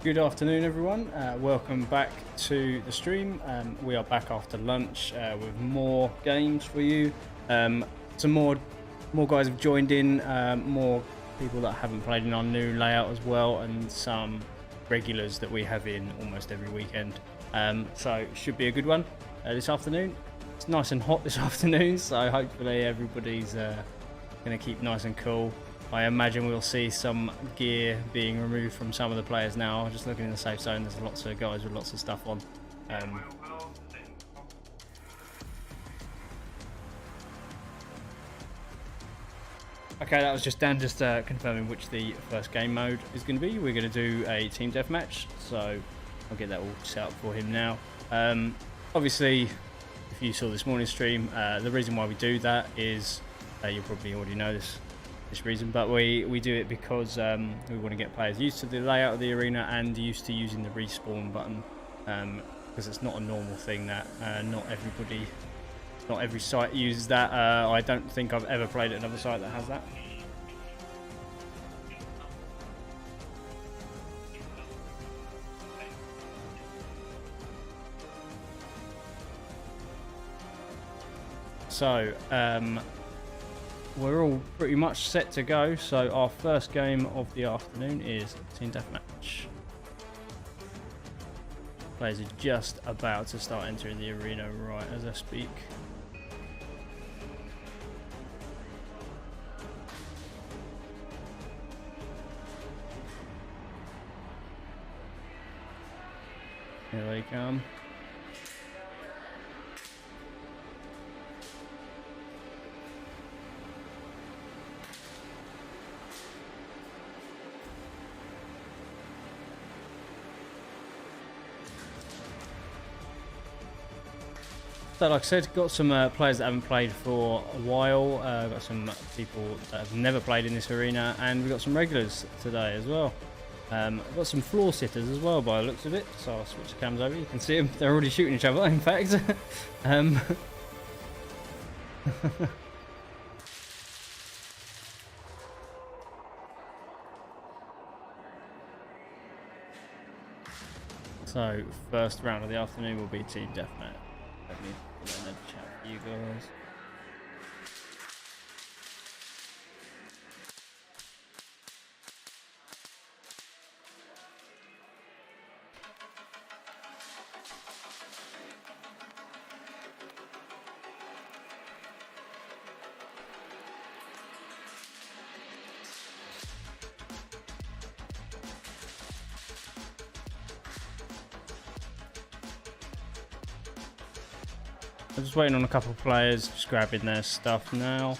Good afternoon, everyone. Welcome back to the stream. We are back after lunch with more games for you. Some more guys have joined in. More people that haven't played in our new layout as well, and some regulars that we have in almost every weekend. So it should be a good one this afternoon. It's nice and hot this afternoon, so hopefully everybody's going to keep nice and cool. I imagine we'll see some gear being removed from some of the players now. Just looking in the safe zone, there's lots of guys with lots of stuff on. Okay, that was just Dan confirming which the first game mode is going to be. We're going to do a team deathmatch, so I'll get that all set up for him now. Obviously, if you saw this morning's stream, the reason why we do that is, you probably already know this reason, but we do it because we want to get players used to the layout of the arena and used to using the respawn button, because it's not a normal thing that not every site uses that. I don't think I've ever played at another site that has that. So we're all pretty much set to go, so our first game of the afternoon is Team Deathmatch. Players are just about to start entering the arena right as I speak. Here they come. So like I said, got some players that haven't played for a while, got some people that have never played in this arena, and we've got some regulars today as well. I've got some floor sitters as well by the looks of it, so I'll switch the cams over, you can see them, they're already shooting each other in fact. So first round of the afternoon will be Team Deathmatch. Let me put that in the chat for you guys. I'm just waiting on a couple of players, just grabbing their stuff now.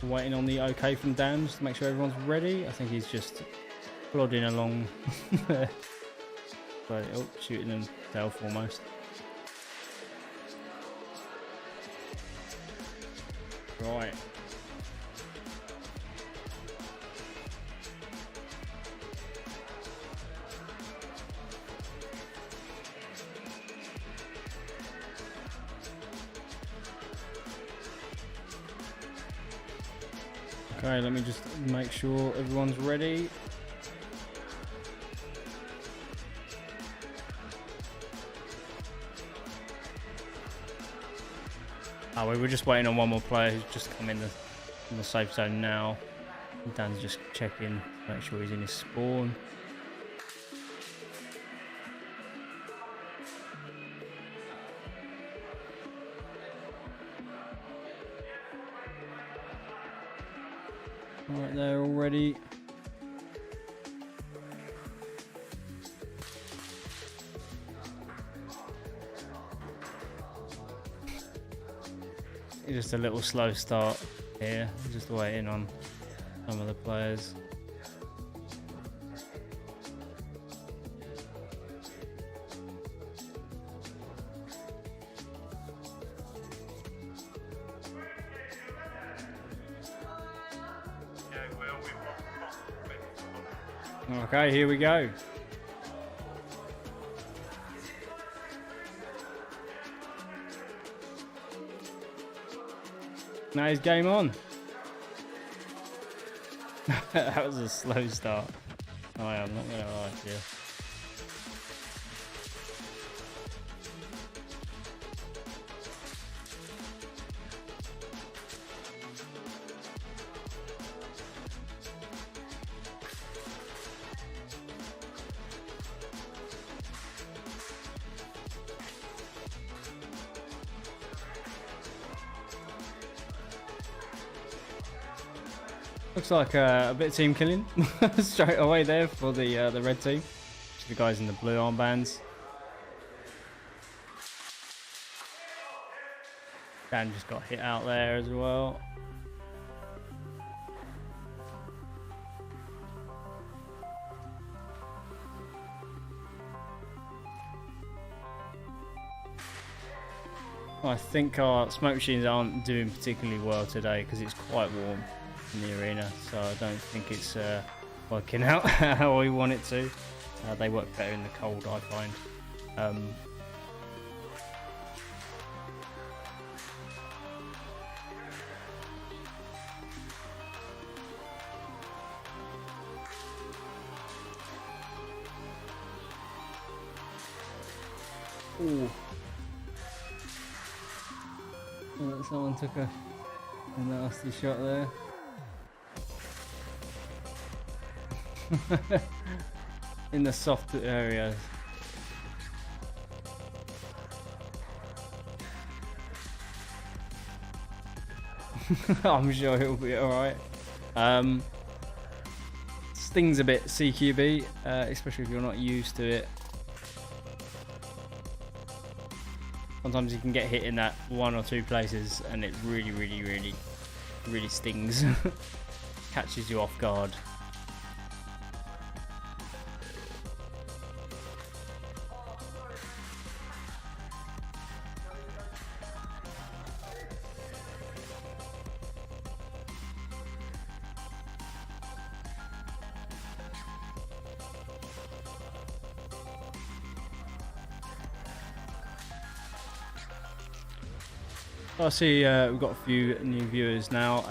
Waiting on the okay from Dan just to make sure everyone's ready. I think he's just plodding along. Right, oh, shooting himself almost. Right. Okay, let me just make sure everyone's ready. Oh, we were just waiting on one more player who's just come in the safe zone now. Dan's just checking, make sure he's in his spawn. Right there already. Just a little slow start here, just waiting on some of the players. Okay, here we go. Now it's game on. That was a slow start. I am not going to lie to you. Looks like a bit of team killing straight away there for the red team. The guys in the blue armbands. Dan just got hit out there as well. I think our smoke machines aren't doing particularly well today because it's quite warm in the arena, so I don't think it's working out how we want it to. They work better in the cold, I find. Ooh. Someone took a nasty shot there. In the soft areas. I'm sure it'll be alright. Stings a bit CQB, especially if you're not used to it. Sometimes you can get hit in that one or two places and it really stings. Catches you off guard. I see we've got a few new viewers now.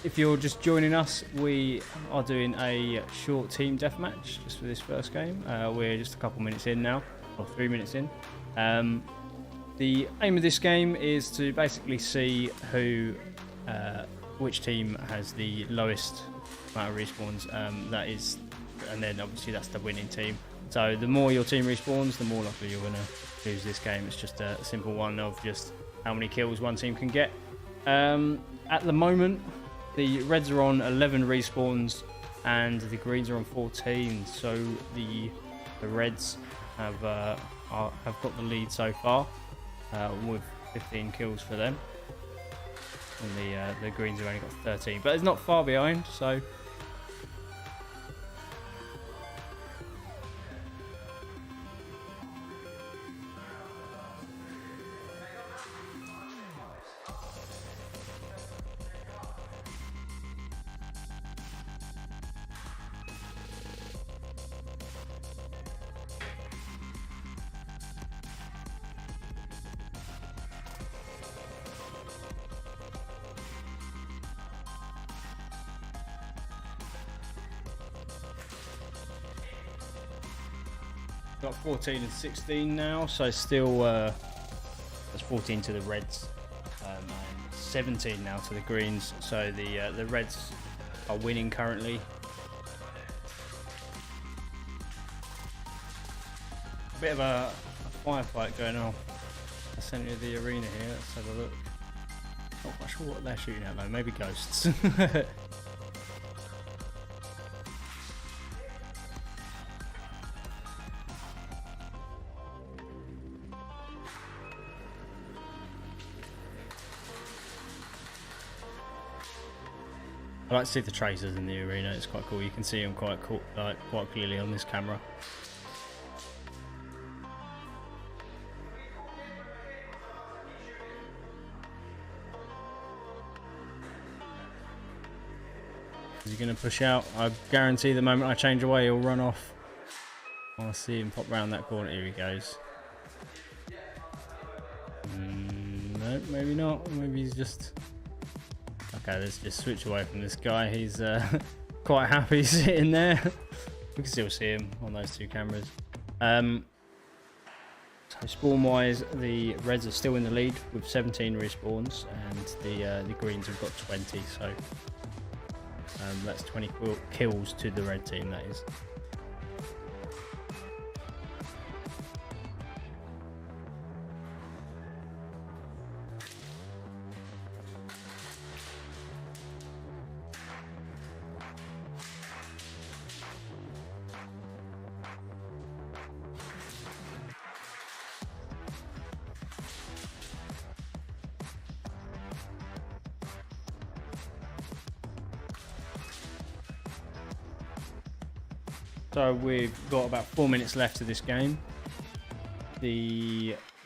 If you're just joining us, we are doing a short team deathmatch just for this first game. We're just a couple minutes in now, or 3 minutes in. The aim of this game is to basically see which team has the lowest amount of respawns. That is, and then obviously that's the winning team. So the more your team respawns, the more likely you're going to lose this game. It's just a simple one of just how many kills one team can get. At the moment, the reds are on 11 respawns and the greens are on 14. So the reds have got the lead so far with 15 kills for them, and the greens have only got 13. But it's not far behind. So. Got 14 and 16 now, so still that's 14 to the reds and 17 now to the greens. So the reds are winning currently. A bit of a firefight going on the centre of the arena here. Let's have a look. Not quite sure what they're shooting at though. Maybe ghosts. I like to see the tracers in the arena. It's quite cool. You can see them quite clearly on this camera. Is he going to push out? I guarantee the moment I change away, he'll run off. I want to see him pop round that corner. Here he goes. No, maybe not. Maybe he's just... Okay, let's just switch away from this guy. He's quite happy sitting there. We can still see him on those two cameras. So spawn-wise, the Reds are still in the lead with 17 respawns, and the Greens have got 20. So that's 20 kills to the Red team, that is. So we've got about 4 minutes left of this game.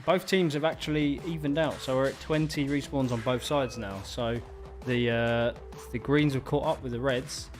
Both teams have actually evened out, so we're at 20 respawns on both sides now. So the Greens have caught up with the Reds.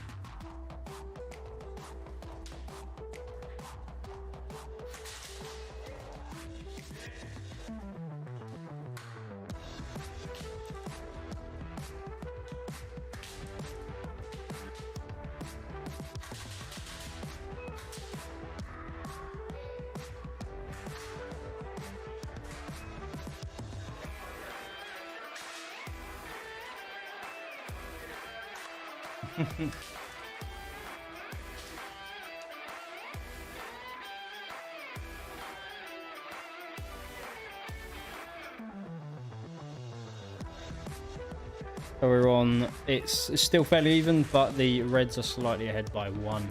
So we're on, it's still fairly even, but the Reds are slightly ahead by 1.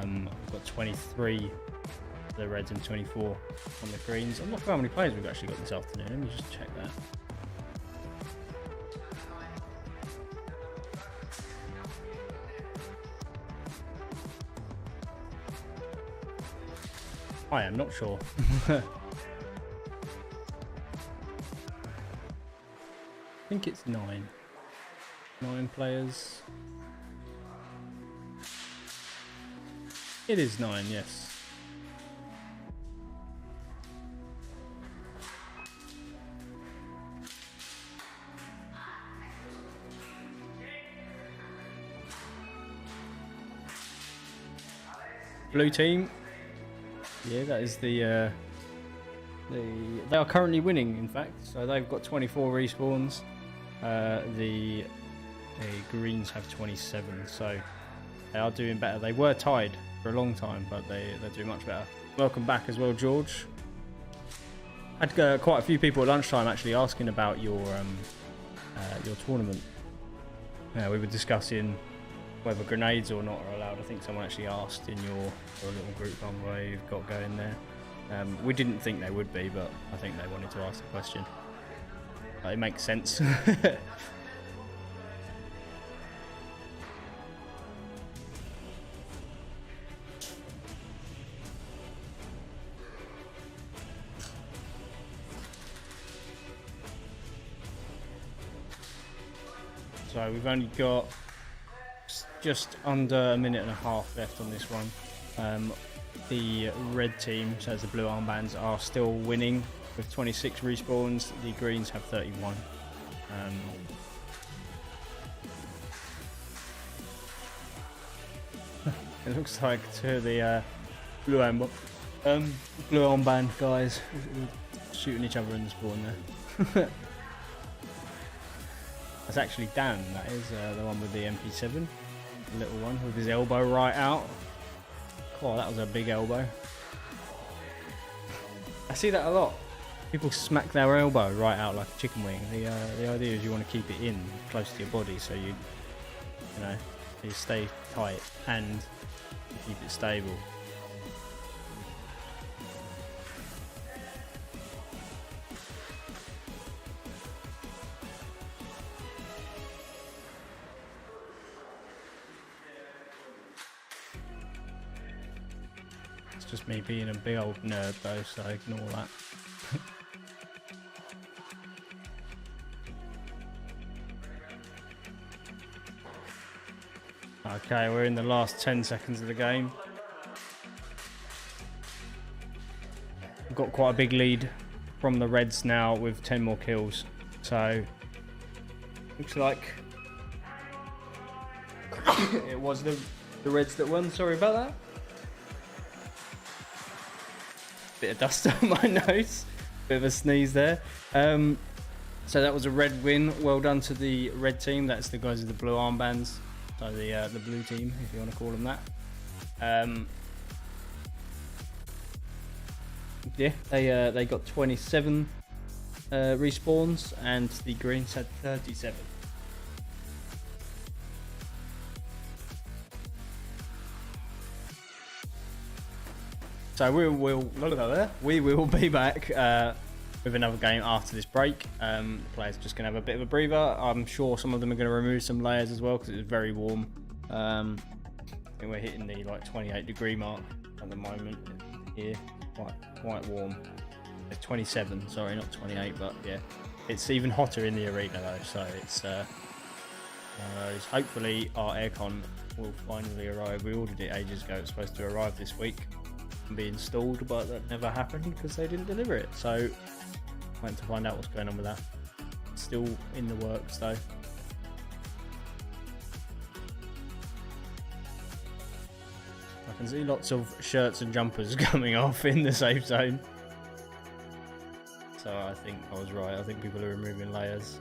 We've got 23 for the Reds and 24 on the Greens. I'm not sure how many players we've actually got this afternoon. Let me just check that. I am not sure. I think it's 9. 9 players. It is 9, yes. Blue team. Yeah, that is they are currently winning, in fact. So they've got 24 respawns. The Greens have 27, so they are doing better. They were tied for a long time, but they're doing much better. Welcome back as well, George. I had quite a few people at lunchtime actually asking about your tournament. We were discussing whether grenades or not are allowed. I think someone actually asked in your little group where you've got going there. We didn't think they would be, but I think they wanted to ask the question. It makes sense. So we've only got just under a minute and a half left on this one. The red team, so as the blue armbands, are still winning with 26 respawns. The greens have 31. It looks like two of the blue armband guys shooting each other in the spawn there. That's actually Dan, that is the one with the MP7, the little one with his elbow right out. Oh, that was a big elbow. I see that a lot. People smack their elbow right out like a chicken wing. The idea is you want to keep it in close to your body, so you stay tight and you keep it stable. Just me being a big old nerd though, so ignore that. Okay, we're in the last 10 seconds of the game. We've got quite a big lead from the Reds now with 10 more kills. So, looks like it was the Reds that won. Sorry about that. Bit of dust on my nose. Bit of a sneeze there. So that was a Red win. Well done to the Red team. That's the guys with the blue armbands. So the blue team, if you want to call them that. Yeah, they got 27 respawns, and the Greens had 37. So we will be back with another game after this break. The players are just going to have a bit of a breather. I'm sure some of them are going to remove some layers as well because it's very warm. I think we're hitting the like 28-degree mark at the moment here. Quite warm. It's 27, sorry, not 28, but yeah, it's even hotter in the arena though. So it's one of those. Hopefully our aircon will finally arrive. We ordered it ages ago. It's supposed to arrive this week and be installed, but that never happened because they didn't deliver it. So waiting to find out what's going on with that. It's still in the works though. I can see lots of shirts and jumpers coming off in the safe zone. So I think I was right. I think people are removing layers.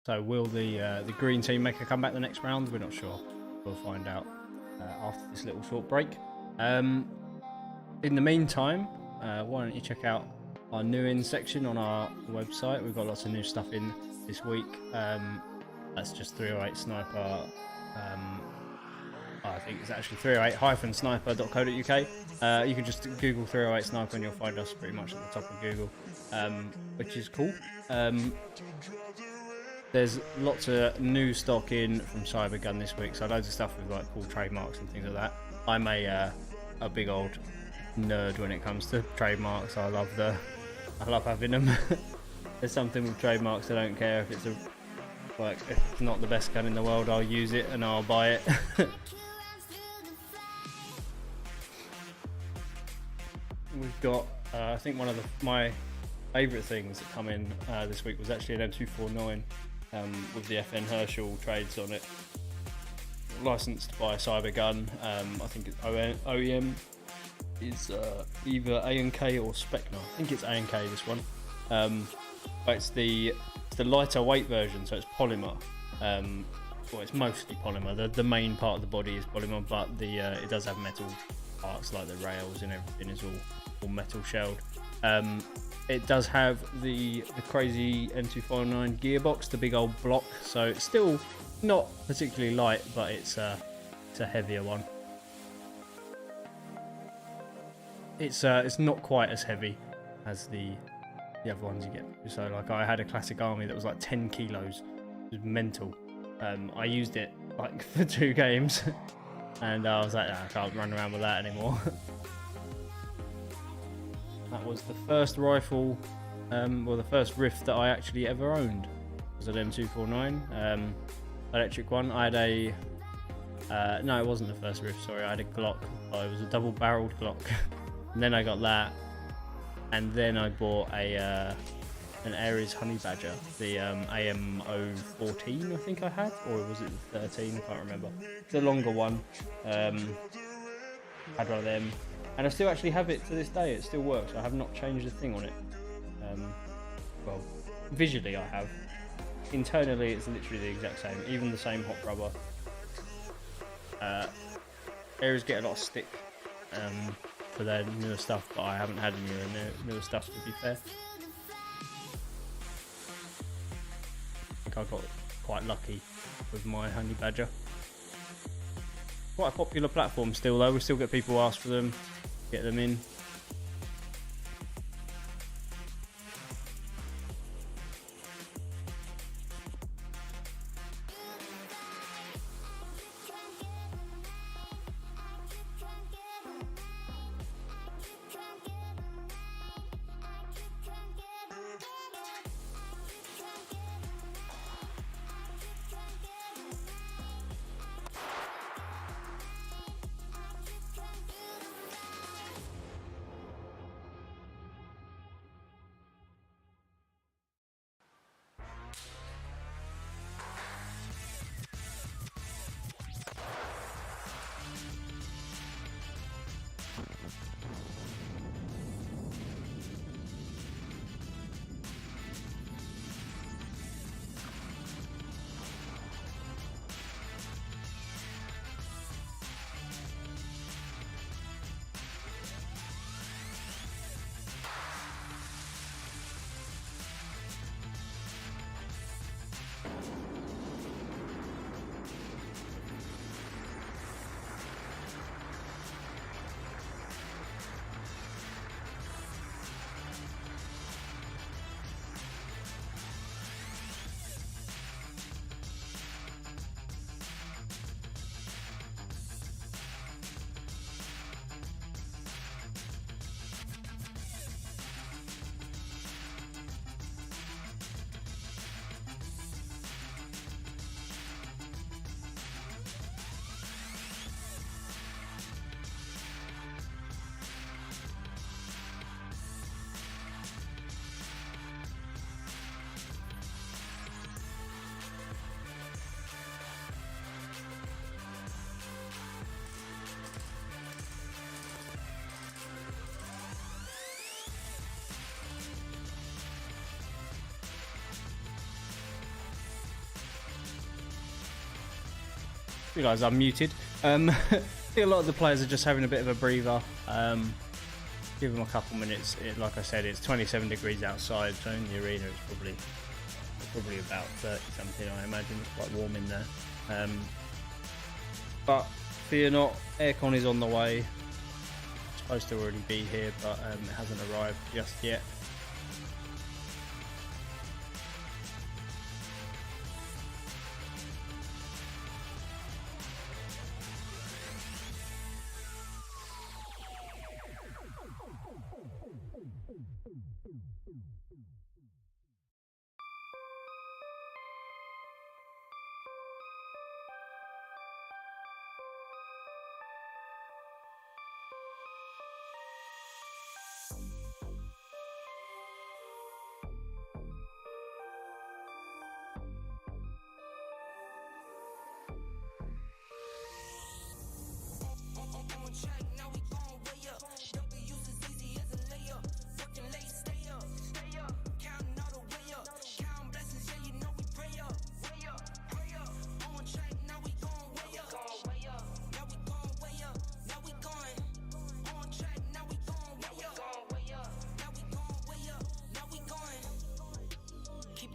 So will the green team make a comeback the next round? We're not sure. We'll find out after this little short break. In the meantime, why don't you check out our new in section on our website. We've got lots of new stuff in this week. That's just 308 sniper. I think it's actually 308-sniper.co.uk. You can just Google 308 sniper and you'll find us pretty much at the top of Google, which is cool. There's lots of new stock in from Cybergun this week, so loads of stuff with like cool trademarks and things like that. I'm a big old nerd when it comes to trademarks. I love having them. There's something with trademarks, I don't care if it's if it's not the best gun in the world, I'll use it and I'll buy it. We've got I think one of my favourite things that come in this week was actually an M249 with the FN Herschel trades on it, licensed by Cybergun. I think it's OEM is either A&K or Specna. I think it's A&K this one, but it's the lighter weight version, so it's polymer. Well, it's mostly polymer. The main part of the body is polymer, but it does have metal parts like the rails and everything is all metal shelled. It does have the crazy N249 gearbox, the big old block, so it's still not particularly light, but it's a heavier one. It's not quite as heavy as the other ones you get. So like I had a classic army that was like 10 kilos. It was mental. I used it like for 2 games and I was like, I can't run around with that anymore. That was the first rifle well, the first Rift that I actually ever owned was an M249 electric one. I had a no, it wasn't the first Rift, sorry. I had a Glock. Oh, it was a double-barreled Glock. And then I got that, and then I bought a an Ares Honey Badger, the AM014 I think I had, or was it the 13? I can't remember. It's a longer one. Had one of them, and I still actually have it to this day. It still works. I have not changed a thing on it. Well, visually I have. Internally it's literally the exact same, even the same hot rubber. Ares get a lot of stick for their newer stuff, but I haven't had any newer stuff, to be fair. I think I got quite lucky with my Honey Badger. Quite a popular platform still though, we still get people ask for them, get them in. Realise I'm muted. I think a lot of the players are just having a bit of a breather. Give them a couple minutes. Like I said, it's 27 degrees outside, so in the arena it's probably about 30 something. I imagine it's quite warm in there. But fear not, aircon is on the way. It's supposed to already be here, but it hasn't arrived just yet.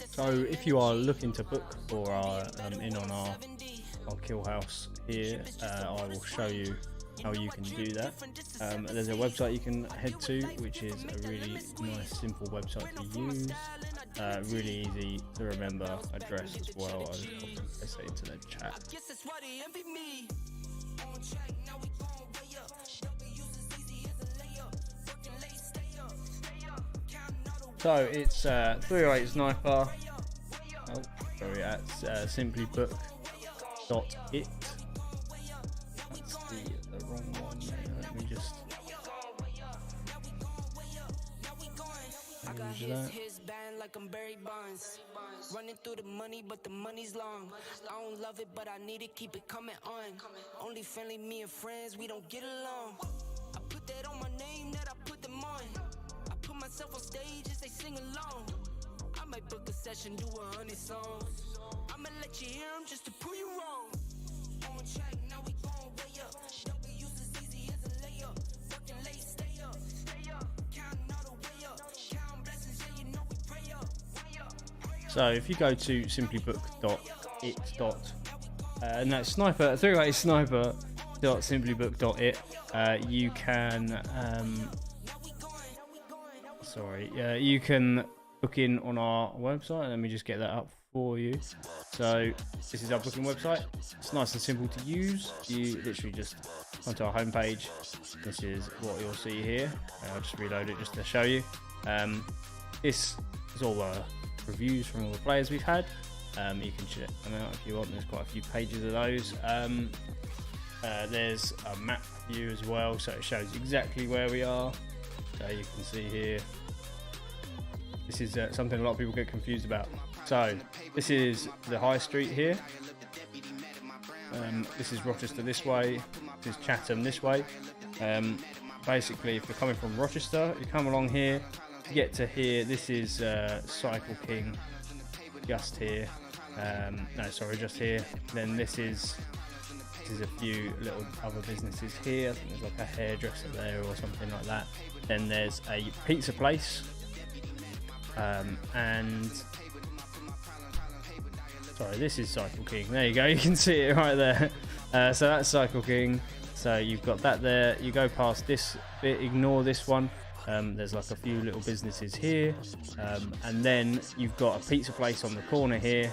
So if you are looking to book for our in on our kill house here, I will show you how you can do that. There's a website you can head to, which is a really nice, simple website to use. Really easy to remember address as well. I'll just copy and paste it into the chat. So it's 308 sniper. Oh, sorry, at simplybook.it. That's the wrong one. Let me just change that. Like I'm Barry Bonds, running through the money, but the money's long. I don't love it, but I need it, keep it coming on. Only friendly, me and friends, we don't get along. I put that on my name, that I put them on. I put myself on stage as they sing along. I might book a session, do 100 songs. I'ma let you hear them just to prove you wrong. On track, now we going way up. W's as easy as a layup. Working late, stay up. Counting all the way up. Counting blessings, yeah, you know we pray up. So if you go to simplybook.it. And that's sniper 308 sniper.simplybook.it, you can you can book in on our website. Let me just get that up for you. So this is our booking website. It's nice and simple to use. You literally just onto our homepage. This is what you'll see here. I'll just reload it just to show you. This is all reviews from all the players we've had. You can check them out if you want. There's quite a few pages of those. There's a map view as well, so it shows exactly where we are. So you can see here. This is something a lot of people get confused about. So this is the high street here. This is Rochester this way. This is Chatham this way. Basically, if you're coming from Rochester, you come along here. To get to here, this is Cycle King, just here. Just here. Then this is a few little other businesses here. I think there's like a hairdresser there or something like that. Then there's a pizza place, and sorry, this is Cycle King. There you go. You can see it right there. So that's Cycle King. So you've got that there. You go past this bit, ignore this one. There's like a few little businesses here, and then you've got a pizza place on the corner here,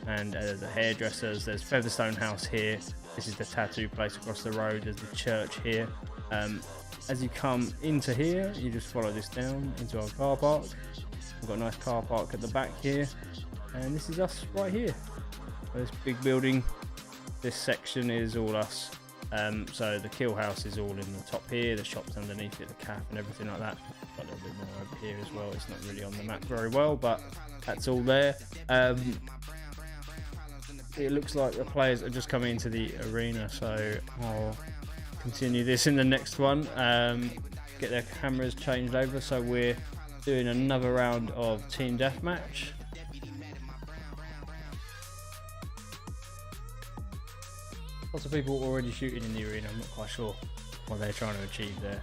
and there's a hairdressers. There's Featherstone House here. This is the tattoo place across the road. There's the church here. As you come into here, you just follow this down into our car park. We've got a nice car park at the back here, and this is us right here. This big building, this section is all us. So the kill house is all in the top here, the shops underneath it, the cafe and everything like that. Got a little bit more over here as well. It's not really on the map very well, but that's all there. It looks like the players are just coming into the arena, so I'll continue this in the next one. Get their cameras changed over, so we're doing another round of team deathmatch. Lots of people already shooting in the arena. I'm not quite sure what they're trying to achieve there.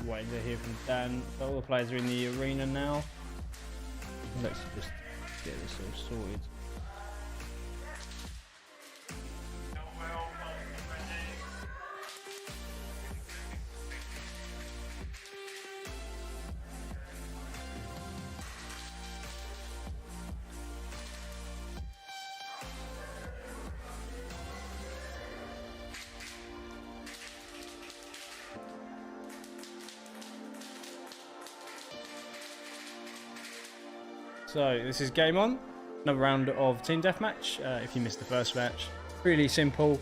Waiting to hear from Dan. So all the players are in the arena now. Let's just get this all sorted. So this is game on. Another round of team deathmatch. If you missed the first match, really simple.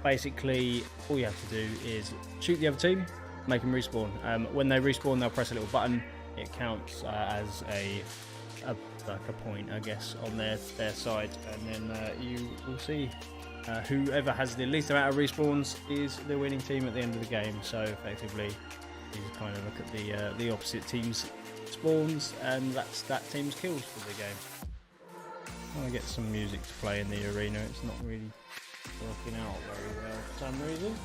Basically, all you have to do is shoot the other team, make them respawn. When they respawn, they'll press a little button. It counts as like a point, I guess, on their side, and then you will see whoever has the least amount of respawns is the winning team at the end of the game. So effectively, you kind of look at the opposite team's spawns, and that's that team's kills for the game. I want to get some music to play in the arena. It's not really working out very well for some reason.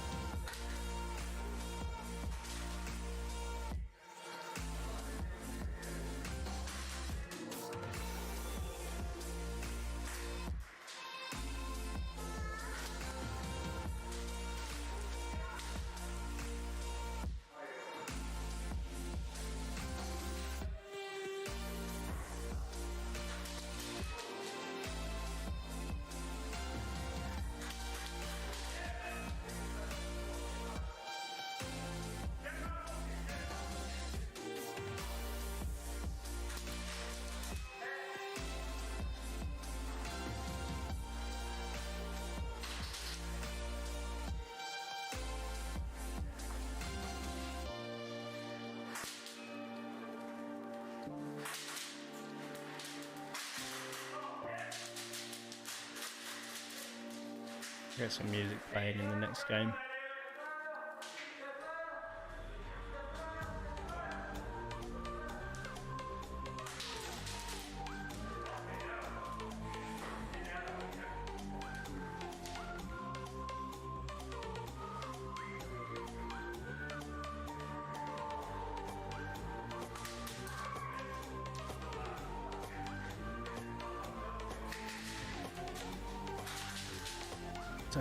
Get some music playing in the next game.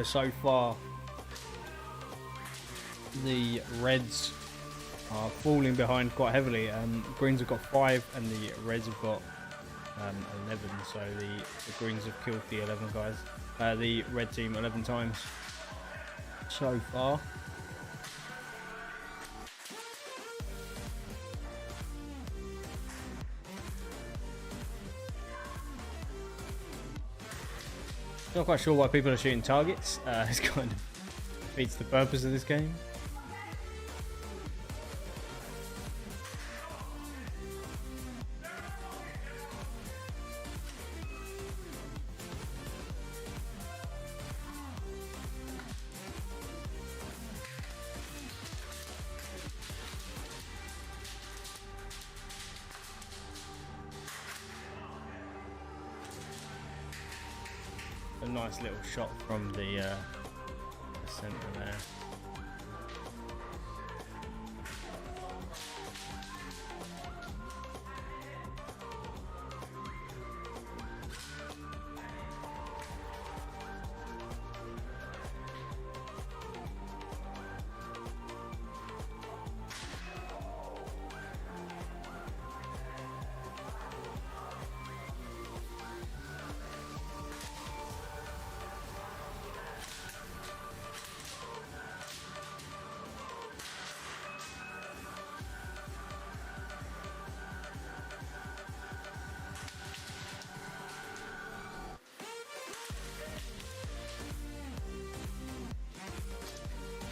So far, the Reds are falling behind quite heavily. Greens have got 5 and the Reds have got 11. So the Greens have killed the 11 guys. The Red team 11 times so far. Not quite sure why people are shooting targets. It's kind of defeats the purpose of this game. A nice little shot from the centre there.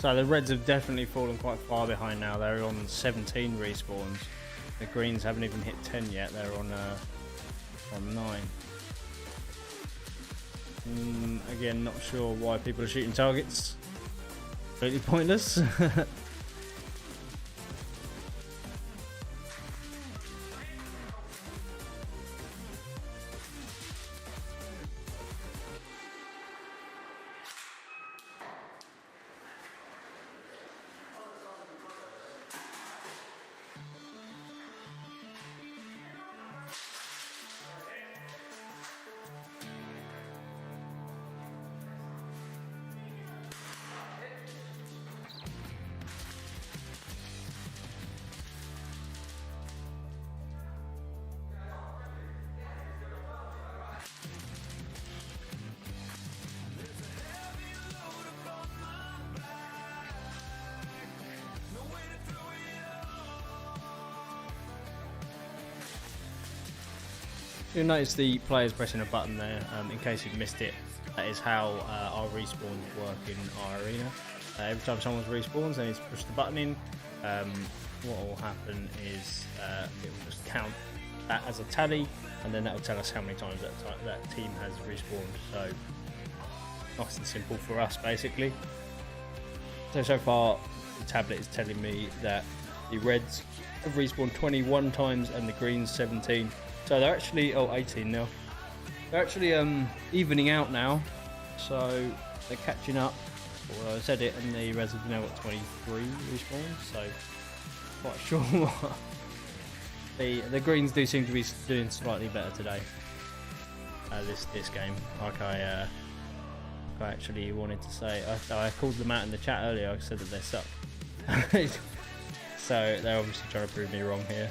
So the Reds have definitely fallen quite far behind now. They're on 17 respawns. The Greens haven't even hit 10 yet. They're on 9. Again, not sure why people are shooting targets. Completely pointless. You'll notice the players pressing a button there. In case you've missed it, that is how our respawns work in our arena. Every time someone respawns, they need to push the button in. What will happen is it will just count that as a tally, and then that will tell us how many times that team has respawned. So nice and simple for us, basically. So far, the tablet is telling me that the Reds have respawned 21 times and the Greens 17. So they're actually 18 now. They're actually evening out now. So they're catching up. Well, I said it, and the Reds have now got 23 respawns. So quite sure what. The Greens do seem to be doing slightly better today. This game, like I actually wanted to say, I called them out in the chat earlier. I said that they suck. So they're obviously trying to prove me wrong here.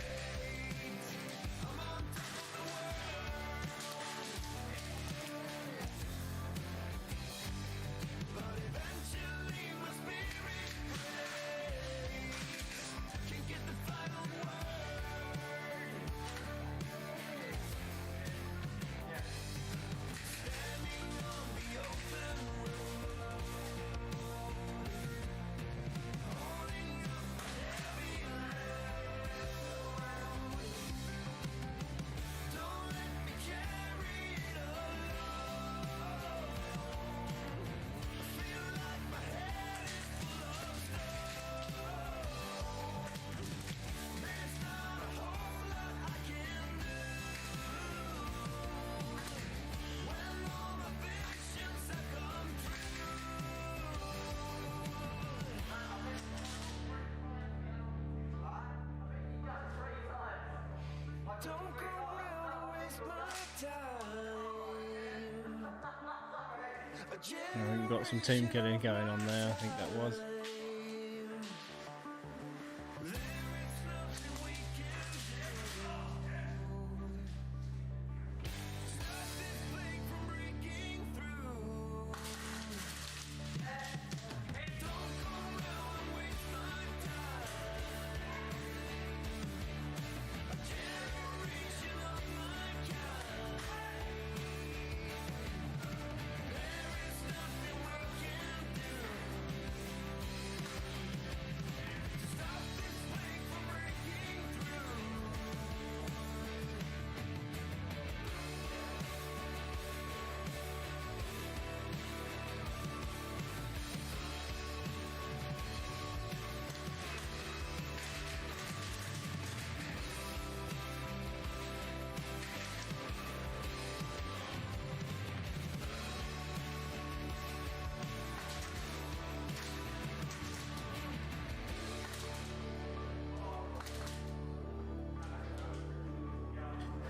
We've got some team killing going on there, I think that was.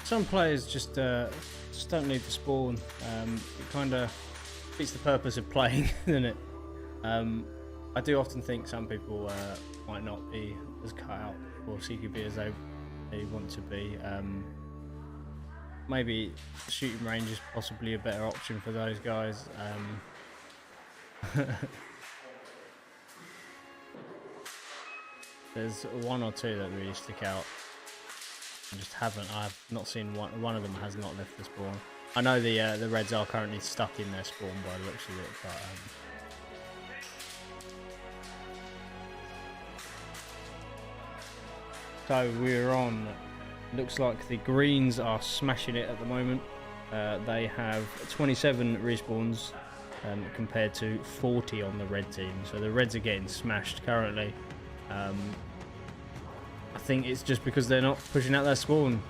Some players just don't need to spawn. It kind of defeats the purpose of playing, doesn't it? I do often think some people might not be as cut out for CQB as they want to be. Maybe the shooting range is possibly a better option for those guys. There's one or two that really stick out. I've not seen one of them has not left the spawn. I know the Reds are currently stuck in their spawn by the looks of it, but so we're on. Looks like the Greens are smashing it at the moment. They have 27 respawns compared to 40 on the red team. So the Reds are getting smashed currently. I think it's just because they're not pushing out their spawn.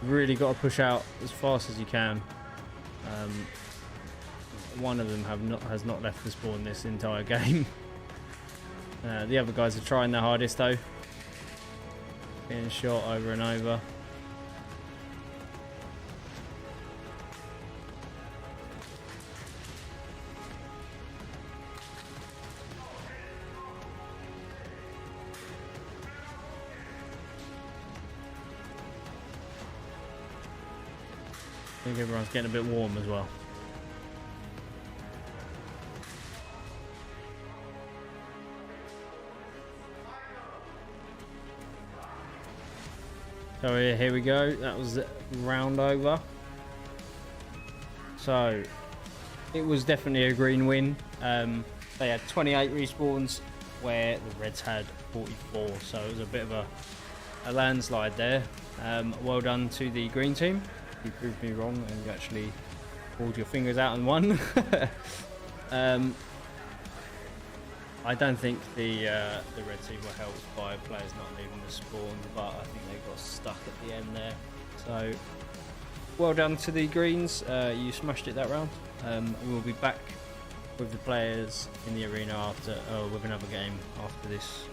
You've really got to push out as fast as you can. One of them has not left the spawn this entire game. The other guys are trying their hardest though. Getting shot over and over. I think everyone's getting a bit warm as well. So here we go. That was round over. So it was definitely a green win. They had 28 respawns where the Reds had 44, so it was a bit of a landslide there. Well done to the green team. You proved me wrong and you actually pulled your fingers out and won. I don't think the red team were helped by players not leaving the spawn, but I think they got stuck at the end there. So well done to the greens. You smashed it that round. We'll be back with the players in the arena after with another game after this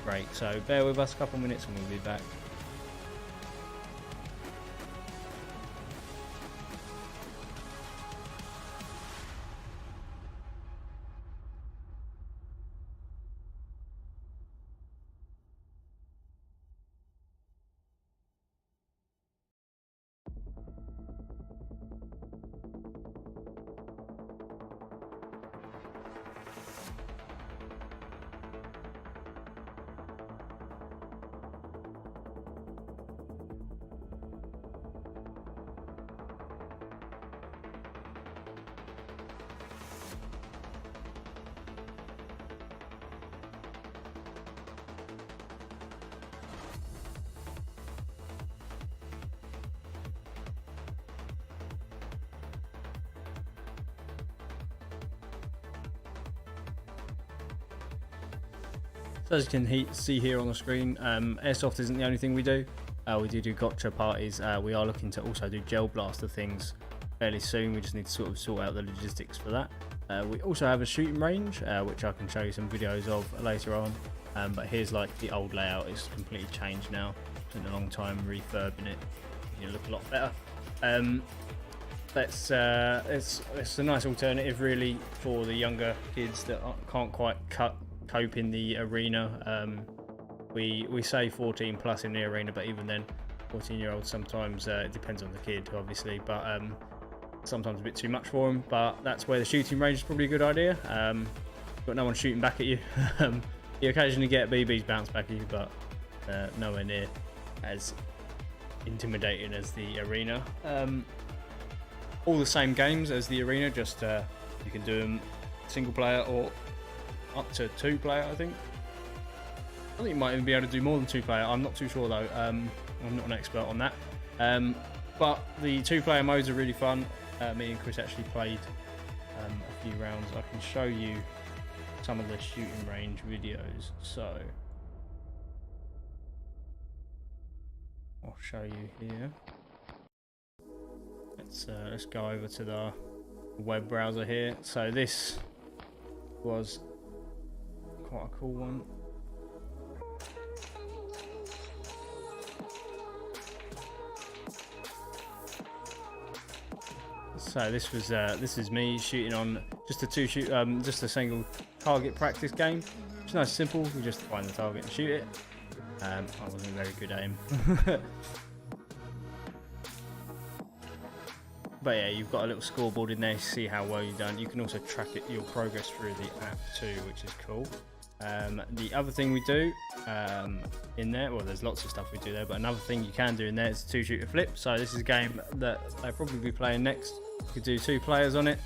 break. So bear with us a couple minutes and we'll be back. So as you can see here on the screen, airsoft isn't the only thing we do. We do gotcha parties. We are looking to also do gel blaster things fairly soon. We just need to sort out the logistics for that. We also have a shooting range, which I can show you some videos of later on. But here's like the old layout. It's completely changed now. Spent a long time refurbing it. You look a lot better. It's a nice alternative really for the younger kids that can't quite cope in the arena. We say 14 plus in the arena, but even then 14-year-olds sometimes it depends on the kid obviously, but sometimes a bit too much for them. But that's where the shooting range is probably a good idea. Got no one shooting back at you. You occasionally get BBs bounce back at you, but nowhere near as intimidating as the arena. All the same games as the arena, just you can do them single player or up to 2 player. I think you might even be able to do more than 2 player. I'm not too sure though. I'm not an expert on that. But the 2 player modes are really fun. Me and Chris actually played a few rounds. I can show you some of the shooting range videos. So I'll show you here. Let's go over to the web browser here. So this was quite a cool one. So this is me shooting on just a single target practice game. It's nice and simple. You just find the target and shoot it. I wasn't very good at aim. But yeah, you've got a little scoreboard in there to see how well you've done. You can also track your progress through the app too, which is cool. The other thing we do in there, well, there's lots of stuff we do there, but another thing you can do in there is 2-shooter flip. So this is a game that they'll probably be playing next. You could do 2 players on it.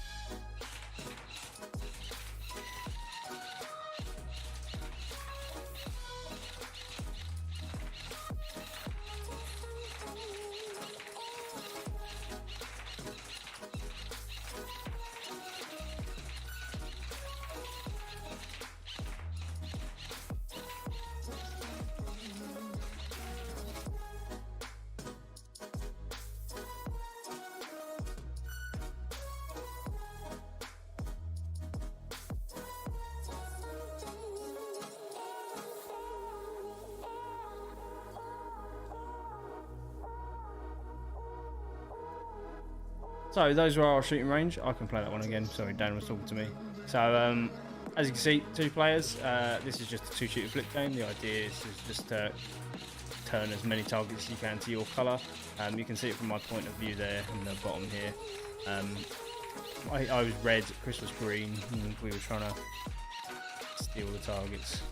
So those were our shooting range. I can play that one again. Sorry, Dan was talking to me. So as you can see, 2 players. This is just a 2-shooter flip game. The idea is just to turn as many targets as you can to your colour. You can see it from my point of view there in the bottom here. I was red, Chris was green, and we were trying to steal the targets.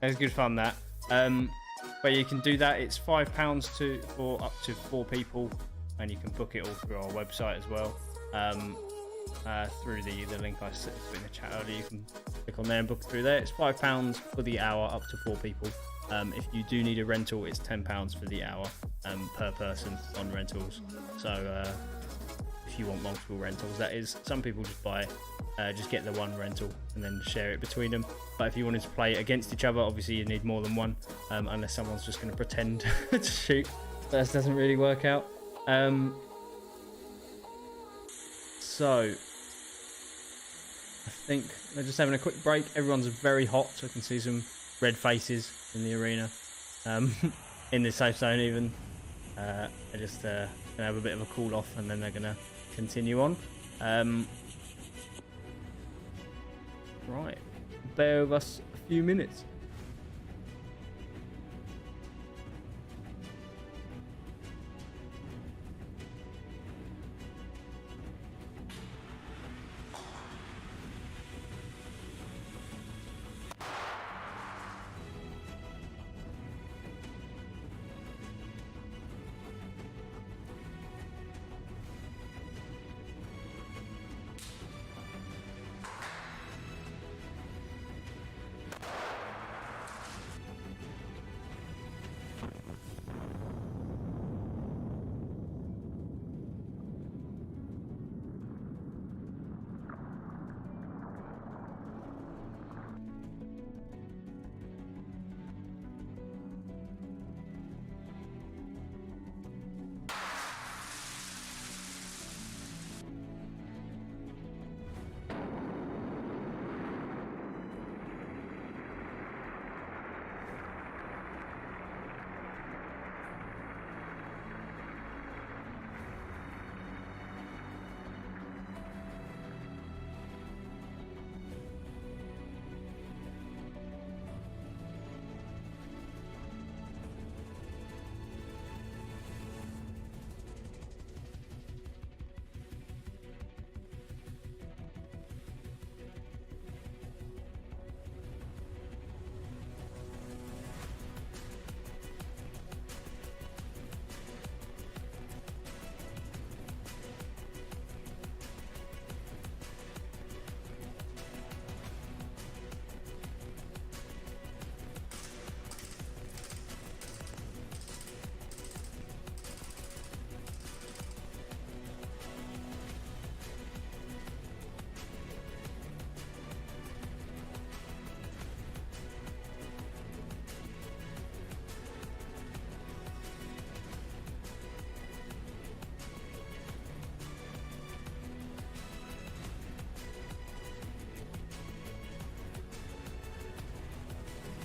It's good fun, that. Where you can do that, it's £5 for up to 4 people, and you can book it all through our website as well. Through the link I put in the chat earlier, you can click on there and book it through there. It's £5 for the hour, up to 4 people. If you do need a rental, it's £10 for the hour per person on rentals. So if you want multiple rentals, that is. Some people just buy, just get the one rental and then share it between them. But if you wanted to play against each other, obviously you need more than one, unless someone's just going to pretend to shoot. That doesn't really work out. So I think they're just having a quick break. Everyone's very hot, so I can see some red faces in the arena, in the safe zone even. They're just gonna have a bit of a cool off, and then they're gonna continue on. Right, bear with us a few minutes.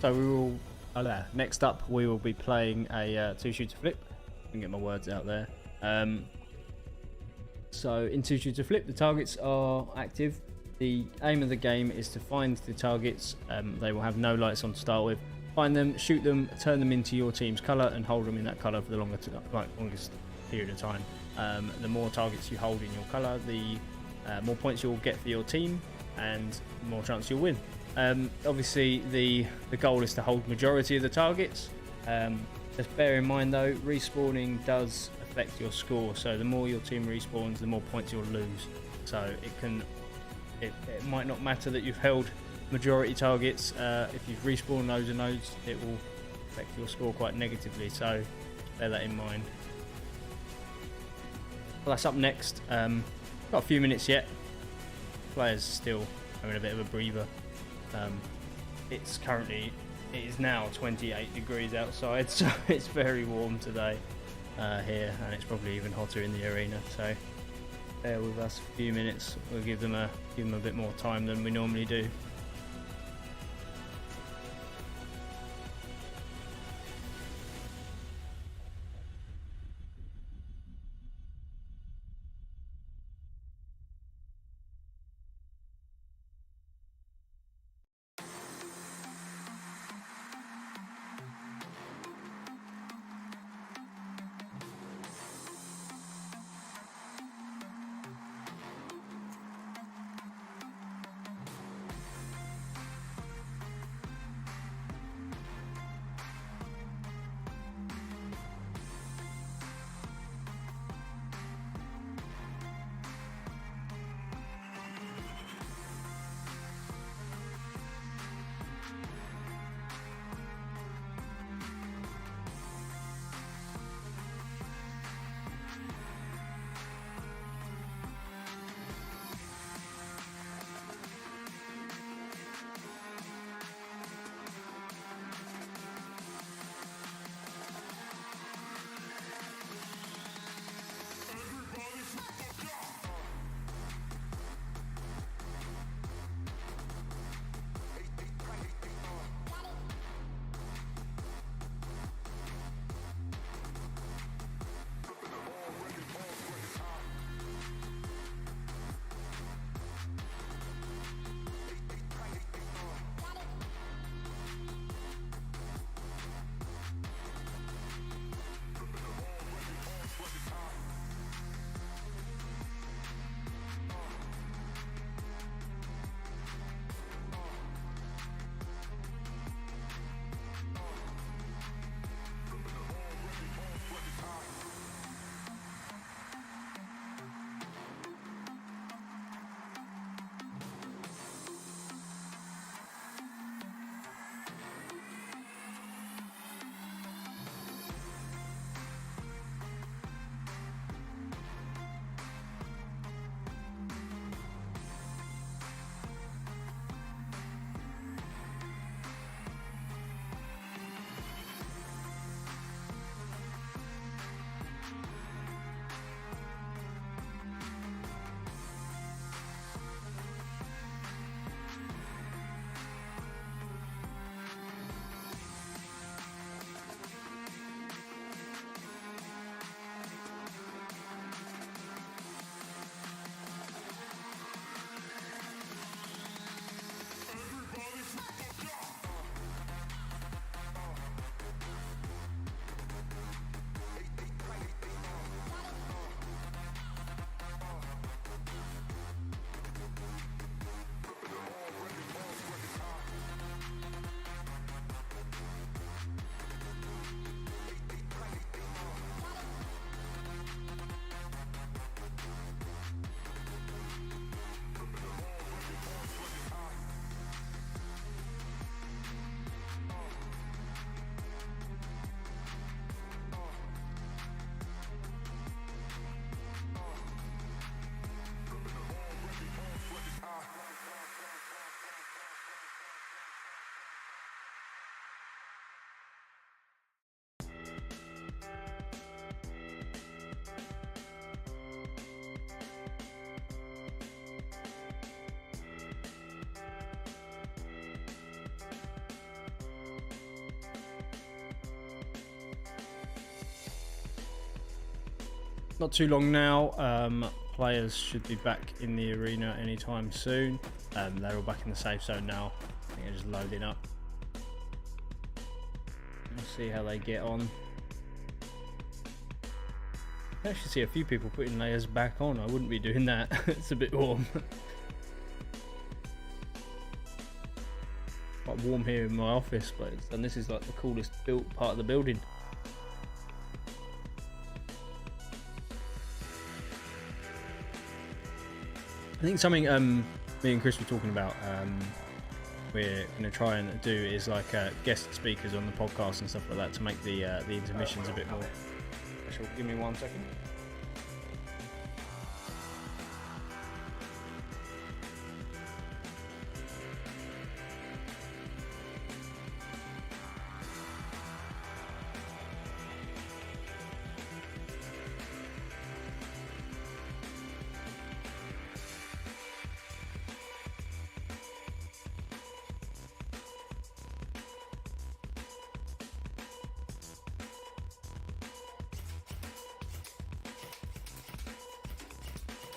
So we will. Next up, we will be playing a two-shooter flip. I can get my words out there. So in two-shooter flip, the targets are active. The aim of the game is to find the targets. They will have no lights on to start with. Find them, shoot them, turn them into your team's colour, and hold them in that colour for the longest period of time. The more targets you hold in your colour, the more points you'll get for your team, and the more chance you'll win. Obviously, the goal is to hold majority of the targets. Just bear in mind though, respawning does affect your score. So the more your team respawns, the more points you'll lose. So it might not matter that you've held majority targets. If you've respawned loads and loads, it will affect your score quite negatively. So bear that in mind. Well, that's up next. Got a few minutes yet. Players still having a bit of a breather. It is now 28 degrees outside, so it's very warm today here, and it's probably even hotter in the arena. So bear with us a few minutes. We'll give them a bit more time than we normally do. not too long now. Players should be back in the arena anytime soon. They're all back in the safe zone now. I think they're just loading up. We'll see how they get on. I actually see a few people putting layers back on. I wouldn't be doing that. It's a bit warm. Quite warm here in my office, and this is like the coolest built part of the building. I think something me and Chris were talking about, we're going to try and do is like guest speakers on the podcast and stuff like that to make the intermissions a bit more special. Give me 1 second.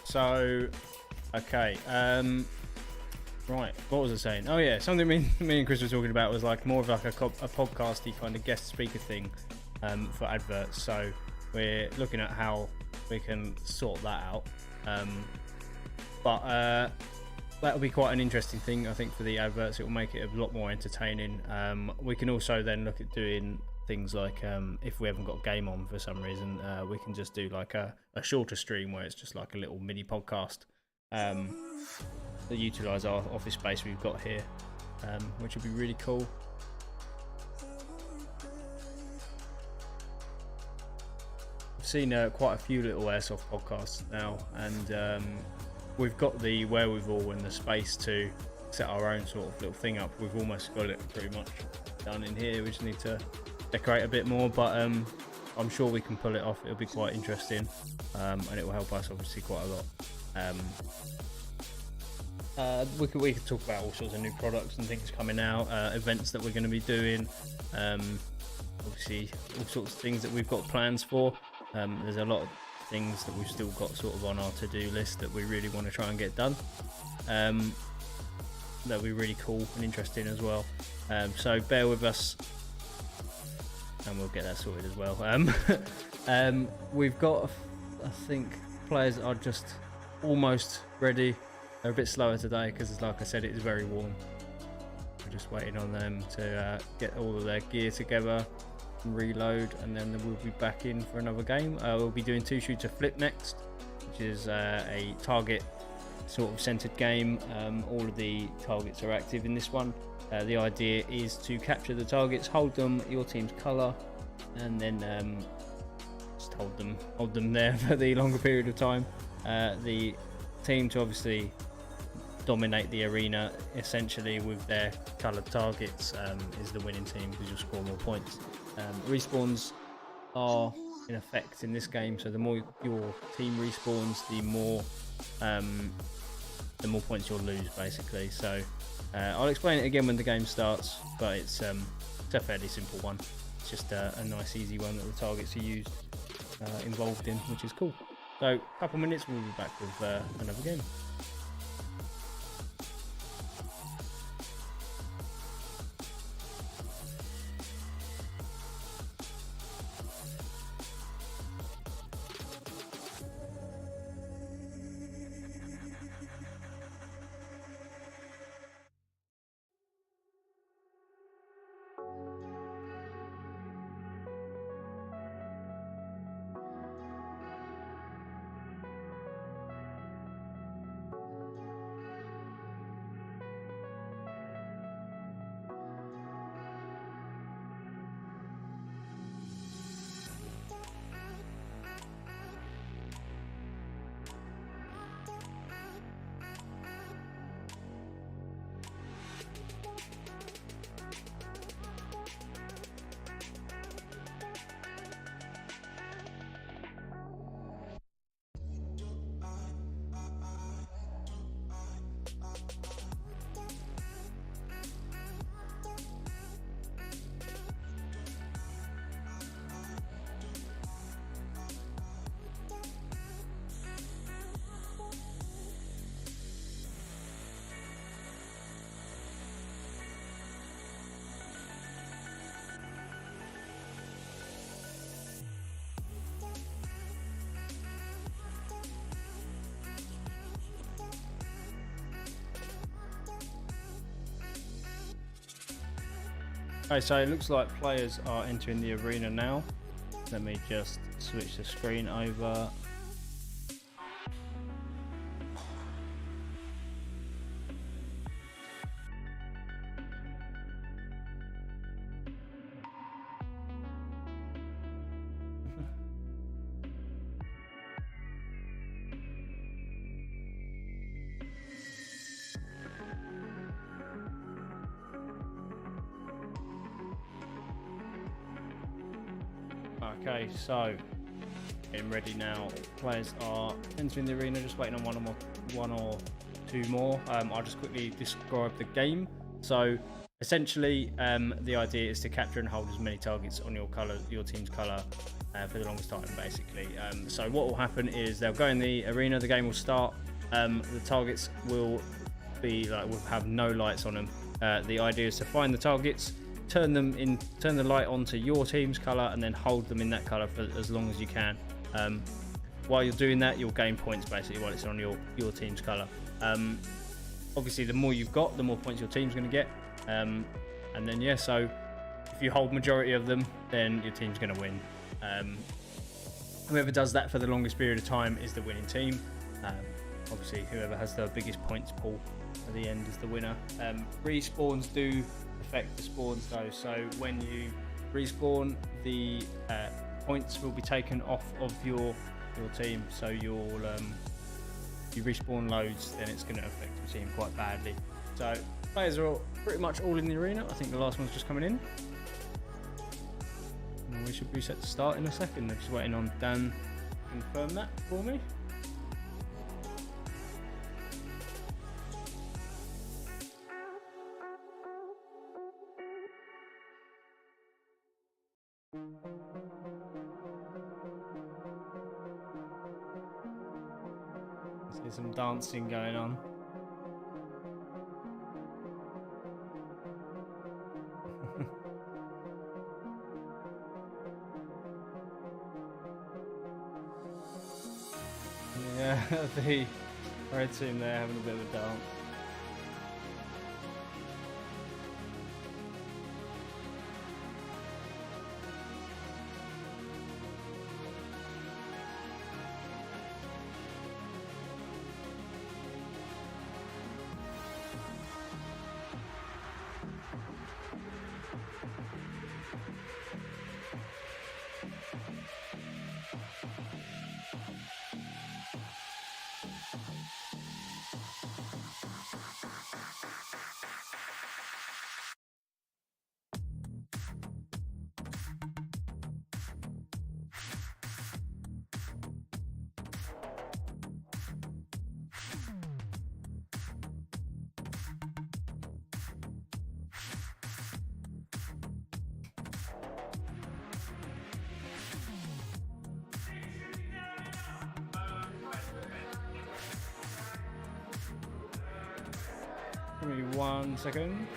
So, okay, right, what was I saying? Oh yeah, something me and Chris were talking about was like more of like a podcasty kind of guest speaker thing for adverts. So we're looking at how we can sort that out. But that'll be quite an interesting thing, I think, for the adverts. It will make it a lot more entertaining. We can also then look at doing things like if we haven't got a game on for some reason, we can just do like a shorter stream where it's just like a little mini podcast that utilise our office space we've got here, which would be really cool. I've seen quite a few little airsoft podcasts now, and we've got the wherewithal and the space to set our own sort of little thing up. We've almost got it pretty much done in here. We just need to decorate a bit more, but I'm sure we can pull it off. It'll be quite interesting, and it will help us obviously quite a lot. We could talk about all sorts of new products and things coming out, events that we're going to be doing, obviously all sorts of things that we've got plans for. There's a lot of things that we've still got sort of on our to-do list that we really want to try and get done. That'll be really cool and interesting as well. So bear with us, and we'll get that sorted as well. We've got, I think, players are just almost ready. They're a bit slower today because, like I said, it is very warm. We're just waiting on them to get all of their gear together and reload, and then we'll be back in for another game. We'll be doing 2-shooter flip next, which is a target sort of centered game. All of the targets are active in this one. The idea is to capture the targets, hold them your team's colour, and then just hold them there for the longer period of time. The team to obviously dominate the arena essentially with their coloured targets is the winning team, because you'll score more points. Respawns are in effect in this game, so the more your team respawns, the more points you'll lose basically. So I'll explain it again when the game starts, but it's a fairly simple one. It's just a nice easy one that the targets are involved in, which is cool. So a couple of minutes, we'll be back with another game. Okay, so it looks like players are entering the arena now. Let me just switch the screen over. Okay, so getting ready now. Players are entering the arena, just waiting on one or two more. I'll just quickly describe the game. So essentially, the idea is to capture and hold as many targets on your team's color, for the longest time, basically. So what will happen is they'll go in the arena, the game will start. The targets will have no lights on them. The idea is to find the targets, turn the light onto your team's color, and then hold them in that color for as long as you can. While you're doing that, you'll gain points basically while it's on your team's color. Obviously, the more you've got, the more points your team's going to get. And then yeah, so if you hold majority of them, then your team's going to win. Whoever does that for the longest period of time is the winning team. Obviously, whoever has the biggest points pool at the end is the winner. Respawns do affect the spawns though, so when you respawn, the points will be taken off of your team. So you respawn loads, then it's going to affect your team quite badly. So players are pretty much all in the arena. I think the last one's just coming in. And we should be set to start in a second. They're just waiting on Dan to confirm that for me. There's some dancing going on. Yeah, the red team there having a bit of a dance. Give me 1 second.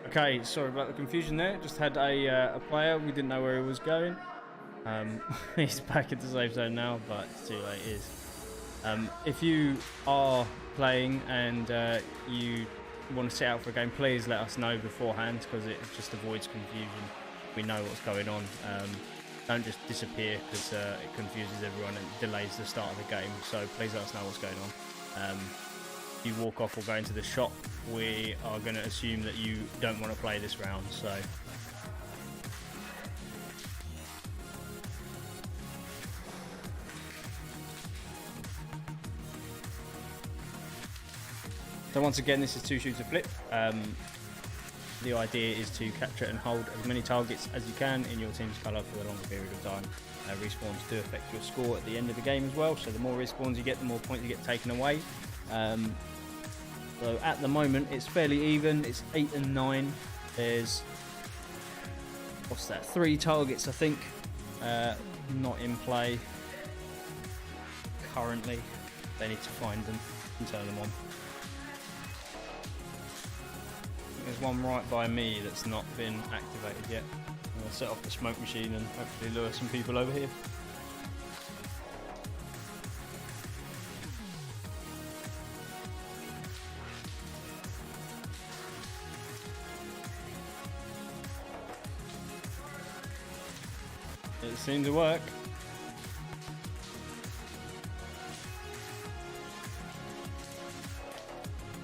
Okay, sorry about the confusion there. Just had a player, we didn't know where he was going. He's back into the safe zone now, but it's too late. It is. If you are playing and you want to sit out for a game, please let us know beforehand, because it just avoids confusion. We know what's going on. Don't just disappear, because it confuses everyone and delays the start of the game. So please let us know what's going on. If you walk off or go into the shop, we are going to assume that you don't want to play this round. So So once again, this is 2-shooter flip. The idea is to capture and hold as many targets as you can in your team's colour for a longer period of time. Respawns do affect your score at the end of the game as well, so the more respawns you get, the more points you get taken away. So at the moment it's fairly even, it's 8 and 9. There's, what's that, 3 targets I think not in play currently. They need to find them and turn them on. There's one right by me that's not been activated yet. I'm going to set off the smoke machine and hopefully lure some people over here. It seemed to work.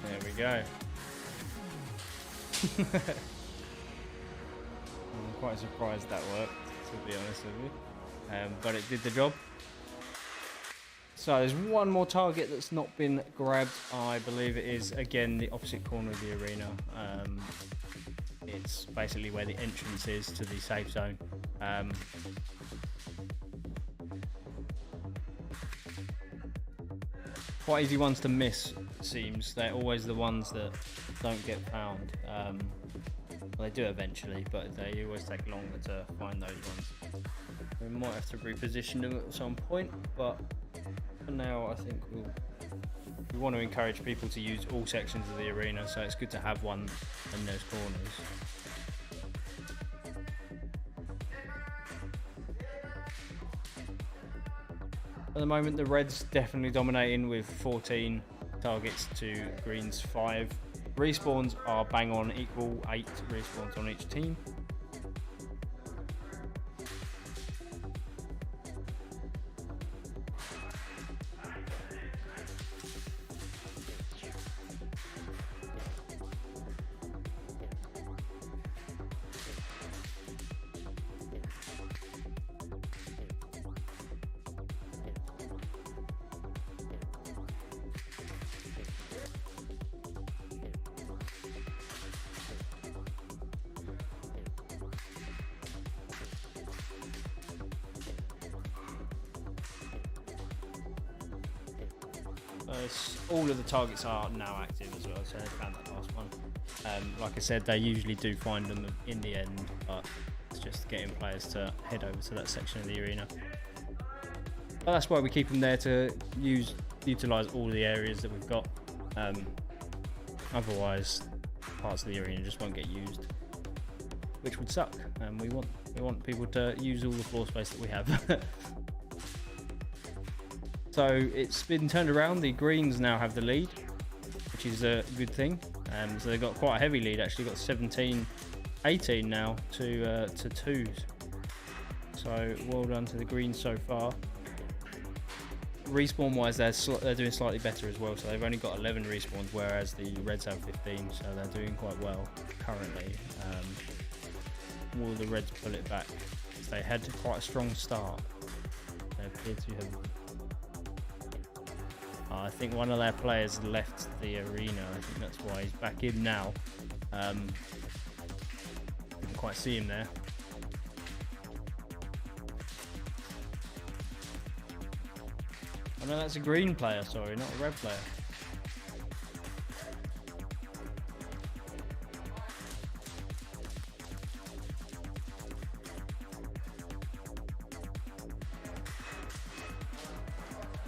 There we go. I'm quite surprised that worked, to be honest with you, but it did the job. So there's one more target that's not been grabbed. I believe it is again the opposite corner of the arena. It's basically where the entrance is to the safe zone. Quite easy ones to miss, it seems. They're always the ones that don't get found. Well, they do eventually, but they always take longer to find those ones. We might have to reposition them at some point, but for now I think we want to encourage people to use all sections of the arena, so it's good to have one in those corners. At the moment the Reds definitely dominating with 14 targets to Green's 5. Respawns are bang on equal, 8 respawns on each team. All of the targets are now active as well, so they found that last one. Like I said, they usually do find them in the end, but it's just getting players to head over to that section of the arena. But that's why we keep them there, to utilise all the areas that we've got. Otherwise, parts of the arena just won't get used, which would suck. We want people to use all the floor space that we have. So it's been turned around. The Greens now have the lead, which is a good thing. So they've got quite a heavy lead, actually. Got 17-18 now to 2s. So well done to the Greens so far. Respawn wise, they're doing slightly better as well. So they've only got 11 respawns, whereas the Reds have 15. So they're doing quite well currently. Will the Reds pull it back? They had quite a strong start. They appear to have. I think one of their players left the arena. I think that's why he's back in now. Didn't quite see him there. Oh no, that's a green player, sorry, not a red player.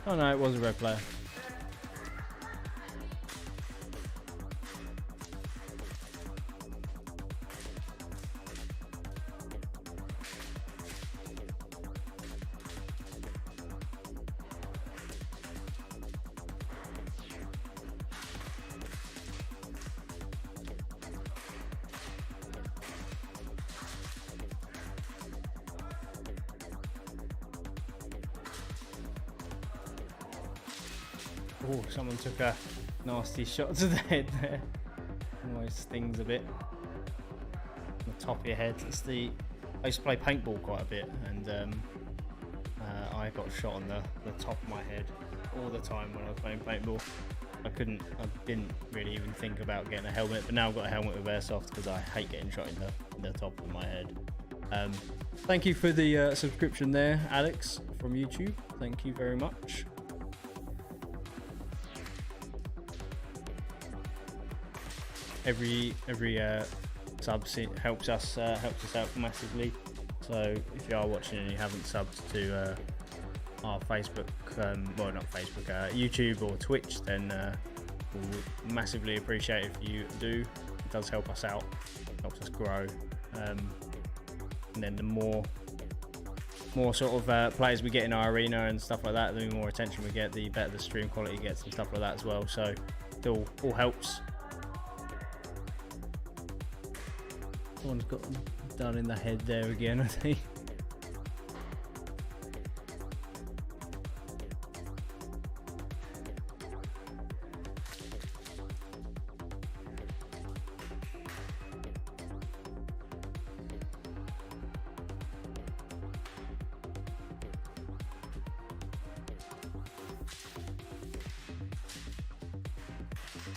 Oh no, it was a red player. Oh, someone took a nasty shot to the head there. Always stings a bit. On the top of your head. I used to play paintball quite a bit, and I got shot on the top of my head all the time when I was playing paintball. I didn't really even think about getting a helmet, but now I've got a helmet with airsoft because I hate getting shot in the top of my head. Thank you for the subscription there, Alex from YouTube. Thank you very much. Every sub helps us out massively. So if you are watching and you haven't subbed to our Facebook, well not Facebook, YouTube or Twitch, then we'll massively appreciate if you do. It does help us out, helps us grow, and then the more sort of players we get in our arena and stuff like that, the more attention we get, the better the stream quality gets and stuff like that as well. So it all helps. Someone's got done in the head there again, I think.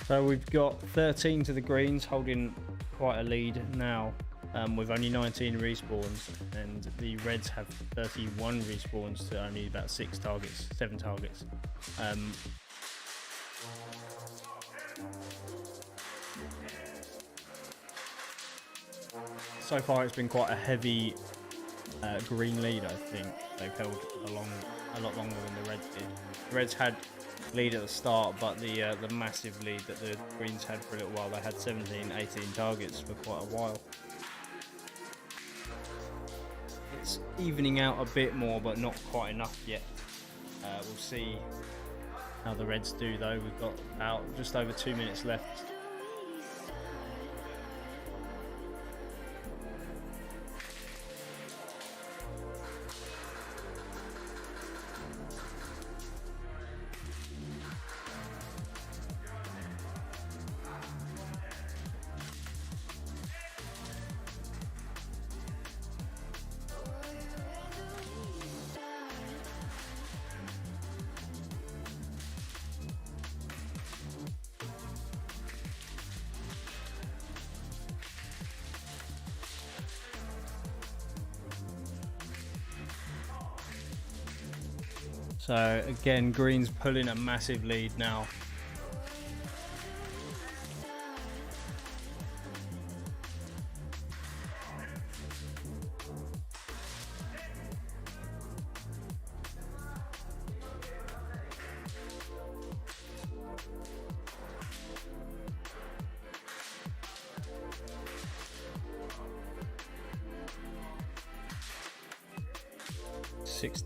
So we've got 13 to the greens, holding quite a lead now, with only 19 respawns, and the reds have 31 respawns to only about 7 targets. So far it's been quite a heavy green lead. I think they've held a lot longer than the reds did. The reds had lead at the start, but the massive lead that the greens had for a little while, they had 17-18 targets for quite a while. It's evening out a bit more, but not quite enough yet. We'll see how the reds do though. We've got about just over 2 minutes left. So again, green's pulling a massive lead now.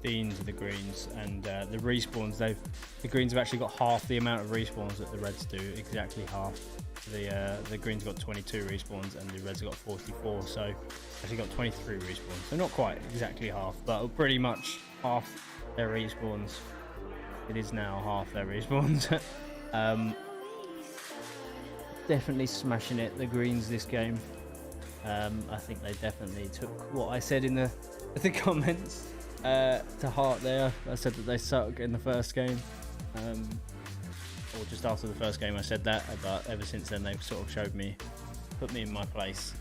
To the greens, and the respawns, the greens have actually got half the amount of respawns that the reds do, exactly half. The greens got 22 respawns and the reds got 44, so actually got 23 respawns, so not quite exactly half, but pretty much half their respawns. It is now half their respawns. Definitely smashing it, the greens, this game. I think they definitely took what I said in the comments to heart there. I said that they suck in the first game, or just after the first game I said that, but ever since then they've sort of put me in my place.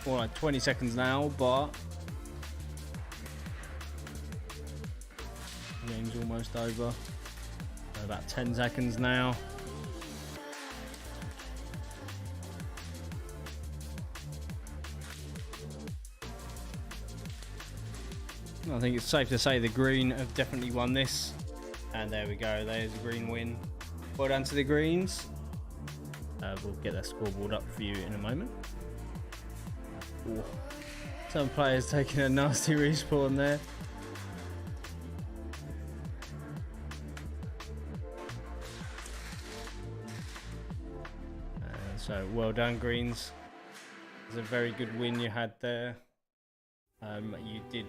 Well, like 20 seconds now, but game's almost over. About 10 seconds now. I think it's safe to say the green have definitely won this. And there we go, there's a green win. Well done to the greens. We'll get that scoreboard up for you in a moment. Ooh. Some players taking a nasty respawn there. So well done, greens. It's a very good win you had there. You did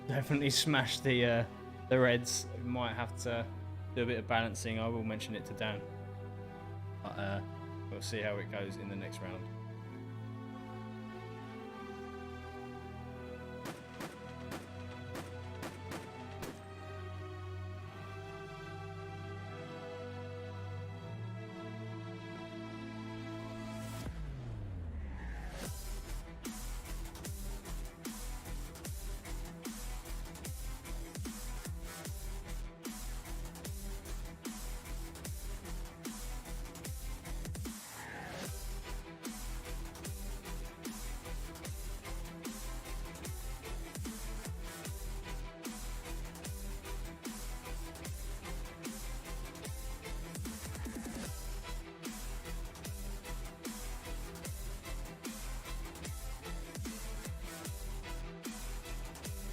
definitely smash the reds. You might have to do a bit of balancing. I will mention it to Dan. But we'll see how it goes in the next round.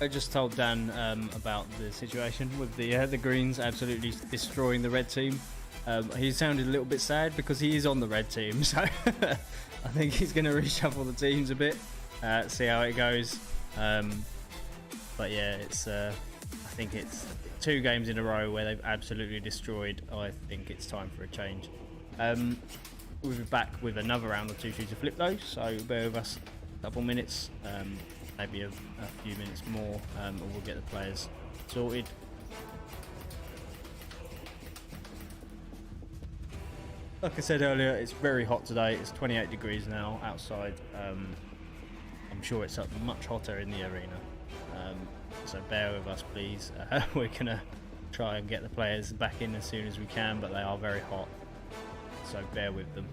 I just told Dan about the situation with the Greens absolutely destroying the red team. He sounded a little bit sad because he is on the red team, so I think he's going to reshuffle the teams a bit, see how it goes. But yeah, it's I think it's 2 games in a row where they've absolutely destroyed. I think it's time for a change. We'll be back with another round or 2 to flip though, so bear with us a couple minutes. Maybe a few minutes more, and we'll get the players sorted. Like I said earlier, it's very hot today. It's 28 degrees now outside. I'm sure it's up much hotter in the arena. So bear with us, please. We're gonna try and get the players back in as soon as we can, but they are very hot. So bear with them.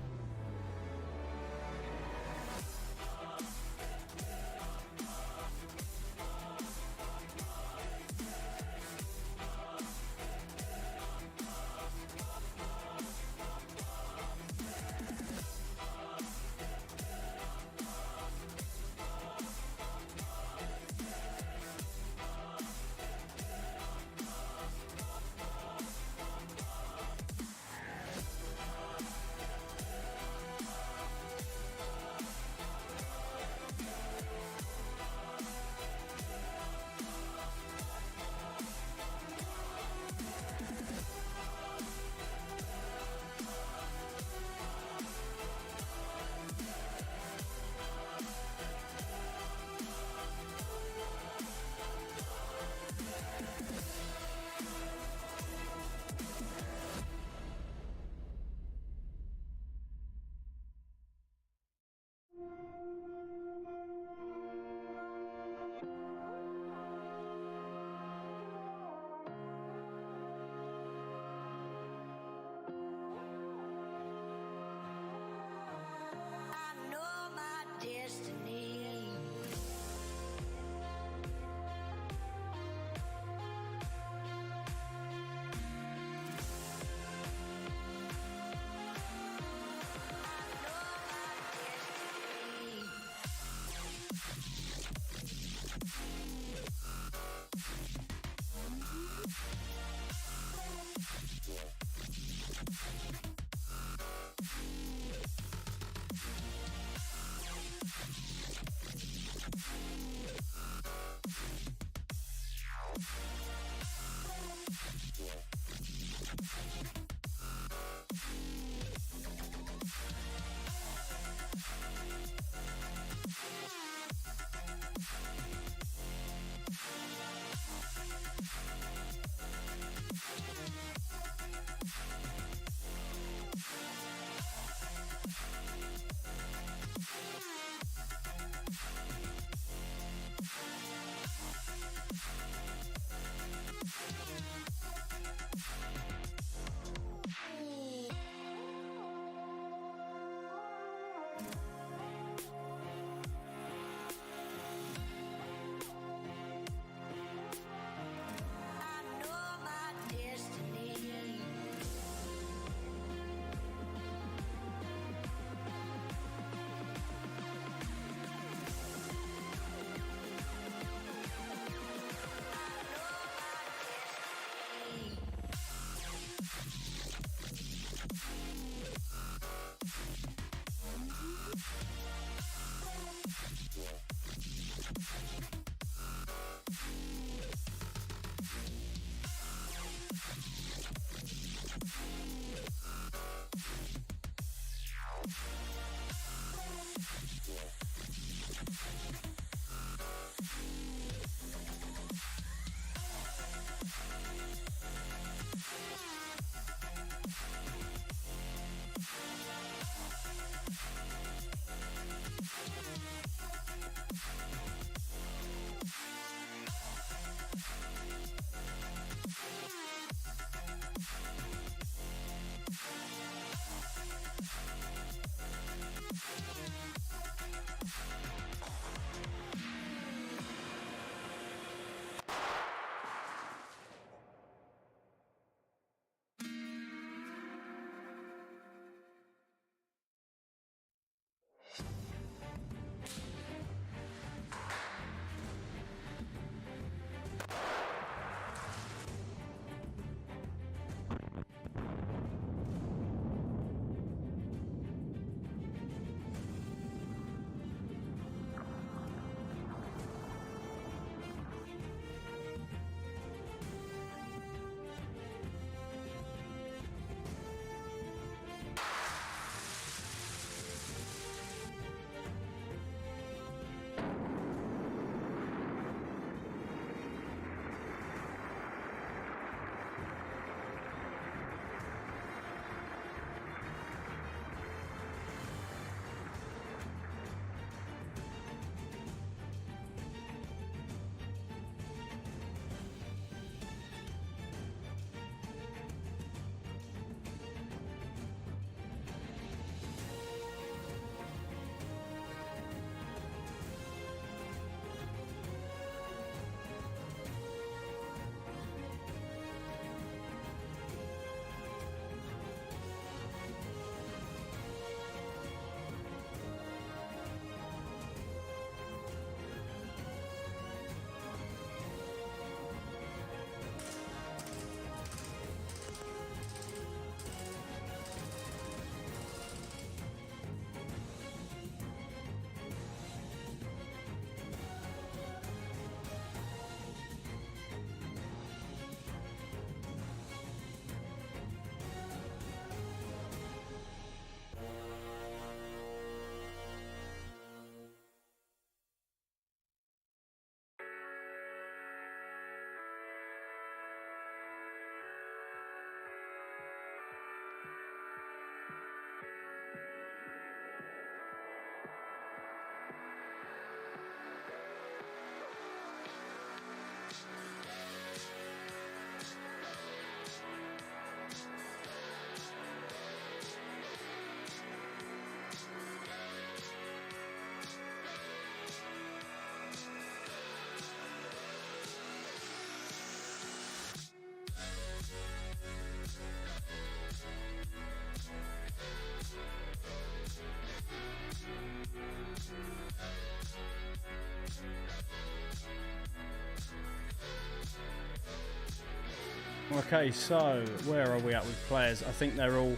Okay, so where are we at with players? I think they're all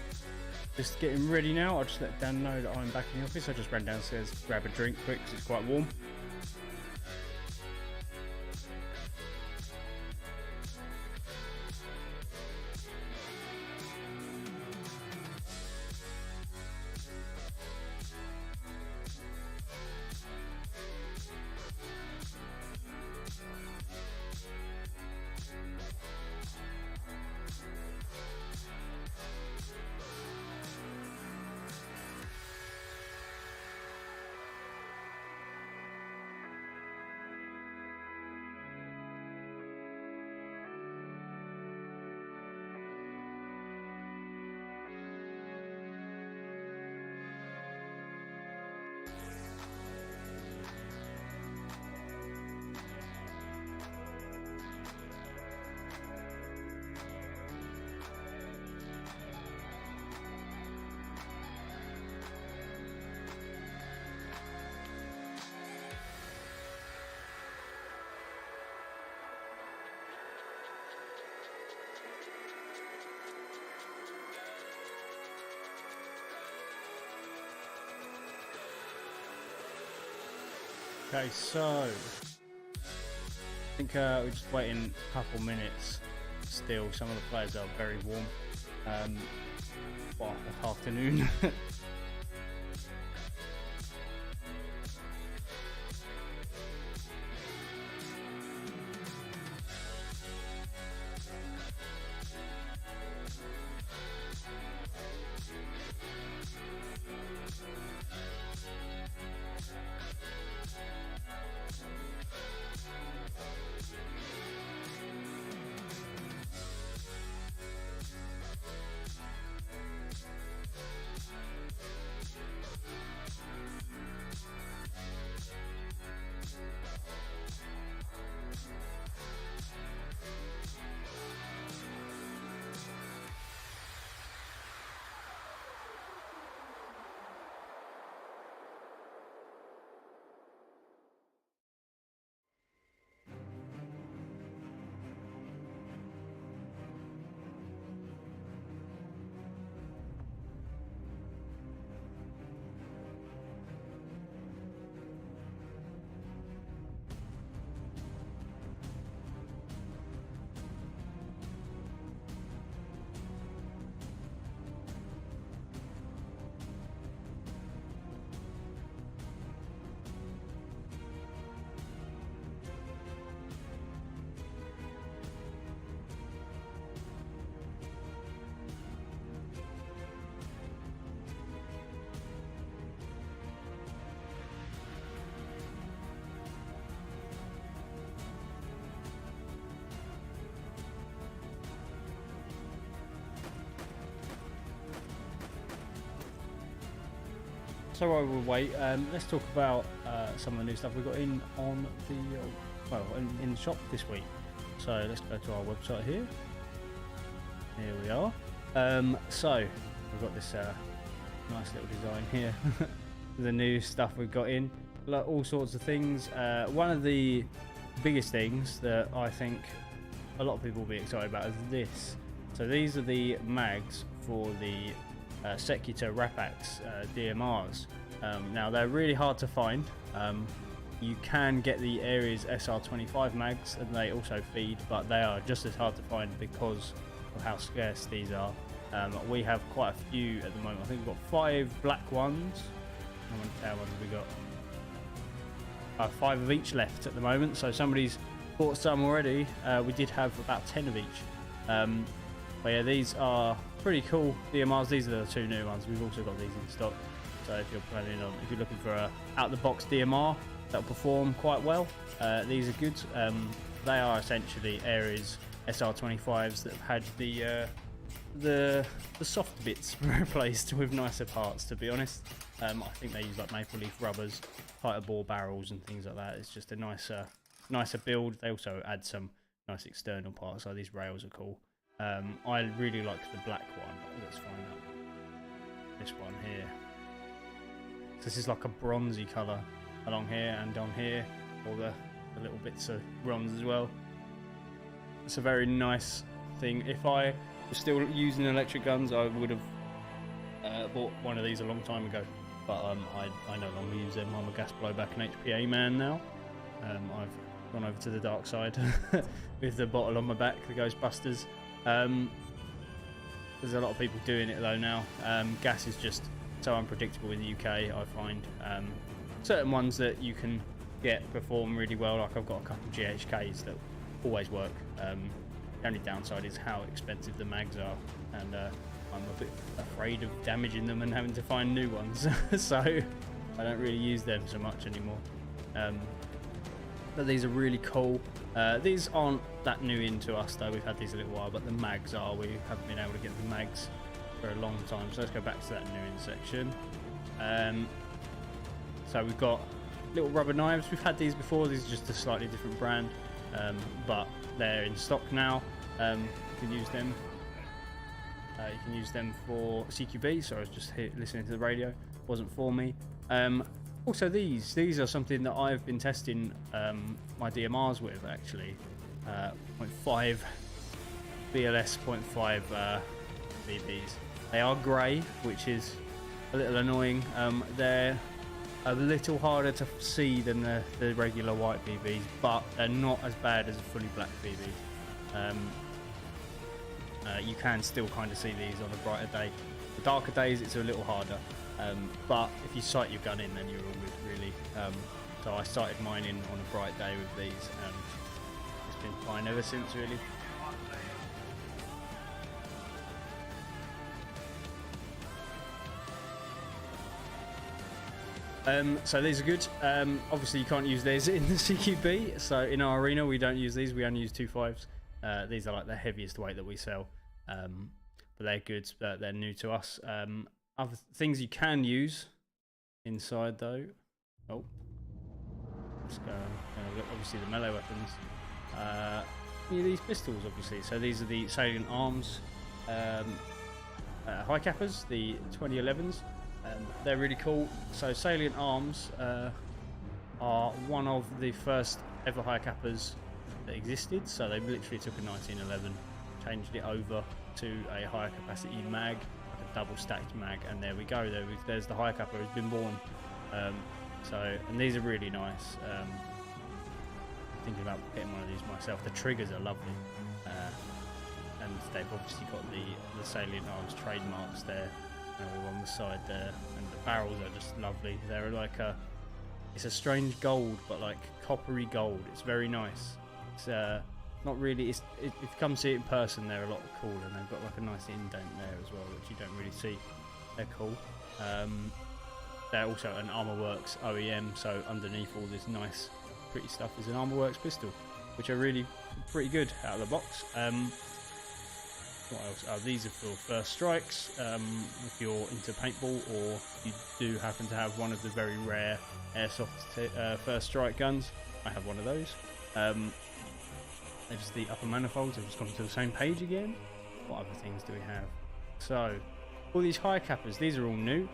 just getting ready now. I'll just let Dan know that I'm back in the office. I just ran downstairs to grab a drink quick because it's quite warm. Okay, so I think we're just waiting a couple minutes still. Some of the players are very warm. Well, afternoon. So while we wait, let's talk about some of the new stuff we got in on the in the shop this week. So let's go to our website here. Here we are. So we've got this nice little design here. The new stuff we've got in, all sorts of things. One of the biggest things that I think a lot of people will be excited about is this. So these are the mags for the Secutor Rapax DMRs. Now they're really hard to find. You can get the Ares SR25 mags and they also feed, but they are just as hard to find because of how scarce these are. We have quite a few at the moment. I think we've got 5 black ones. How many ones have we got? 5 of each left at the moment, so somebody's bought some already. We did have about 10 of each. But yeah, these are pretty cool DMRs. These are the 2 new ones. We've also got these in stock. So if you're looking for a out-the-box DMR that'll perform quite well, these are good. They are essentially Ares SR25s that have had the soft bits replaced with nicer parts. To be honest, I think they use like maple leaf rubbers, tighter bore barrels, and things like that. It's just a nicer build. They also add some nice external parts. So these rails are cool. I really like the black one. Let's find out this one here. So this is like a bronzy colour along here and on here, all the little bits of bronze as well. It's a very nice thing. If I was still using electric guns, I would have bought one of these a long time ago. But I no longer use them. I'm a gas blowback and HPA man now. I've gone over to the dark side with the bottle on my back, the Ghostbusters. There's a lot of people doing it though now. Gas is just so unpredictable in the UK, I find. Certain ones that you can get perform really well, like I've got a couple GHKs that always work. The only downside is how expensive the mags are, and I'm a bit afraid of damaging them and having to find new ones. So I don't really use them so much anymore. But these are really cool. These aren't that new into us though, we've had these a little while, but the mags are. We haven't been able to get the mags for a long time, so let's go back to that new in section. So we've got little rubber knives. We've had these before. These are just a slightly different brand, but they're in stock now. You can use them. You can use them for CQB. So I was just here listening to the radio. Wasn't for me. Also, these are something that I've been testing my DMRs with actually. 0.5 BLS 0.5 BBs. They are grey, which is a little annoying. They're a little harder to see than the regular white BBs, but they're not as bad as a fully black BB. You can still kind of see these on a brighter day. The darker days it's a little harder, but if you sight your gun in, then you're all good really. So I sighted mine in on a bright day with these, and it's been fine ever since really. So these are good. Obviously you can't use these in the CQB, so in our arena we don't use these, we only use 2.5s. These are like the heaviest weight that we sell, but they're good. They're new to us. Other things you can use inside though. Oh, let's go. Look, obviously the melee weapons. These pistols, obviously. So these are the Salient Arms high cappers, the 2011s. They're really cool. So Salient Arms are one of the first ever high cappers that existed. So they literally took a 1911, changed it over to a higher capacity mag, like a double stacked mag, and there we go. There's the high capper has been born. And these are really nice. Thinking about getting one of these myself. The triggers are lovely, and they've obviously got the Salient Arms trademarks there. All on the side there, and the barrels are just lovely. They're like it's a strange gold, but like coppery gold. It's very nice. It's not really. If you come see it in person, they're a lot cooler, and they've got like a nice indent there as well, which you don't really see. They're cool. They're also an ArmorWorks OEM, so underneath all this nice, pretty stuff is an ArmorWorks pistol, which are really pretty good out of the box. What else? These are for first strikes. If you're into paintball, or you do happen to have one of the very rare airsoft first strike guns, I have one of those. There's the upper manifolds. I've just gone to the same page again. What other things do we have? So, all these high cappers. These are all new.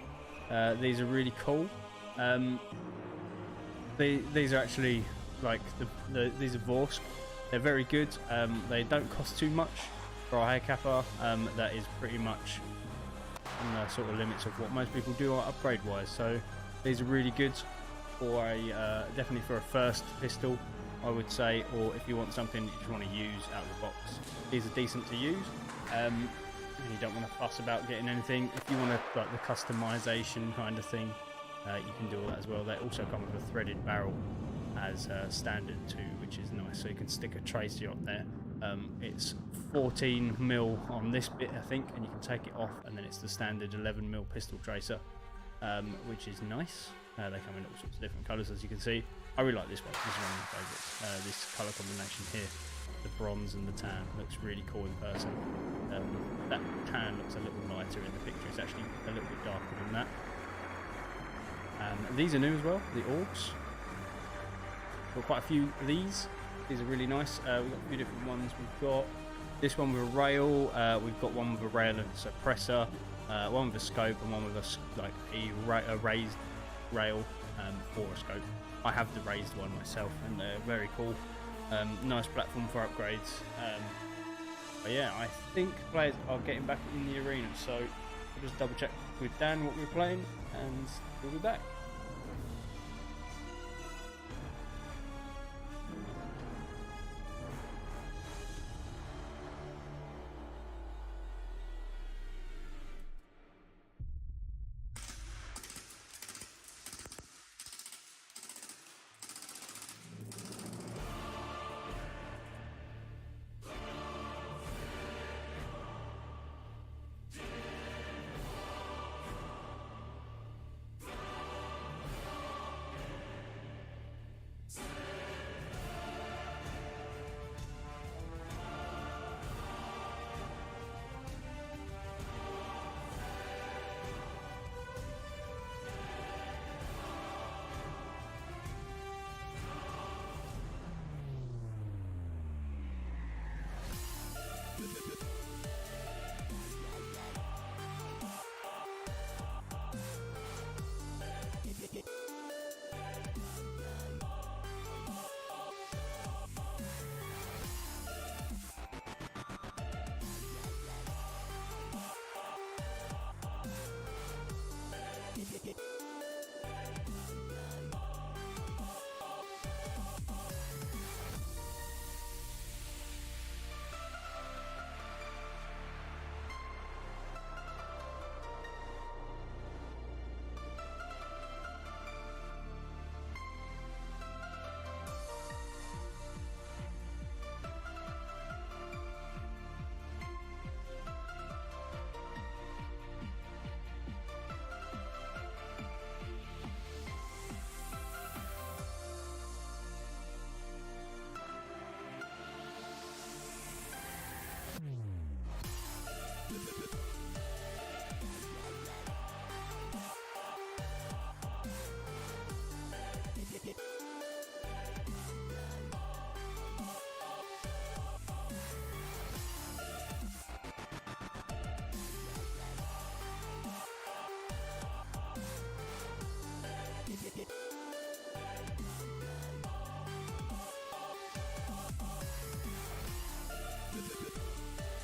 These are really cool. These are actually like these are Vorsk. They're very good. They don't cost too much. For a high capper, that is pretty much on the sort of limits of what most people do upgrade wise. So these are really good for definitely for a first pistol, I would say, or if you want something you just want to use out of the box. These are decent to use. And you don't want to fuss about getting anything. If you want to like the customization kind of thing, you can do all that as well. They also come with a threaded barrel as standard too, which is nice. So you can stick a tracer on there. It's 14mm on this bit, I think, and you can take it off, and then it's the standard 11mm pistol tracer, which is nice. They come in all sorts of different colours, as you can see. I really like this one. This is one of my favourites. This colour combination here, the bronze and the tan, looks really cool in person. That tan looks a little lighter in the picture. It's actually a little bit darker than that. These are new as well, the Orgs. Got quite a few of these. These are really nice. We've got a few different ones. We've got this one with a rail. We've got one with a rail and suppressor. One with a scope, and one with a raised rail for a scope. I have the raised one myself, and they're very cool. Nice platform for upgrades. But yeah, I think players are getting back in the arena, so we'll just double check with Dan what we're playing, and we'll be back.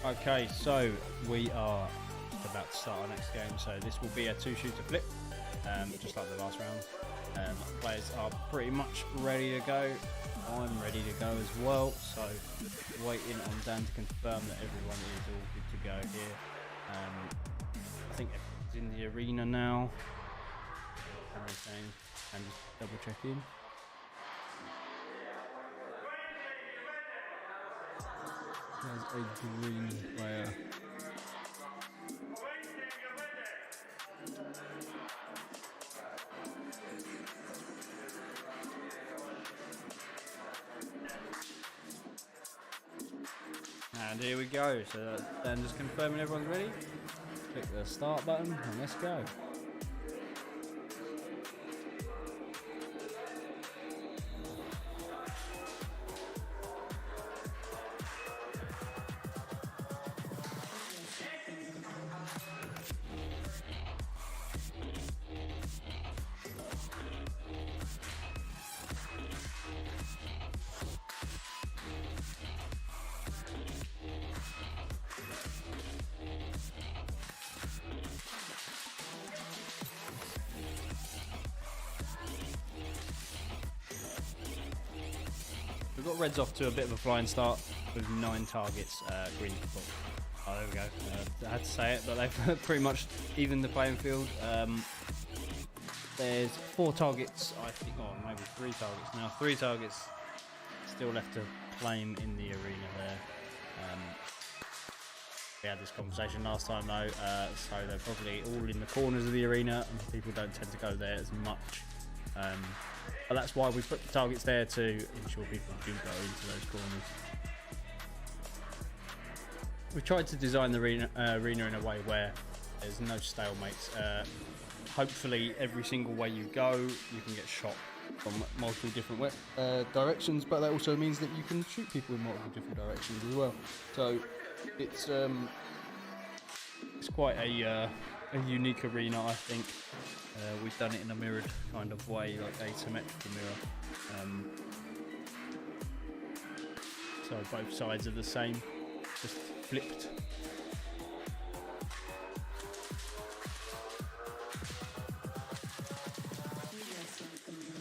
Okay, so we are just about to start our next game. So this will be a 2-shooter flip, just like the last round. Players are pretty much ready to go. I'm ready to go as well. So waiting on Dan to confirm that everyone is all good to go here. I think everyone's in the arena now. Everything, and just double checking. There's a green player. And here we go. So then just confirming everyone's ready. Click the start button and let's go. We've got Reds off to a bit of a flying start with 9 targets, green. Oh, there we go. I had to say it, but they've pretty much evened the playing field. There's 4 targets, I think, or maybe 3 targets now. 3 targets still left to claim in the arena there. We had this conversation last time though, so they're probably all in the corners of the arena and people don't tend to go there as much. But that's why we put the targets there, to ensure people do go into those corners. We tried to design the arena in a way where there's no stalemates. Hopefully every single way you go you can get shot from multiple different directions, but that also means that you can shoot people in multiple different directions as well. So it's quite a unique arena, I think. We've done it in a mirrored kind of way, like asymmetrical mirror. So both sides are the same, just flipped.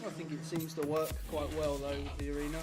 I think it seems to work quite well though with the arena.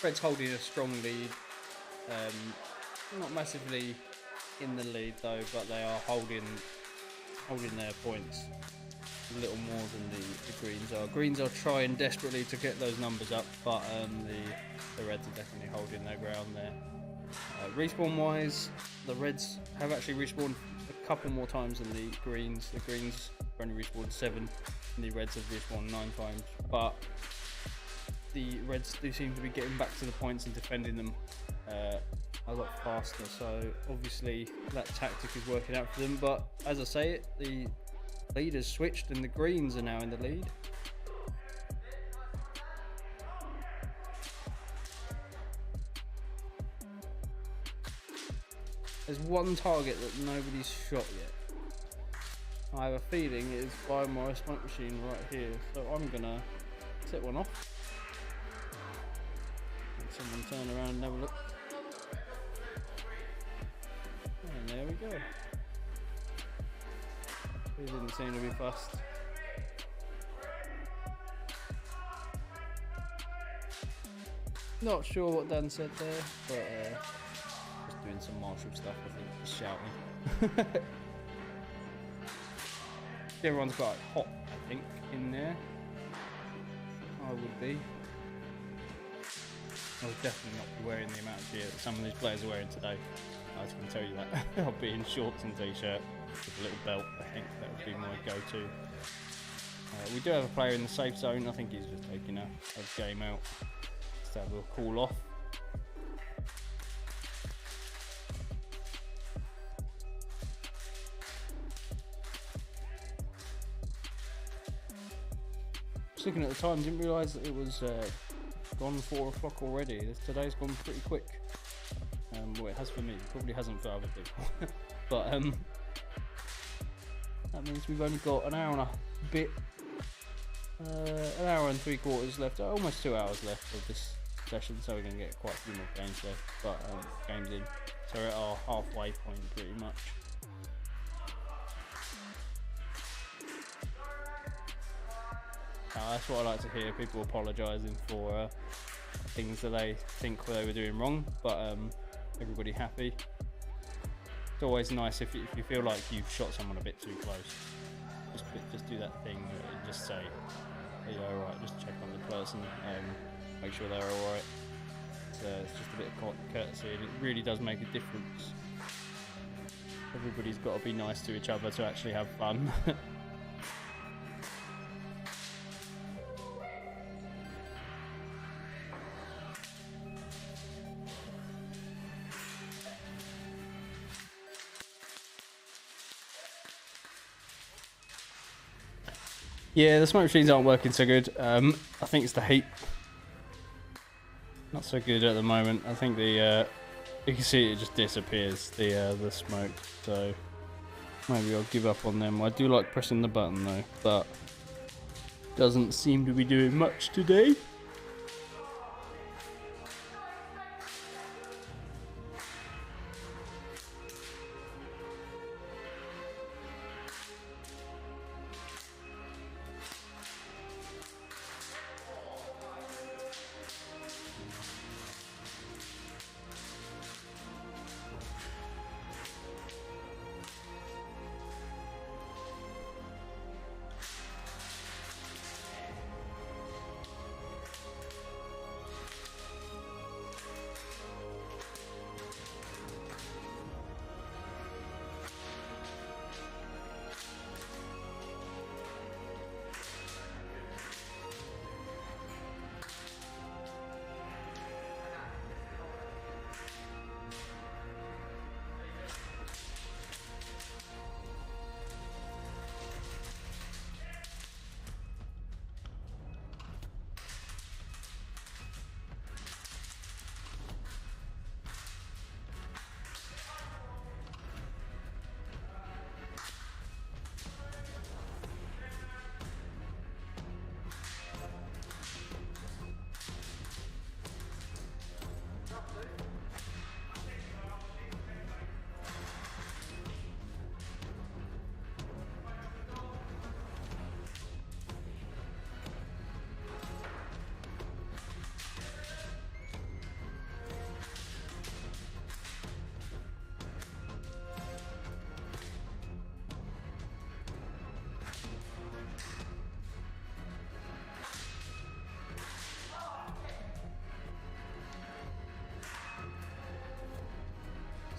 Red's holding a strong lead, not massively in the lead though, but they are holding their points a little more than the Greens are. Greens are trying desperately to get those numbers up, but the Reds are definitely holding their ground there. Respawn wise, the Reds have actually respawned a couple more times than the Greens. The Greens have only respawned 7 and the Reds have respawned 9 times, but the Reds do seem to be getting back to the points and defending them a lot faster, so obviously that tactic is working out for them. But as I say it, the lead has switched and the Greens are now in the lead. There's one target that nobody's shot yet. I have a feeling it is by my smoke machine right here, so I'm gonna set one off. Someone turn around and have a look. And there we go. He didn't seem to be fussed. Not sure what Dan said there, but just doing some martial stuff, I think, just shouting. Everyone's quite hot, I think, in there. I would be. I will definitely not be wearing the amount of gear that some of these players are wearing today. I can tell you that. I'll be in shorts and t-shirt with a little belt. I think that would be my go-to. We do have a player in the safe zone. I think he's just taking a game out just to have a cool off. Just looking at the time, didn't realise that it was gone 4 o'clock already. Today's gone pretty quick. Well, it has for me. It probably hasn't for other people. But that means we've only got an hour and a bit, an hour and 3/4 left. Almost 2 hours left of this session, so we're going to get quite a few more games left. But games in, so we're at our halfway point pretty much. That's what I like to hear, people apologising for things that they think they were doing wrong, but everybody happy. It's always nice if you feel like you've shot someone a bit too close. Just do that thing and just say, are you alright? Just check on the person, make sure they're alright. It's just a bit of courtesy, and it really does make a difference. Everybody's got to be nice to each other to actually have fun. Yeah, the smoke machines aren't working so good. I think it's the heat. Not so good at the moment. I think the you can see it just disappears, the smoke. So maybe I'll give up on them. I do like pressing the button though, but doesn't seem to be doing much today.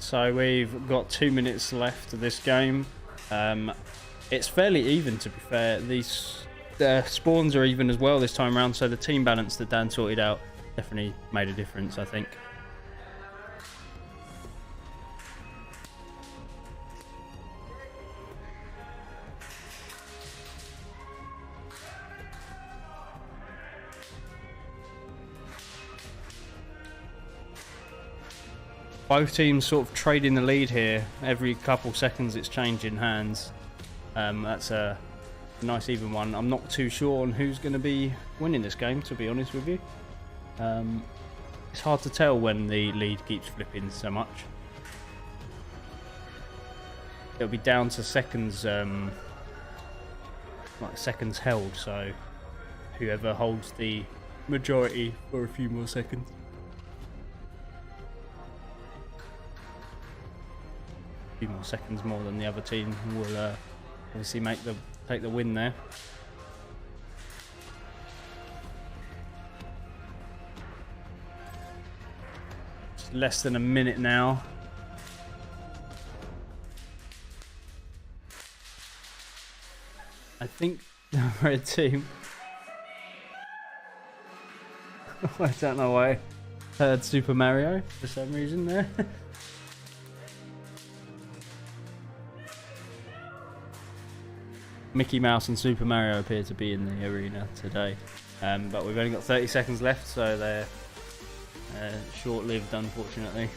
So we've got 2 minutes left of this game. It's fairly even, to be fair. These spawns are even as well this time around, so the team balance that Dan sorted out definitely made a difference, I think. Both teams sort of trading the lead here. Every couple seconds it's changing hands. That's a nice even one. I'm not too sure on who's going to be winning this game, to be honest with you. It's hard to tell when the lead keeps flipping so much. It'll be down to seconds, like seconds held, so whoever holds the majority for a few more seconds. Few more seconds more than the other team will obviously take the win there. It's less than a minute now. I think the red team. I don't know why I heard Super Mario for some reason there. Mickey Mouse and Super Mario appear to be in the arena today, but we've only got 30 seconds left, so they're short-lived, unfortunately.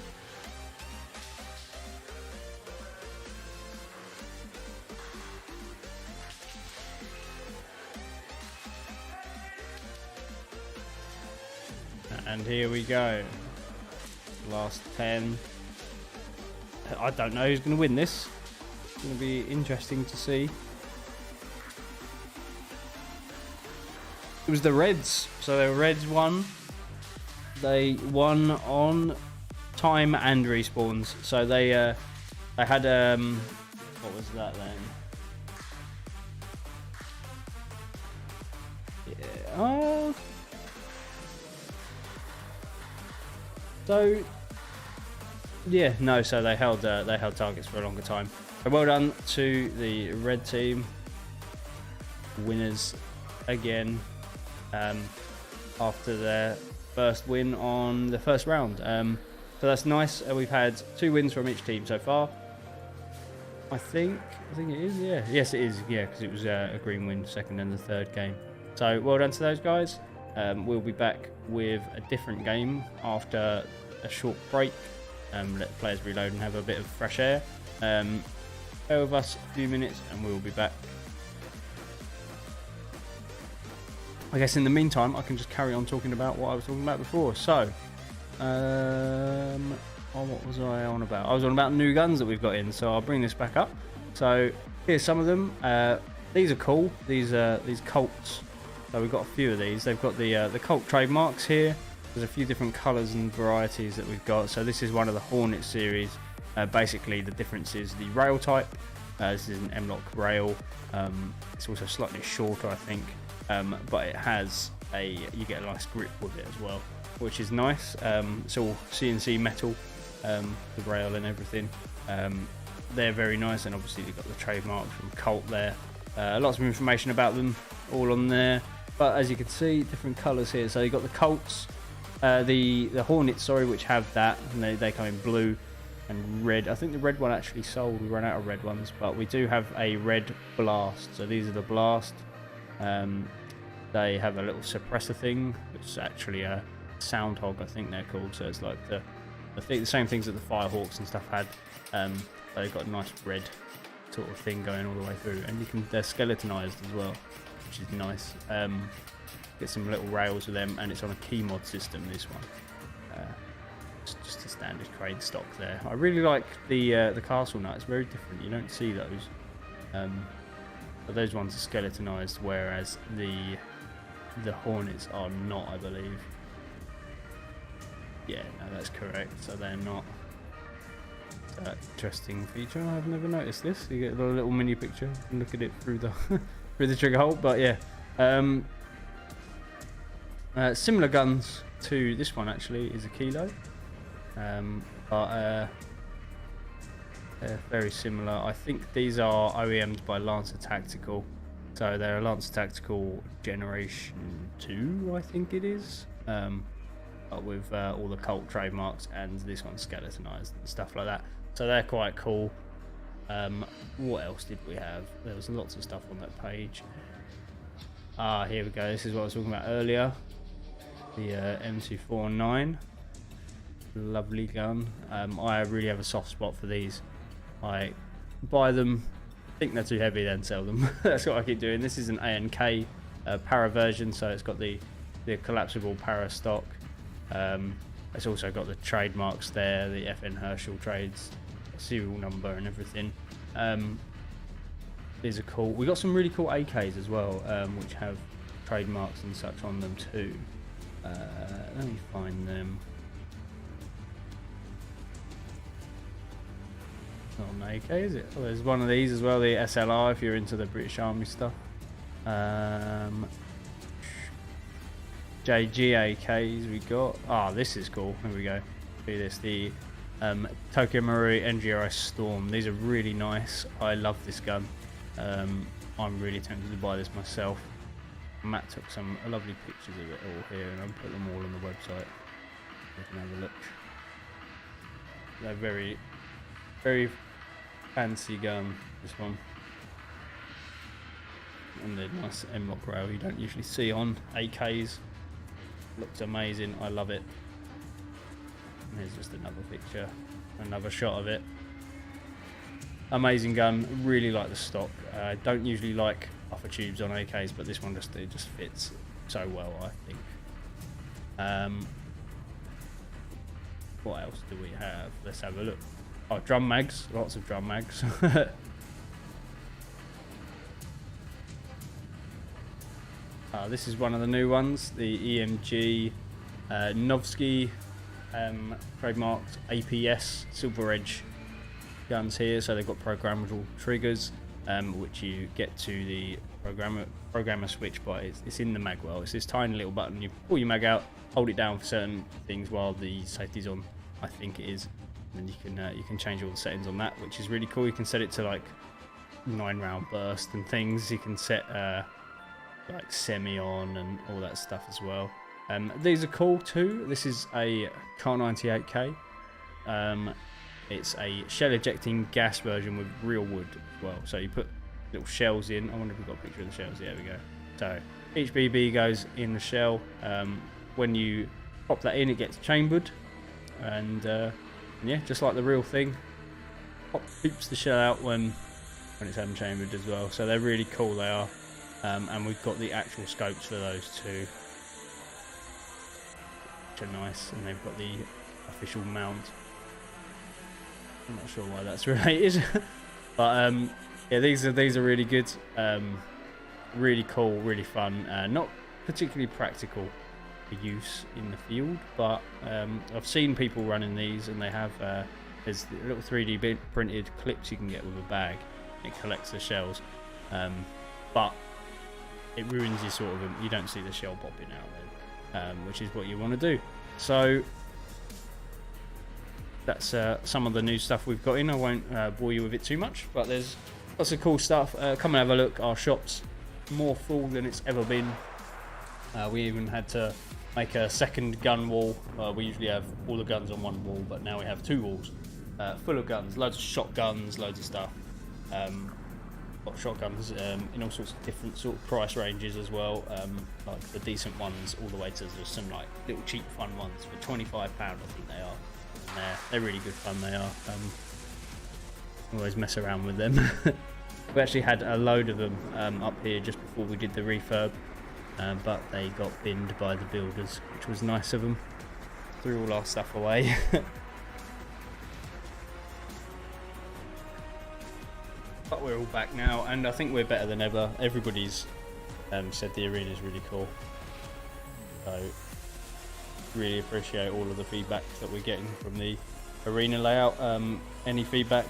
And here we go. Last 10. I don't know who's going to win this. It's going to be interesting to see. It was the Reds, so the Reds won. They won on time and respawns. So they had what was that then? Yeah. So yeah, no. So they held targets for a longer time. So well done to the red team. Winners again. After their first win on the first round. So that's nice. We've had 2 wins from each team so far. I think it is, yeah. Yes, it is, yeah, because it was a green win second and the third game. So well done to those guys. We'll be back with a different game after a short break. Let players reload and have a bit of fresh air. Bear with us a few minutes and we'll be back. I guess in the meantime, I can just carry on talking about what I was talking about before. So, what was I on about? I was on about new guns that we've got in. So I'll bring this back up. So here's some of them. These are cool. These Colts. So we've got a few of these. They've got the Colt trademarks here. There's a few different colours and varieties that we've got. So this is one of the Hornet series. Basically, the difference is the rail type. This is an M-Lock rail. It's also slightly shorter, I think. But it has you get a nice grip with it as well, which is nice. It's all CNC metal, the rail and everything. They're very nice, and obviously you've got the trademarks from Colt there. Lots of information about them all on there. But as you can see, different colours here. So you've got the Colts, the Hornets, sorry, which have that, and they come in blue and red. I think the red one actually sold. We ran out of red ones, but we do have a red Blast. So these are the Blast. They have a little suppressor thing. It's actually a sound hog, I think they're called. So it's like the same things that the Firehawks and stuff had. They've got a nice red sort of thing going all the way through, and they're skeletonized as well, which is nice. Get some little rails with them, and it's on a key mod system. This one, it's just a standard crane stock there. I really like the castle nut. It's very different. You don't see those. But those ones are skeletonized, whereas the Hornets are not, I believe. Yeah, no, that's correct. So they're not. Interesting feature. I've never noticed this. You get a little mini picture and look at it through the through the trigger hole. But yeah, similar guns to this one actually is a Kilo, but They're very similar. I think these are OEMs by Lancer Tactical. So they're a Lancer Tactical Generation 2, I think it is. But with all the Colt trademarks, and this one's skeletonized and stuff like that. So they're quite cool. What else did we have? There was lots of stuff on that page. Here we go. This is what I was talking about earlier. The M249. Lovely gun. I really have a soft spot for these. I buy them, think they're too heavy, then sell them. That's what I keep doing. This is an ANK para version, so it's got the collapsible para stock. It's also got the trademarks there, the FN Herschel trades, serial number and everything. These are cool. We got some really cool AKs as well, which have trademarks and such on them too. Let me find them. Not an AK, is it? Oh, there's one of these as well, the SLR, if you're into the British Army stuff. JG AKs we got. This is cool. Here we go. See this, the Tokyo Marui NGRS Storm. These are really nice. I love this gun. I'm really tempted to buy this myself. Matt took some lovely pictures of it all here, and I'll put them all on the website. You can have a look. They're very, very fancy gun, this one. And the nice M-lock rail you don't usually see on AKs. Looks amazing, I love it. And here's just another picture, another shot of it. Amazing gun, really like the stock. I don't usually like upper tubes on AKs, but this one just fits so well, I think. What else do we have? Let's have a look. Oh, drum mags, lots of drum mags. This is one of the new ones, the EMG Novsky trademarked APS Silver Edge guns here. So they've got programmable triggers, which you get to the programmer switch by. It's in the mag well. It's this tiny little button. You pull your mag out, hold it down for certain things while the safety's on, I think it is. And you can change all the settings on that, which is really cool. You can set it to like 9-round burst and things. You can set like semi on and all that stuff as well. These are cool too. This is a Car 98K. It's a shell ejecting gas version with real wood as well. So you put little shells in. I wonder if we've got a picture of the shells. There we go. So each BB goes in the shell. When you pop that in, it gets chambered, and yeah, just like the real thing, poops the shell out when it's unchambered as well. So they're really cool, they are. And we've got the actual scopes for those too, which are nice, and they've got the official mount. I'm not sure why that's related, but yeah, these are really good, really cool, really fun. Not particularly practical for use in the field, but I've seen people running these, and they have there's little 3D printed clips you can get with a bag. It collects the shells, but it ruins your sort of, you don't see the shell popping out then, which is what you want to do. So that's some of the new stuff we've got in. I won't bore you with it too much, but there's lots of cool stuff. Come and have a look. Our shop's more full than it's ever been. We even had to make a second gun wall. We usually have all the guns on one wall, but now we have 2 walls full of guns, loads of shotguns, loads of stuff. Got shotguns in all sorts of different sort of price ranges as well, like the decent ones all the way to there's some like little cheap fun ones for £25 I think they are, and they're really good fun. They are. Always mess around with them. We actually had a load of them up here just before we did the refurb, but they got binned by the builders, which was nice of them. Threw all our stuff away. But we're all back now, and I think we're better than ever. Everybody's said the arena is really cool, so really appreciate all of the feedback that we're getting from the arena layout. Any feedback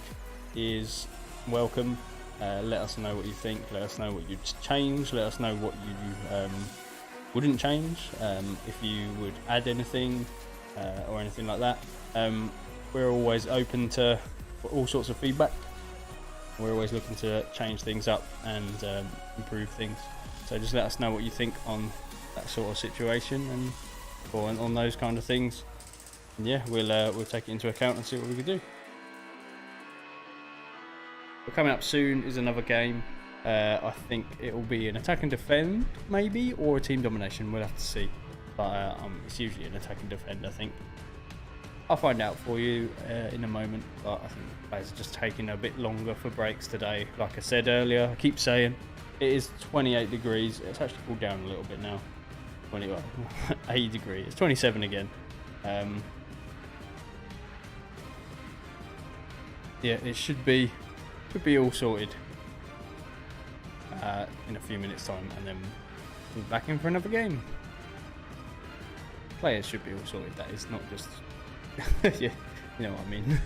is welcome. Let us know what you think. Let us know what you'd change. Let us know what you wouldn't change. If you would add anything or anything like that. We're always open to for all sorts of feedback. We're always looking to change things up and improve things. So just let us know what you think on that sort of situation and or on those kind of things. And yeah, we'll take it into account and see what we can do. But coming up soon is another game. I think it will be an attack and defend, maybe, or a team domination. We'll have to see. But it's usually an attack and defend, I think. I'll find out for you in a moment. But I think players are just taking a bit longer for breaks today. Like I said earlier, I keep saying it is 28 degrees. It's actually cooled down a little bit now. 80 degrees. It's 27 again. Yeah, it should be all sorted in a few minutes time, and then we'll be back in for another game. Players should be all sorted, that is, not just yeah, you know what I mean.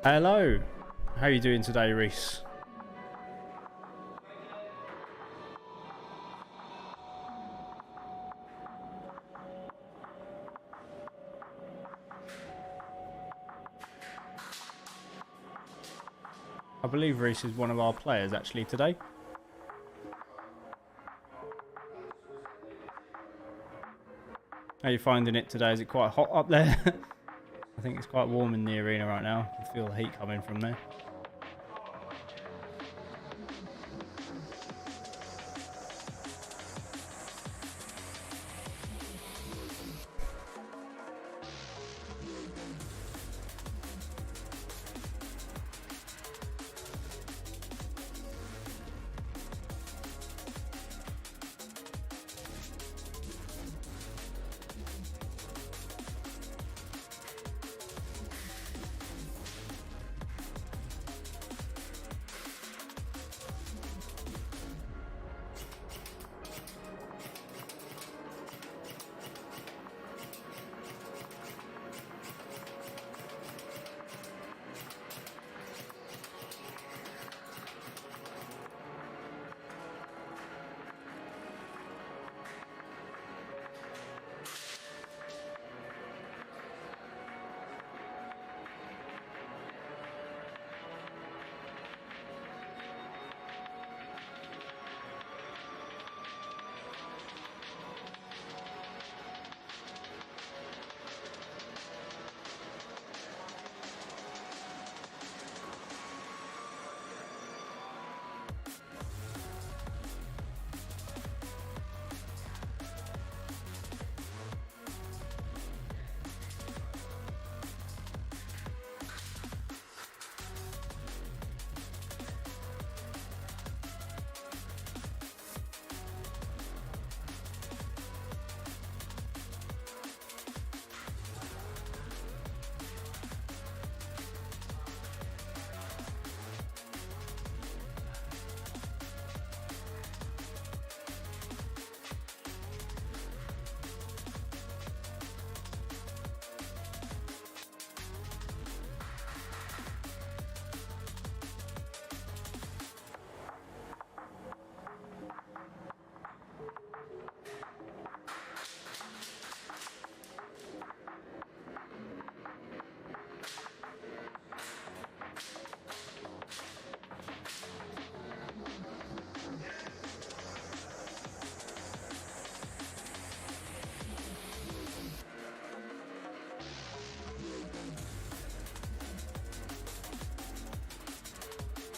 Hello, how are you doing today, Reese? I believe Reese is one of our players actually today. How are you finding it today? Is it quite hot up there? I think it's quite warm in the arena right now. I can feel the heat coming from there.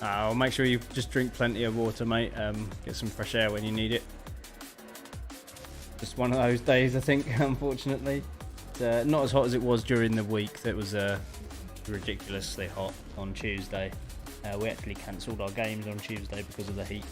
I'll make sure you just drink plenty of water, mate. Get some fresh air when you need it. Just one of those days, I think, unfortunately. Not as hot as it was during the week. That was ridiculously hot on Tuesday. We actually cancelled our games on Tuesday because of the heat.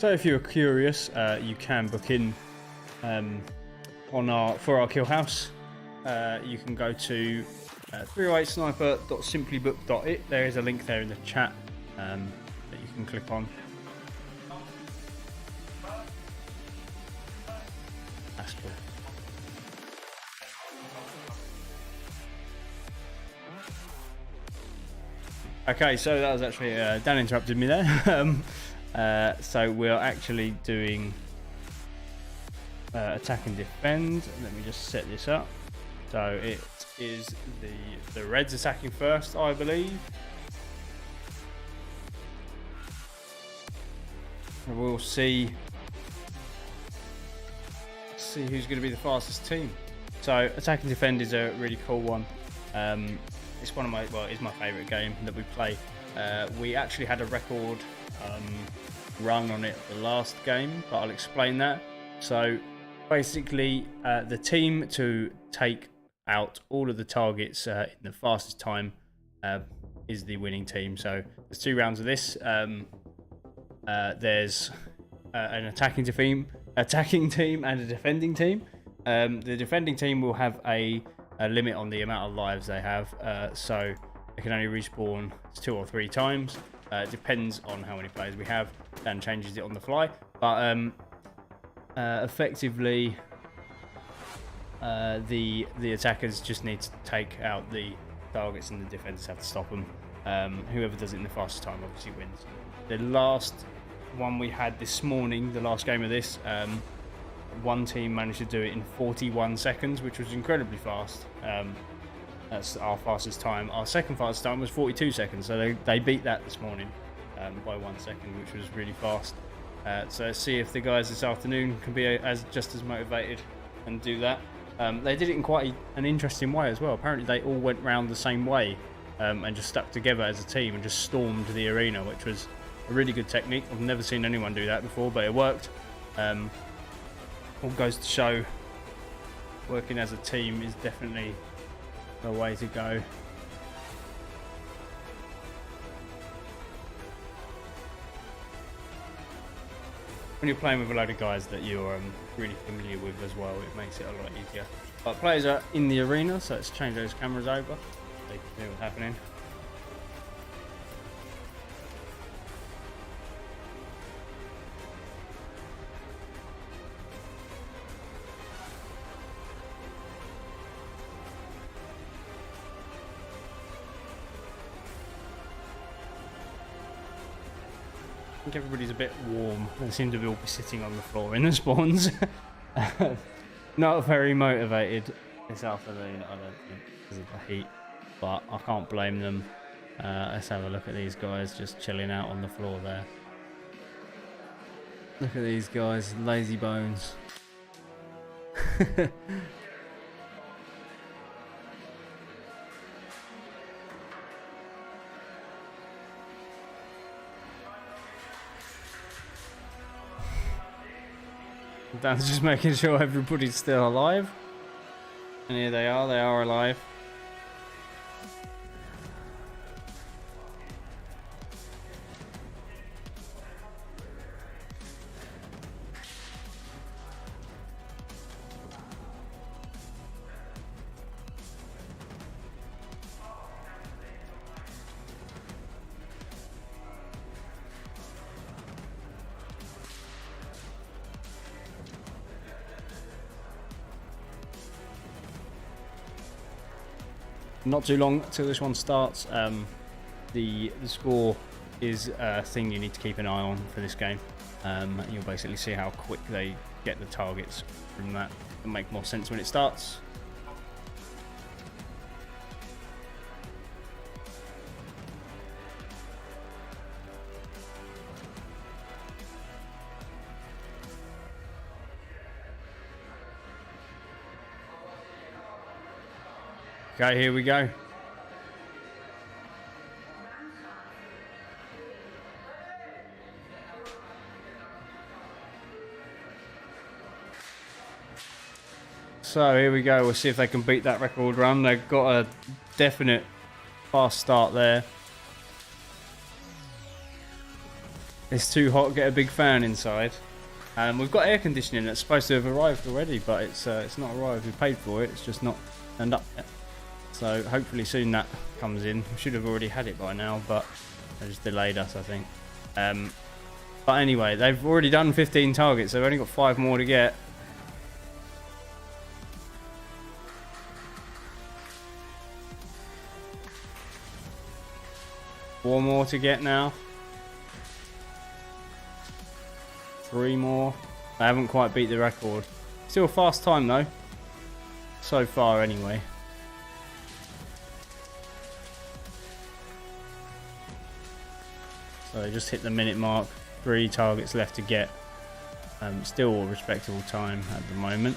So if you're curious, you can book in for our kill house. You can go to 308sniper.simplybook.it. There is a link there in the chat that you can click on. That's cool. Okay, so that was actually Dan interrupted me there. So we're actually doing attack and defend. Let me just set this up. So it is the Reds attacking first, I believe. And we'll see who's going to be the fastest team. So attack and defend is a really cool one. It's one of my it's my favourite game that we play. We actually had a record run on it the last game, but I'll explain that. So basically, the team to take out all of the targets in the fastest time is the winning team. So there's 2 rounds of this. There's an attacking team and a defending team. The defending team will have a limit on the amount of lives they have, so they can only respawn 2 or 3 times. It depends on how many players we have, and changes it on the fly. But effectively, the attackers just need to take out the targets, and the defenders have to stop them. Whoever does it in the fastest time obviously wins. The last one we had this morning, the last game of this, one team managed to do it in 41 seconds, which was incredibly fast. That's our fastest time. Our second fastest time was 42 seconds, so they beat that this morning by 1 second, which was really fast. So let's see if the guys this afternoon can be just as motivated and do that. They did it in quite an interesting way as well. Apparently they all went round the same way and just stuck together as a team and just stormed the arena, which was a really good technique. I've never seen anyone do that before, but it worked. All goes to show working as a team is definitely the way to go. When you're playing with a load of guys that you're really familiar with as well, it makes it a lot easier. But players are in the arena, so let's change those cameras over so they can see what's happening. I think everybody's a bit warm. They seem to all be sitting on the floor in the spawns. Not very motivated this afternoon, I don't think, because of the heat. But I can't blame them. Let's have a look at these guys just chilling out on the floor there. Look at these guys, lazy bones. Dan's just making sure everybody's still alive. And here they are alive. Not too long till this one starts. The score is a thing you need to keep an eye on for this game. You'll basically see how quick they get the targets from that. It'll make more sense when it starts. Okay, here we go. So here we go. We'll see if they can beat that record run. They've got a definite fast start there. It's too hot. Get a big fan inside. We've got air conditioning that's supposed to have arrived already, but it's not arrived. We paid for it. It's just not turned up yet. So hopefully soon that comes in. We should have already had it by now, but they just delayed us, I think. But anyway, they've already done 15 targets. They've only got 5 more to get. Four more to get now. 3 more. They haven't quite beat the record. Still a fast time though. So far anyway. So they just hit the minute mark. 3 targets left to get. Still a respectable time at the moment.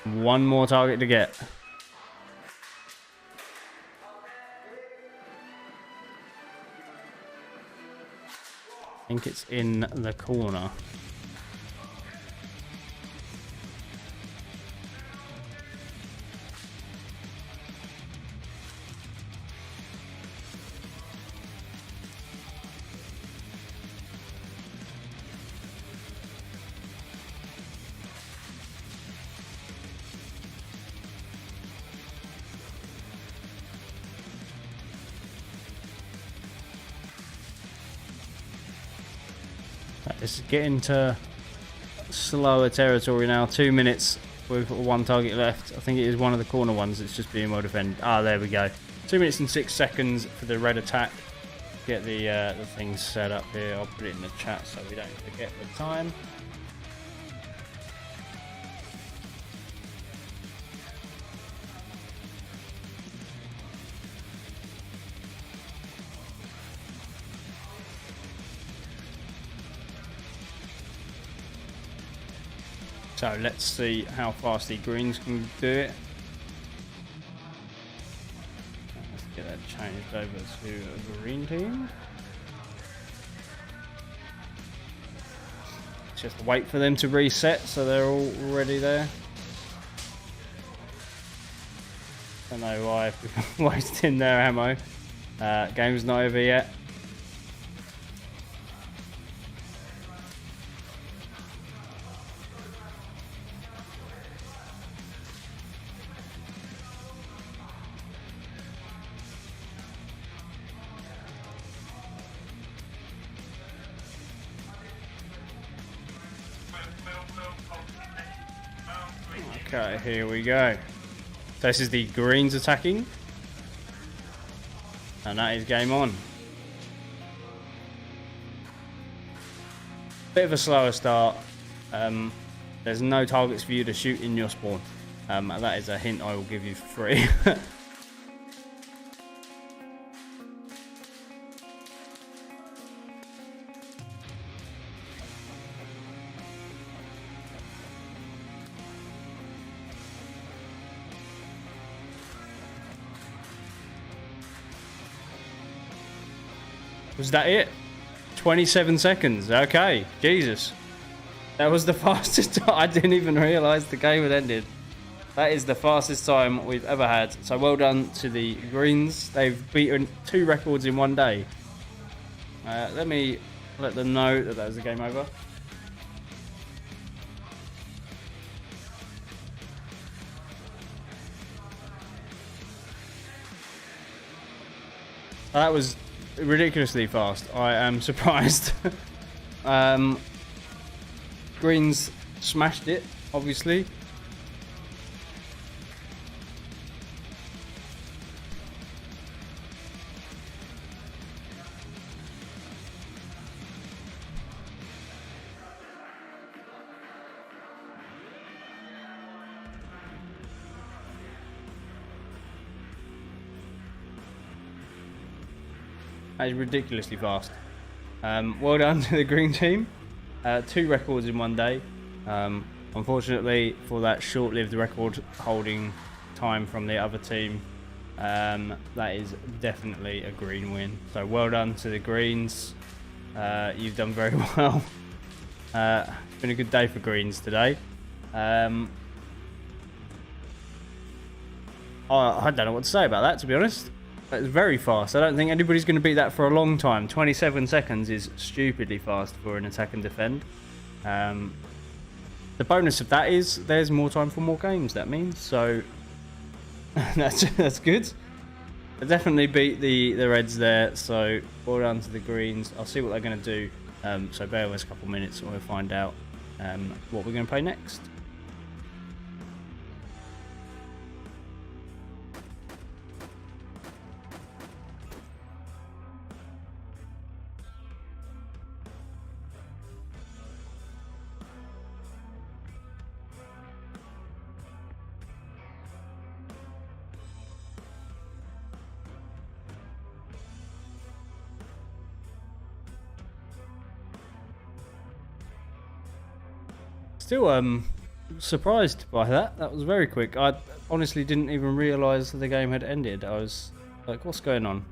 One more target to get. I think it's in the corner. It's getting to slower territory now. 2 minutes with 1 target left. I think it is one of the corner ones. It's just being well defended. Ah, there we go. 2 minutes and 6 seconds for the red attack. Get the things set up here. I'll put it in the chat so we don't forget the time. So let's see how fast the greens can do it. Let's get that changed over to a green team. Just wait for them to reset so they're all ready there. Don't know why we're wasting their ammo. Game's not over yet. Okay, here we go. This is the greens attacking. And that is game on. Bit of a slower start. There's no targets for you to shoot in your spawn. That is a hint I will give you for free. Was that it? 27 seconds. Okay. Jesus. That was the fastest time. I didn't even realise the game had ended. That is the fastest time we've ever had. So well done to the greens. They've beaten 2 records in 1 day. Let me let them know that that was the game over. That was ridiculously fast. I am surprised. Greens smashed it, obviously. That is ridiculously fast. Well done to the green team. 2 records in 1 day. Unfortunately, for that short-lived record holding time from the other team, that is definitely a green win. So well done to the greens. You've done very well. It's been a good day for greens today. I don't know what to say about that, to be honest. It's very fast. I don't think anybody's going to beat that for a long time. 27 seconds is stupidly fast for an attack and defend. The bonus of that is there's more time for more games, that means. So that's good. I definitely beat the reds there, so well done to the greens. I'll see what they're going to do. So bear with us a couple minutes and we'll find out what we're going to play next. Still surprised by that. That was very quick. I honestly didn't even realise the game had ended. I was like, what's going on?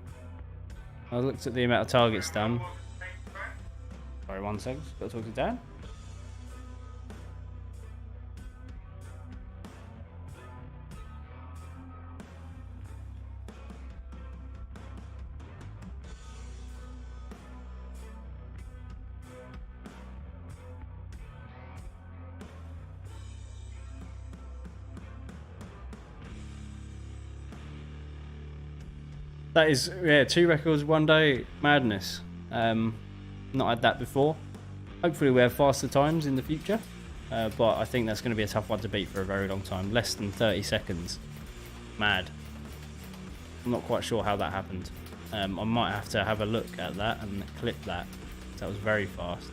I looked at the amount of targets done. Sorry, 1 second. Got to talk to Dan. That is, yeah, 2 records, 1 day, madness. Not had that before. Hopefully we have faster times in the future, but I think that's going to be a tough one to beat for a very long time. Less than 30 seconds. Mad. I'm not quite sure how that happened. I might have to have a look at that and clip that. That was very fast.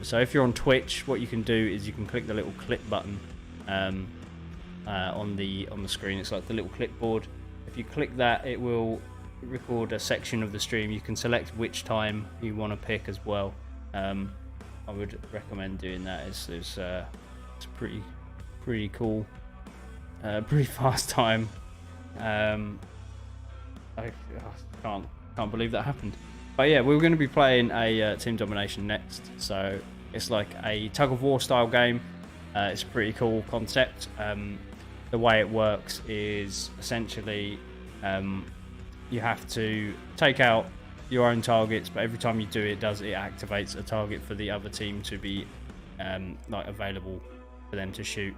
So if you're on Twitch, what you can do is you can click the little clip button on the screen. It's like the little clipboard. If you click that, it will record a section of the stream. You can select which time you want to pick as well. I would recommend doing that. It's pretty cool, pretty fast time. I can't believe that happened. But yeah, we're going to be playing a team domination next. So it's like a tug of war style game. It's a pretty cool concept. The way it works is essentially you have to take out your own targets, but every time you do it activates a target for the other team to be like available for them to shoot.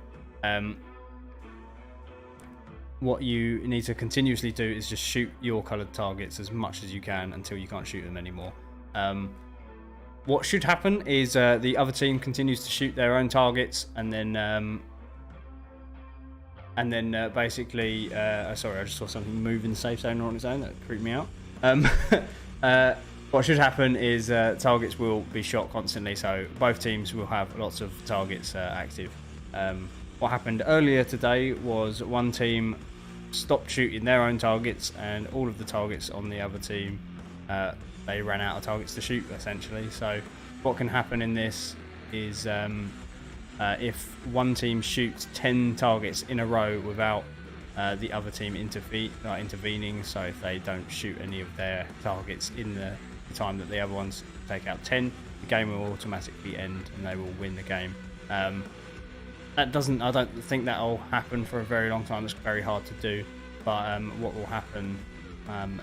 What you need to continuously do is just shoot your coloured targets as much as you can until you can't shoot them anymore. What should happen is the other team continues to shoot their own targets, and then basically, sorry, I just saw something move in the safe zone on its own. That creeped me out. What should happen is targets will be shot constantly, so both teams will have lots of targets active. What happened earlier today was one team stopped shooting their own targets, and all of the targets on the other team, they ran out of targets to shoot, essentially. So what can happen in this is if one team shoots 10 targets in a row without the other team intervening, so if they don't shoot any of their targets in the time that the other ones take out 10, the game will automatically end and they will win the game. I don't think that'll happen for a very long time. It's very hard to do, but what will happen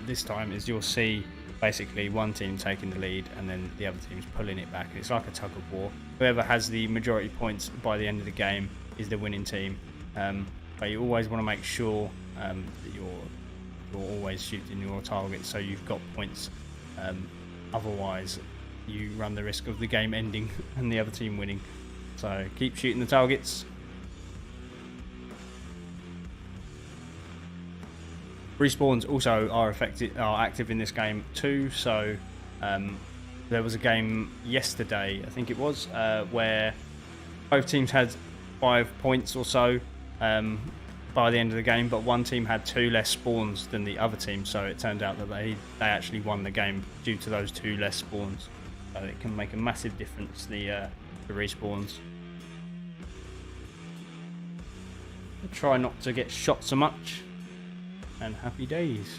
this time is you'll see basically one team taking the lead and then the other team's pulling it back. It's like a tug of war. Whoever has the majority points by the end of the game is the winning team. But you always want to make sure that you're always shooting your target so you've got points. Otherwise, you run the risk of the game ending and the other team winning. So keep shooting the targets. Respawns also are active in this game too. So there was a game yesterday, I think it was, where both teams had 5 points or so by the end of the game, but one team had 2 less spawns than the other team. So it turned out that they actually won the game due to those 2 less spawns. So it can make a massive difference, the respawns. Try not to get shot so much, and happy days.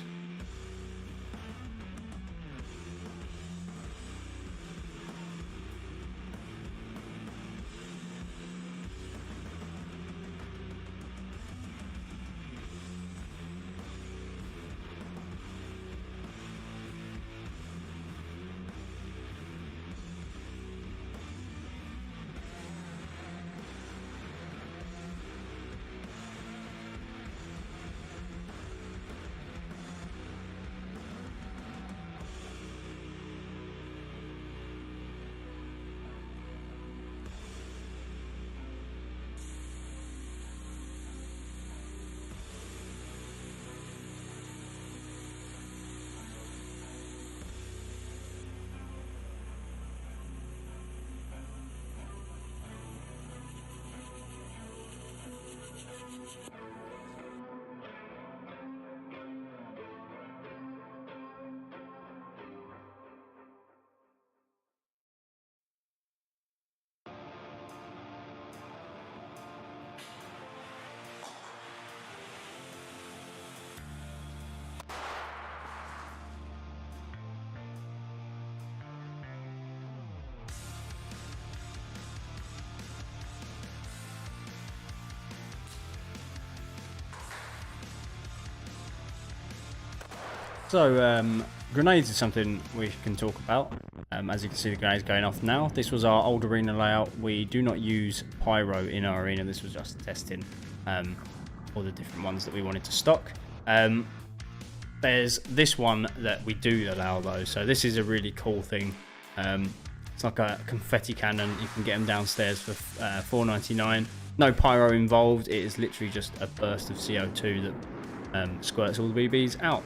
So, grenades is something we can talk about. As you can see, the grenades going off now. This was our old arena layout. We do not use pyro in our arena. This was just testing all the different ones that we wanted to stock. There's this one that we do allow though. So this is a really cool thing. It's like a confetti cannon. You can get them downstairs for $4.99. No pyro involved. It is literally just a burst of CO2 that squirts all the BBs out.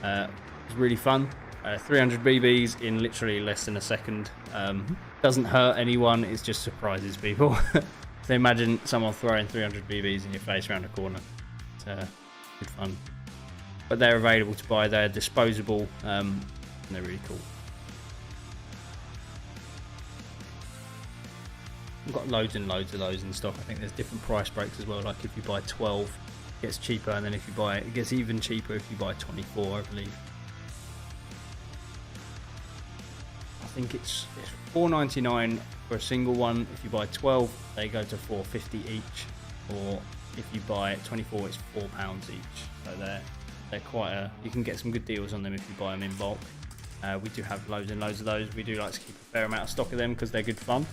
It's really fun. 300 BBs in literally less than a second. Doesn't hurt anyone, it just surprises people. So imagine someone throwing 300 BBs in your face around a corner. It's good fun. But they're available to buy, they're disposable, and they're really cool. We've got loads and loads of those in stock. I think there's different price breaks as well, like if you buy 12, it gets cheaper, and then if you buy it gets even cheaper if you buy 24, I believe. I think it's $4.99 for a single one. If you buy 12, they go to $4.50 each, or if you buy 24, it's £4 each. So they're quite you can get some good deals on them if you buy them in bulk. We do have loads and loads of those. We do like to keep a fair amount of stock of them because they're good fun,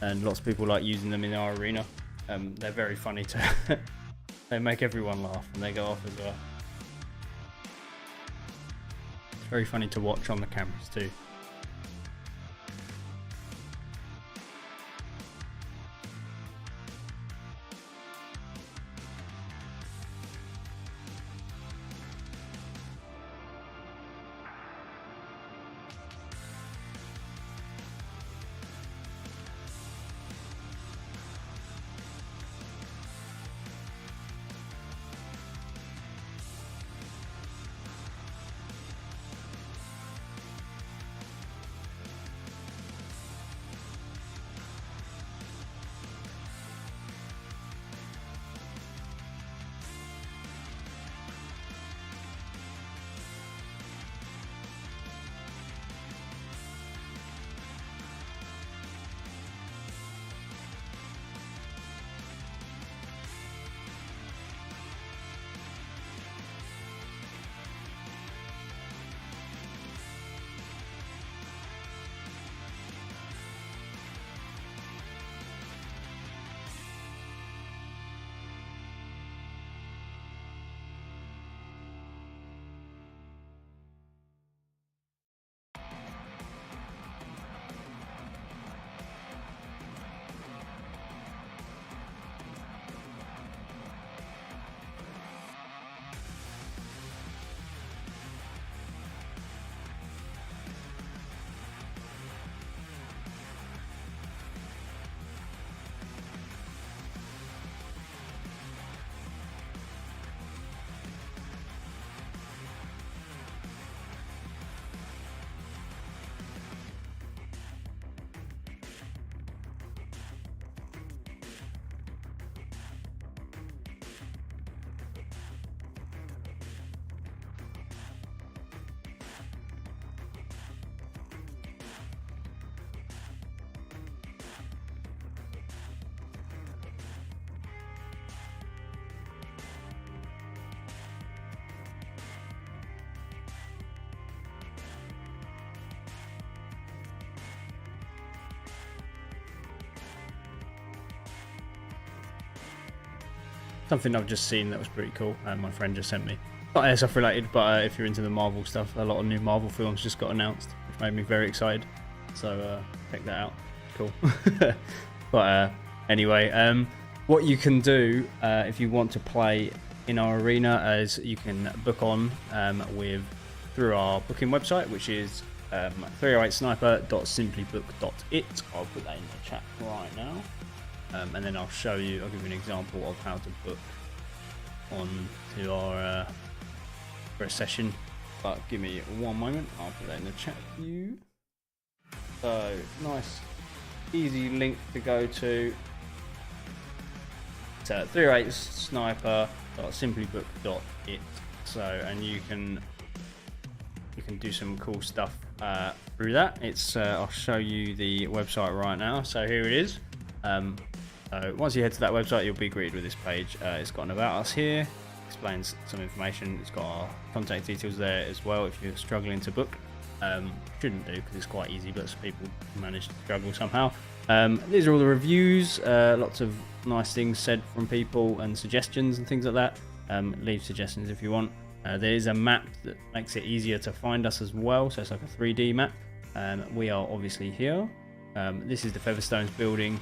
and lots of people like using them in our arena. They're very funny to they make everyone laugh and they go off as well. It's very funny to watch on the cameras too. Something I've just seen that was pretty cool, and my friend just sent me. Not airsoft related, but if you're into the Marvel stuff, a lot of new Marvel films just got announced, which made me very excited. So check that out. Cool. But anyway, what you can do if you want to play in our arena is you can book on through our booking website, which is 308sniper.simplybook.it. I'll put that in the chat right now. And then I'll give you an example of how to book on to our for a session. But give me one moment, I'll put that in the chat for you. So nice, easy link to go to. It's 308sniper.simplybook.it. So, and you can do some cool stuff through that. It's I'll show you the website right now. So here it is. So once you head to that website, you'll be greeted with this page. It's got an about us here, explains some information. It's got our contact details there as well if you're struggling to book. Shouldn't do because it's quite easy, but some people manage to struggle somehow. These are all the reviews, lots of nice things said from people and suggestions and things like that. Leave suggestions if you want. There is a map that makes it easier to find us as well, so it's like a 3D map. We are obviously here. This is the Featherstones building.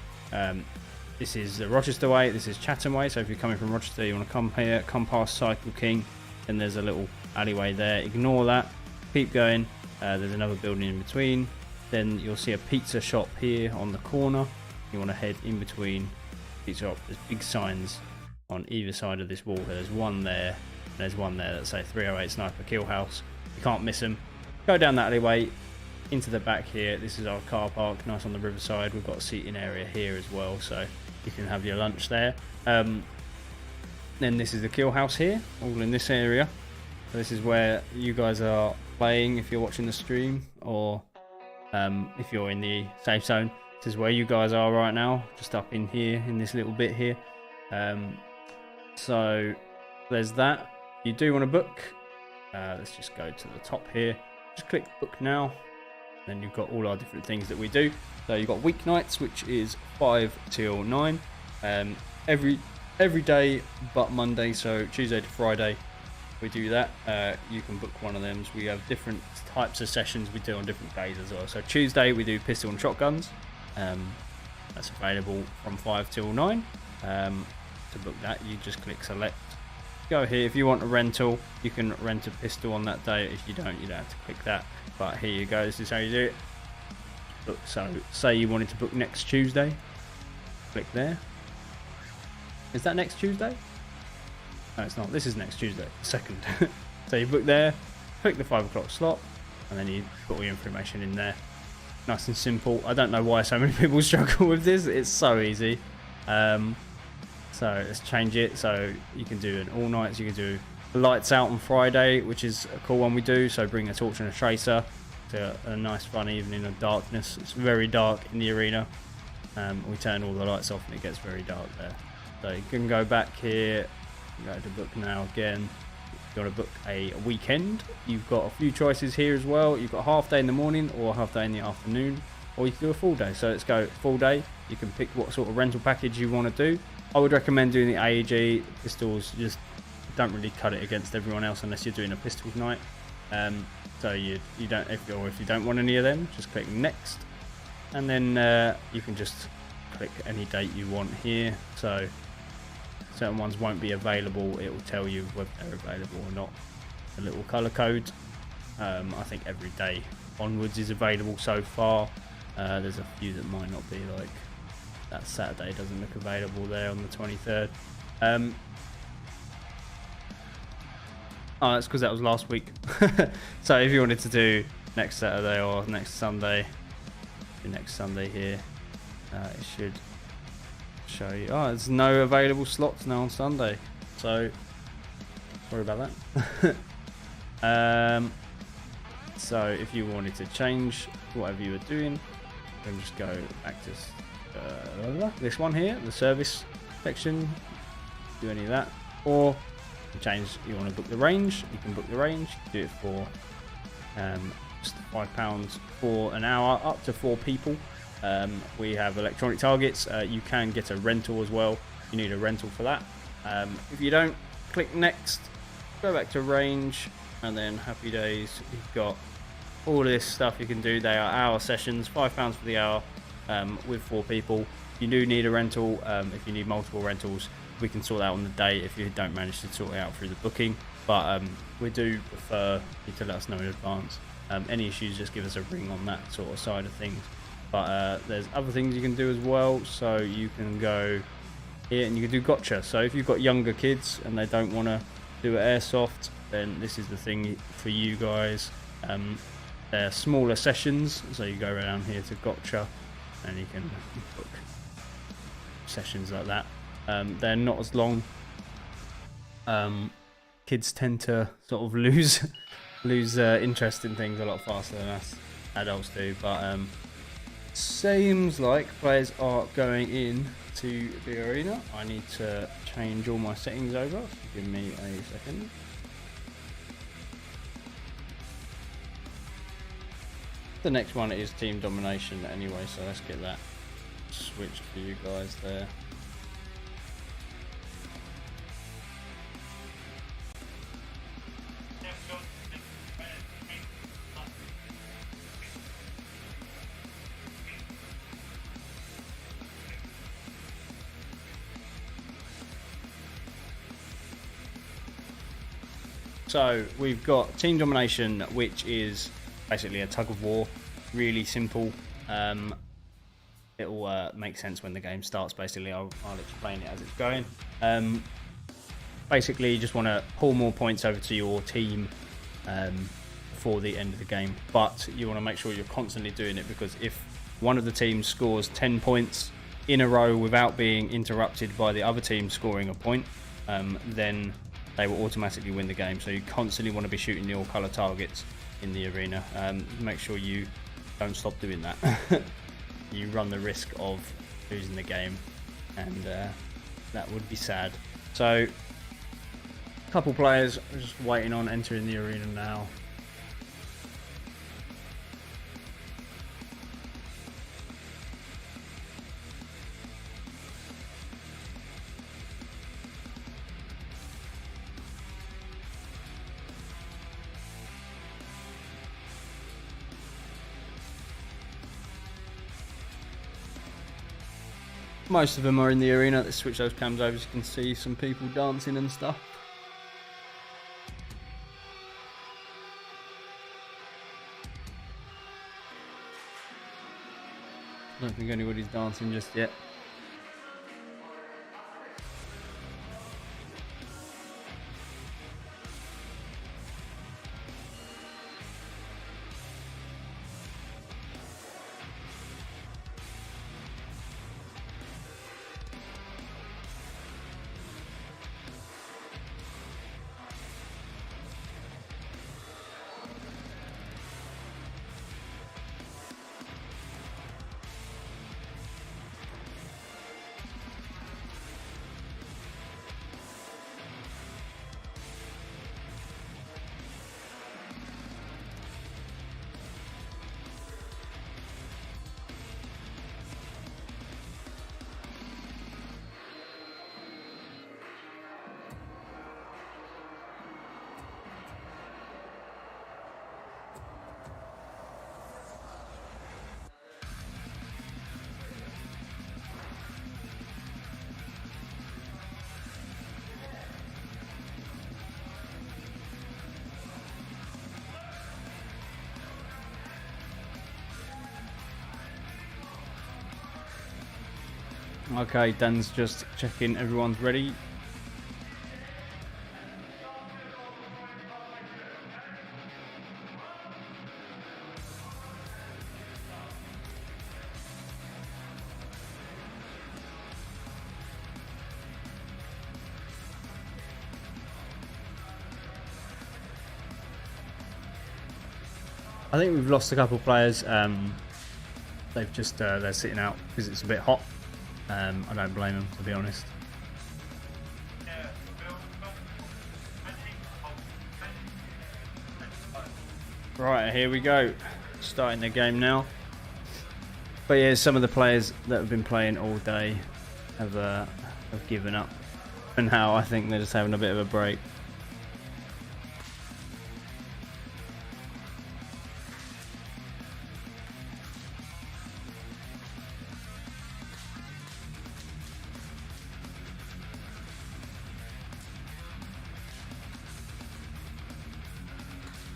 This is the Rochester way, this is Chatham way, so if you're coming from Rochester you want to come here, come past Cycle King, then there's a little alleyway there, ignore that, keep going, there's another building in between, then you'll see a pizza shop here on the corner. You want to head in between pizza shop, there's big signs on either side of this wall, there's one there, and there's one there that say 308 Sniper Kill House, you can't miss them. Go down that alleyway, into the back here, this is our car park, nice on the riverside, we've got a seating area here as well, so you can have your lunch there. Then this is the kill house here, all in this area. So this is where you guys are playing if you're watching the stream, or if you're in the safe zone. This is where you guys are right now, just up in here, in this little bit here. So there's that. If you do want to book, let's just go to the top here. Just click book now. Then you've got all our different things that we do. So you've got weeknights, which is 5 till 9. Every day but Monday, so Tuesday to Friday, we do that. You can book one of them. We have different types of sessions we do on different days as well. So Tuesday we do pistol and shotguns. That's available from 5 till 9. To book that, you just click select. Go here. If you want a rental, you can rent a pistol on that day. If you don't have to click that. But here you go, this is how you do it. Book. So say you wanted to book next Tuesday, click there. Is that next Tuesday? No, it's not. This is next Tuesday, 2nd. So you book there, click the 5 o'clock slot, and then you put all your information in there. Nice and simple. I don't know why so many people struggle with this. It's so easy. So let's change it. So you can do an all nights. You can do lights out on Friday, which is a cool one we do. So bring a torch and a tracer to a nice fun evening of darkness. It's very dark in the arena. We turn all the lights off and it gets very dark there. So you can go back here, go to book now again. If you want to book a weekend, you've got a few choices here as well. You've got half day in the morning or half day in the afternoon, or you can do a full day. So let's go full day. You can pick what sort of rental package you want to do. I would recommend doing the AEG pistols. Just don't really cut it against everyone else unless you're doing a pistols night. So you don't, if you don't want any of them, just click next, and then you can just click any date you want here. So certain ones won't be available. It will tell you whether they're available or not. A little color code. I think every day onwards is available so far. There's a few that might not be, like that Saturday doesn't look available there on the 23rd. Oh, that's because that was last week. So if you wanted to do next Saturday or next Sunday, the next Sunday here, it should show you. Oh, there's no available slots now on Sunday. So sorry about that. So if you wanted to change whatever you were doing, then just go back to this one here, the service section. Do any of that, or change. You want to book the range, you can book the range. Do it for just £5 for an hour, up to 4 people. We have electronic targets. You can get a rental as well. You need a rental for that. If you don't, click next, go back to range, and then happy days. You've got all this stuff you can do. They are hour sessions, £5 for the hour, with 4 people. You do need a rental. If you need multiple rentals, we can sort that out on the day if you don't manage to sort it out through the booking. But we do prefer you to let us know in advance. Any issues, just give us a ring on that sort of side of things. But there's other things you can do as well. So you can go here, and you can do gotcha. So if you've got younger kids and they don't want to do airsoft, then this is the thing for you guys. They're smaller sessions, so you go around here to gotcha and you can book sessions like that. They're not as long. Kids tend to sort of lose interest in things a lot faster than us adults do, but seems like players are going in to the arena. I need to change all my settings over, so give me a second. The next one is team domination anyway, so let's get that switched for you guys there. So we've got team domination, which is basically a tug of war, really simple. It'll make sense when the game starts. Basically, I'll explain it as it's going. Basically, you just want to pull more points over to your team before the end of the game, but you want to make sure you're constantly doing it, because if one of the teams scores 10 points in a row without being interrupted by the other team scoring a point, then they will automatically win the game. So you constantly want to be shooting your colour targets in the arena. Make sure you don't stop doing that. You run the risk of losing the game, and that would be sad. So a couple players are just waiting on entering the arena now. Most of them are in the arena. Let's switch those cams over so you can see some people dancing and stuff. I don't think anybody's dancing just yet. Okay, Dan's just checking everyone's ready. I think we've lost a couple of players. They've just they're sitting out because it's a bit hot. I don't blame them, to be honest. Right, here we go. Starting the game now. But yeah, some of the players that have been playing all day have given up. And now I think they're just having a bit of a break.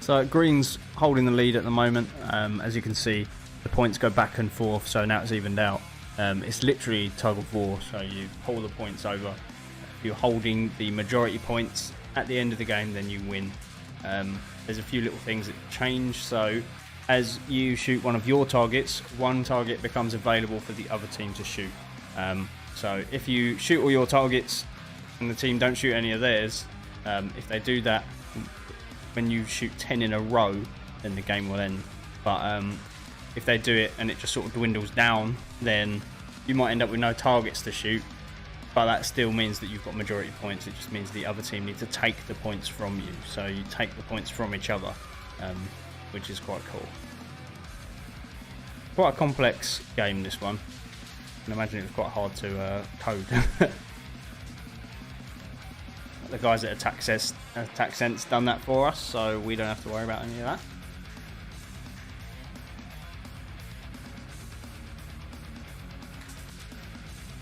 So green's holding the lead at the moment. As you can see, the points go back and forth, so now it's evened out. It's literally tug of war, so you pull the points over. If you're holding the majority points at the end of the game, then you win. There's a few little things that change, so as you shoot one of your targets, one target becomes available for the other team to shoot. So if you shoot all your targets and the team don't shoot any of theirs, if they do that when you shoot 10 in a row, then the game will end. But if they do it and it just sort of dwindles down, then you might end up with no targets to shoot, but that still means that you've got majority points. It just means the other team need to take the points from you, so you take the points from each other, which is quite cool. Quite a complex game, this one. I can imagine it was quite hard to code. The guys at Attack Sense done that for us, so we don't have to worry about any of that.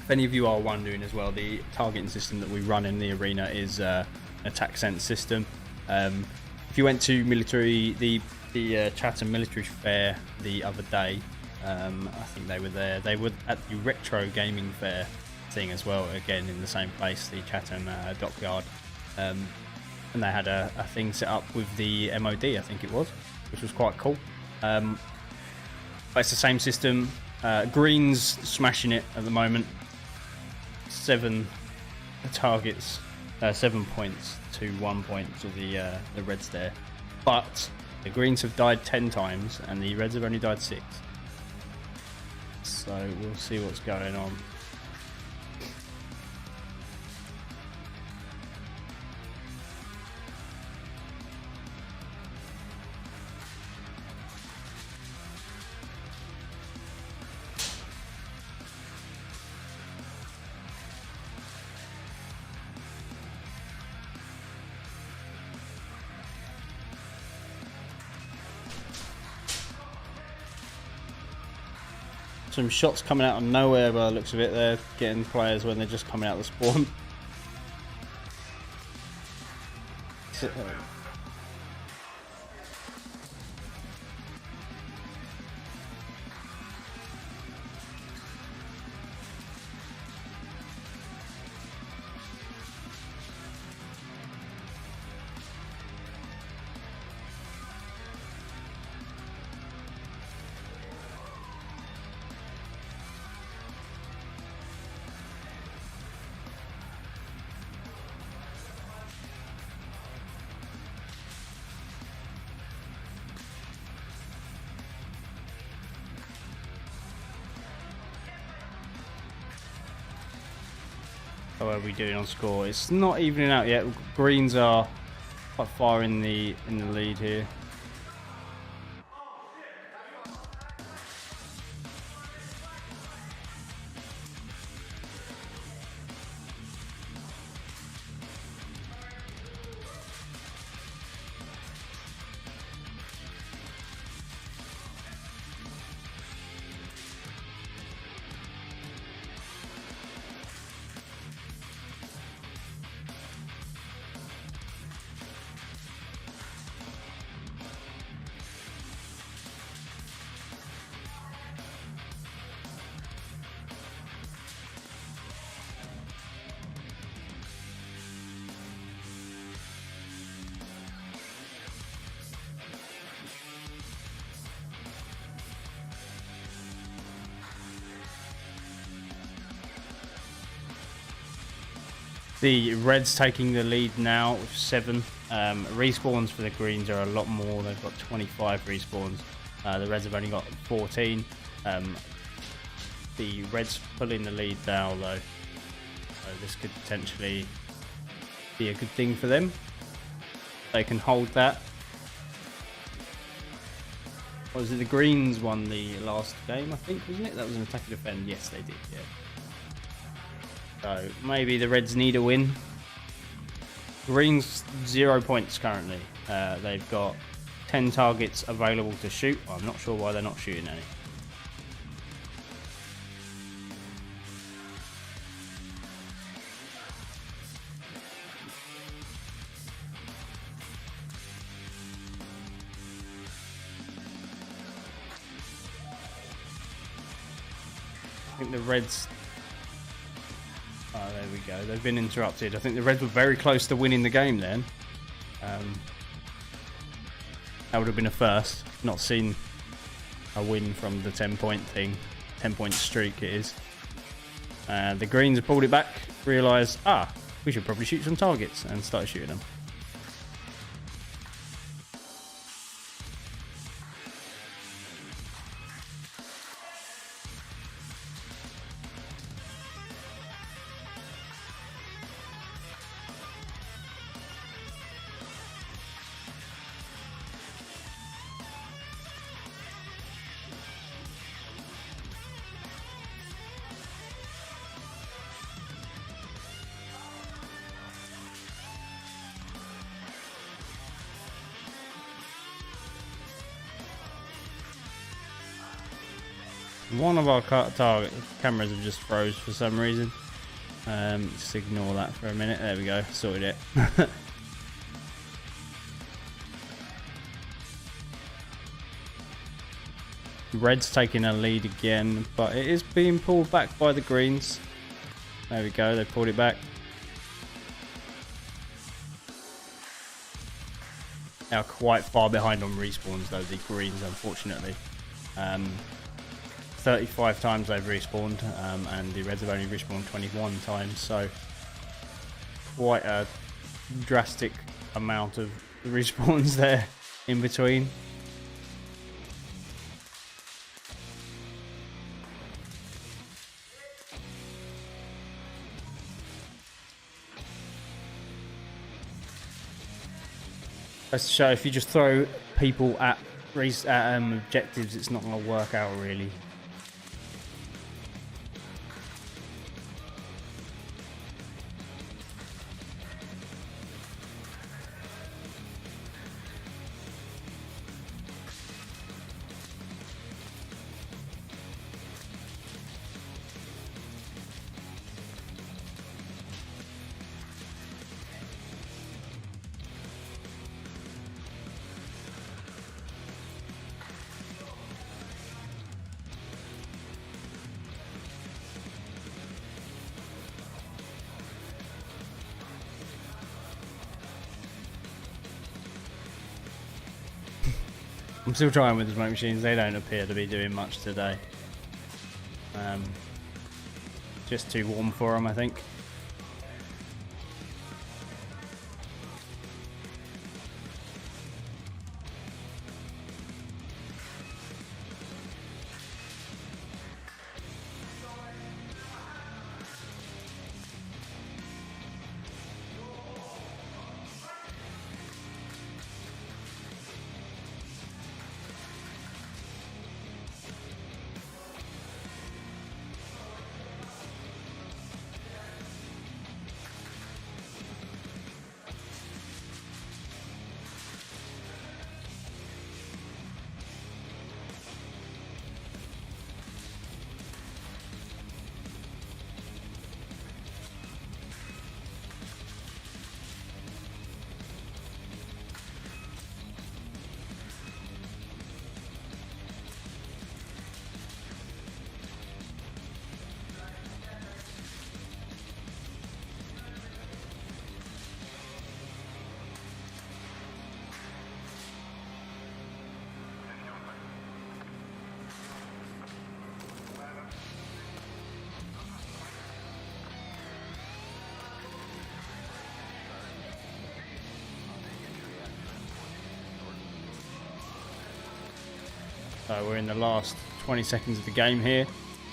If any of you are wondering as well, the targeting system that we run in the arena is an Attack Sense system. If you went to the Chatham Military Fair the other day, I think they were there. They were at the Retro Gaming Fair thing as well, again in the same place, the Chatham Dockyard, and they had a thing set up with the MOD, I think it was, which was quite cool. But it's the same system. Green's smashing it at the moment. 7 targets, 7 points to 1 point to the Reds there, but the Greens have died 10 times and the Reds have only died 6. So we'll see what's going on. Some shots coming out of nowhere by the looks of it. They're getting players when they're just coming out of the spawn. How are we doing on score? It's not evening out yet. Greens are quite far in the lead here. The Reds taking the lead now with 7. Respawns for the Greens are a lot more. They've got 25 respawns. The Reds have only got 14. The Reds pulling the lead now though. So this could potentially be a good thing for them. They can hold that. What was it? The Greens won the last game, I think, wasn't it? That was an attack and defend. Yes, they did, yeah. So maybe the Reds need a win. Greens 0 points currently. They've got 10 targets available to shoot. I'm not sure why they're not shooting any. think the Reds... Oh, there we go. They've been interrupted. I think the Reds were very close to winning the game then. That would have been a first. Not seen a win from the 10-point thing. 10-point streak it is. The Greens have pulled it back. Realised, we should probably shoot some targets. And started shooting them. One of our target cameras have just froze for some reason. Just ignore that for a minute. There we go. Sorted it. Red's taking a lead again, but it is being pulled back by the Greens. There we go. They pulled it back. They are quite far behind on respawns though, the Greens, unfortunately. 35 times they've respawned, and the Reds have only respawned 21 times, so quite a drastic amount of respawns there in between. That's to show if you just throw people at objectives, it's not going to work out really. I'm still trying with the smoke machines. They don't appear to be doing much today. Just too warm for them, I think. So we're in the last 20 seconds of the game here.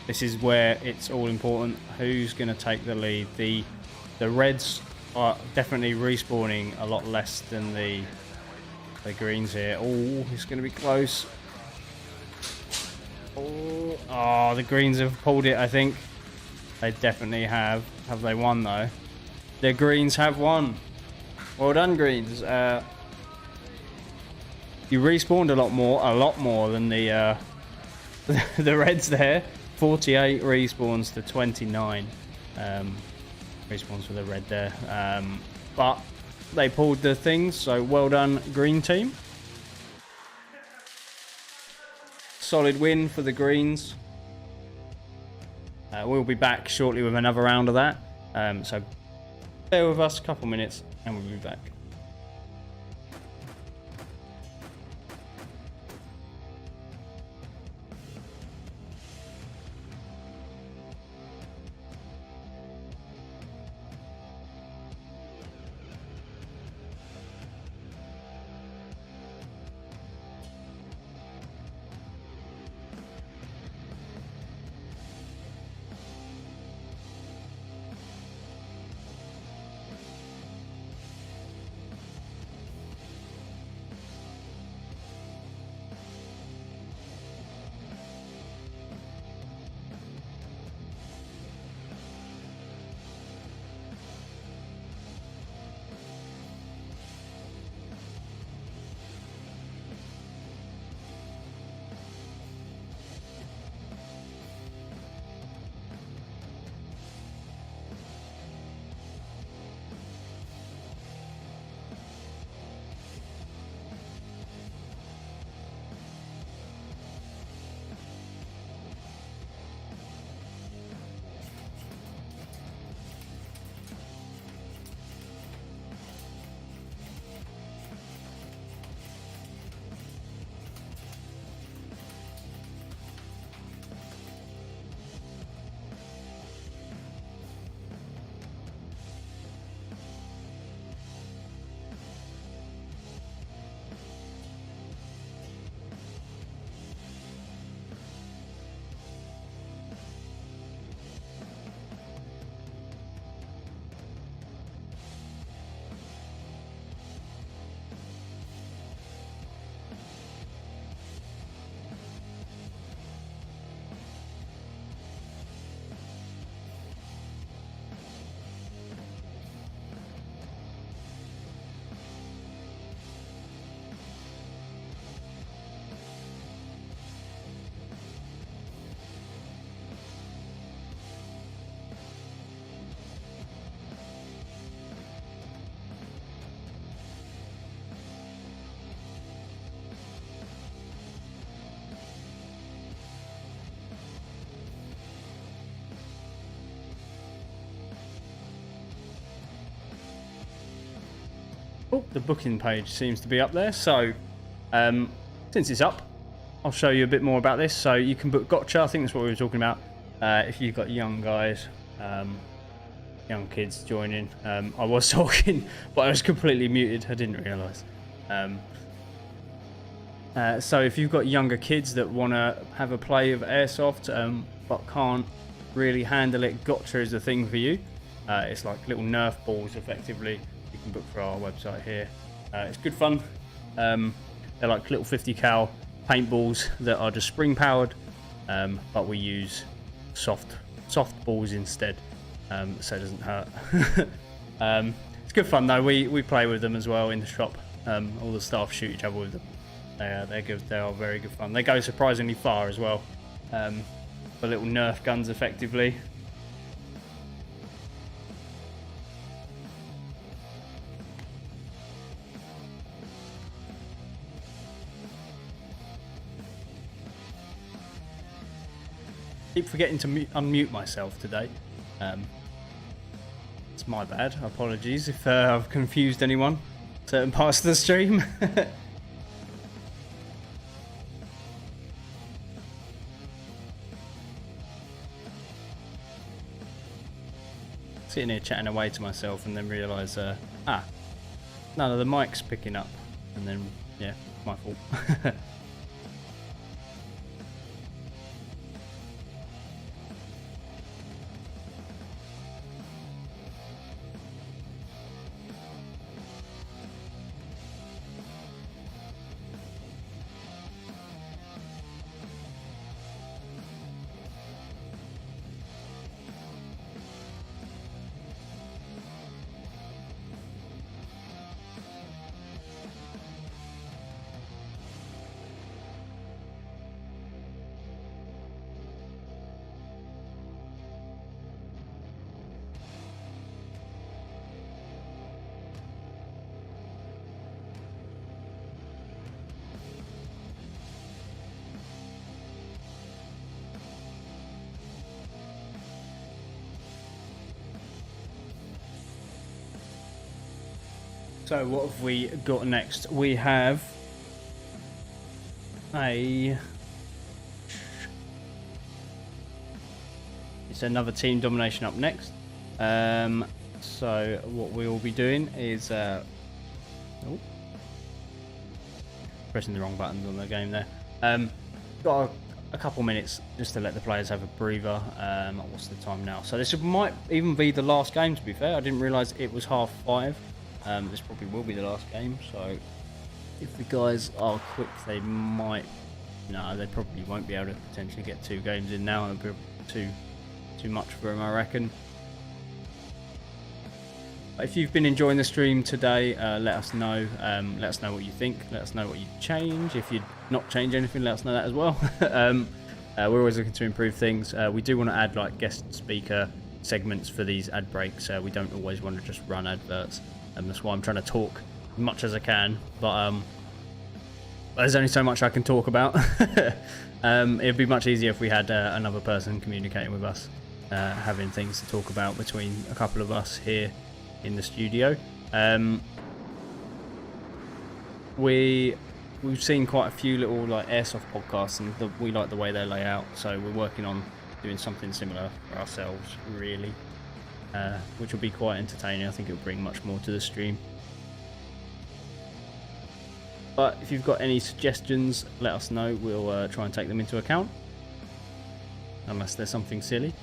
This is where it's all important. Who's going to take the lead? The Reds are definitely respawning a lot less than the Greens here. Oh, it's going to be close. Oh, the Greens have pulled it, I think. They definitely have. Have they won, though? The Greens have won. Well done, Greens. You respawned a lot more than the the Reds there. 48 respawns to 29 respawns for the Red there. But they pulled the things, so well done, Green team. Solid win for the Greens. We'll be back shortly with another round of that. So bear with us a couple minutes and we'll be back. Oh, the booking page seems to be up there. So since it's up, I'll show you a bit more about this. So you can book gotcha. I think that's what we were talking about. If you've got young guys, young kids joining. I was talking, but I was completely muted. I didn't realise. So if you've got younger kids that want to have a play of airsoft, but can't really handle it, gotcha is the thing for you. It's like little Nerf balls, effectively. You can book for our website here. It's good fun. They're like little 50 cal paintballs that are just spring powered, but we use soft balls instead, so it doesn't hurt. It's good fun though. We play with them as well in the shop. All the staff shoot each other with them. They're good. They are very good fun. They go surprisingly far as well. For little Nerf guns, effectively. Keep forgetting to unmute myself today. It's my bad. Apologies if I've confused anyone. Certain parts of the stream. Sitting here chatting away to myself and then realise, none of the mic's picking up. And then, yeah, my fault. So what have we got next? We have it's another team domination up next. So what we will be doing is pressing the wrong buttons on the game there. Got a couple minutes just to let the players have a breather. What's the time now? So this might even be the last game, to be fair. I didn't realise it was 5:30. This probably will be the last game, so if the guys are quick, they might... No, they probably won't be able to potentially get 2 games in now. It'll be too much for them, I reckon. If you've been enjoying the stream today, let us know. Let us know what you think. Let us know what you'd change. If you'd not change anything, let us know that as well. We're always looking to improve things. We do want to add like guest speaker segments for these ad breaks. We don't always want to just run adverts. That's why I'm trying to talk as much as I can. But there's only so much I can talk about. It'd be much easier if we had another person communicating with us, having things to talk about between a couple of us here in the studio. We've seen quite a few little like airsoft podcasts, and we like the way they lay out, so we're working on doing something similar for ourselves, really, which will be quite entertaining. I think it'll bring much more to the stream. But if you've got any suggestions, let us know. We'll try and take them into account, unless there's something silly.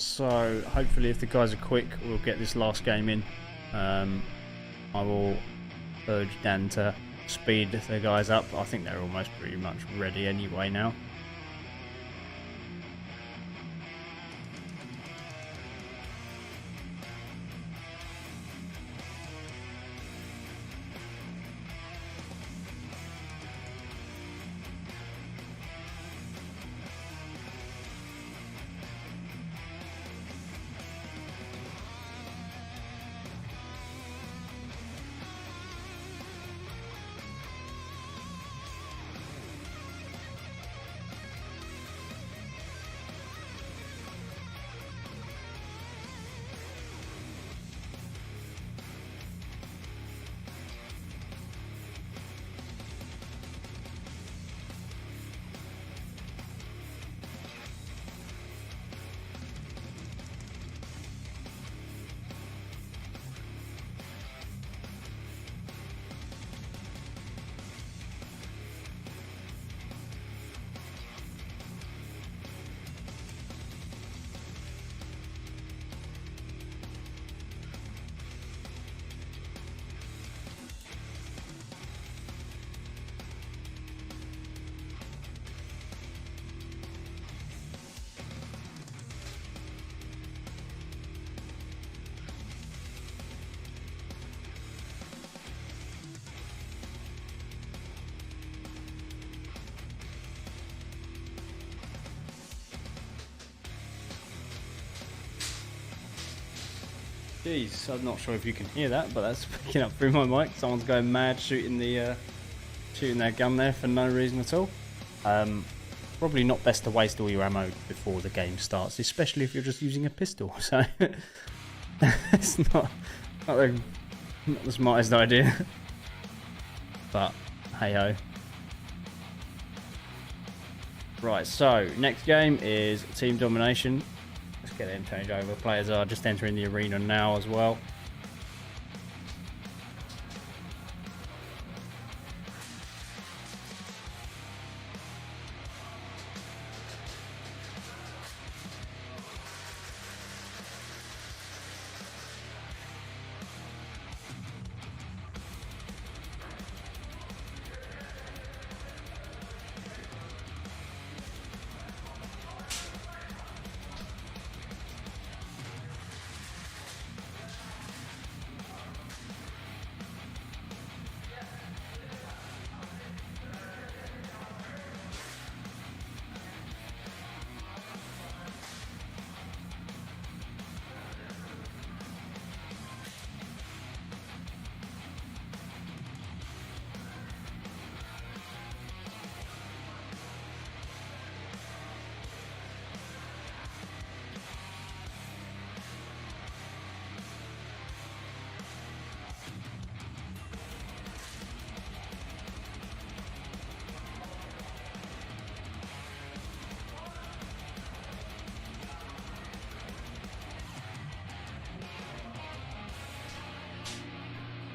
So hopefully if the guys are quick, we'll get this last game in. I will urge Dan to speed the guys up. I think they're almost pretty much ready anyway now. Jeez, I'm not sure if you can hear that, but that's picking up through my mic. Someone's going mad shooting their gun there for no reason at all. Probably not best to waste all your ammo before the game starts, especially if you're just using a pistol. So It's not the smartest idea. But hey ho. Right, so next game is team domination. Let's get them changed over. Players are just entering the arena now as well.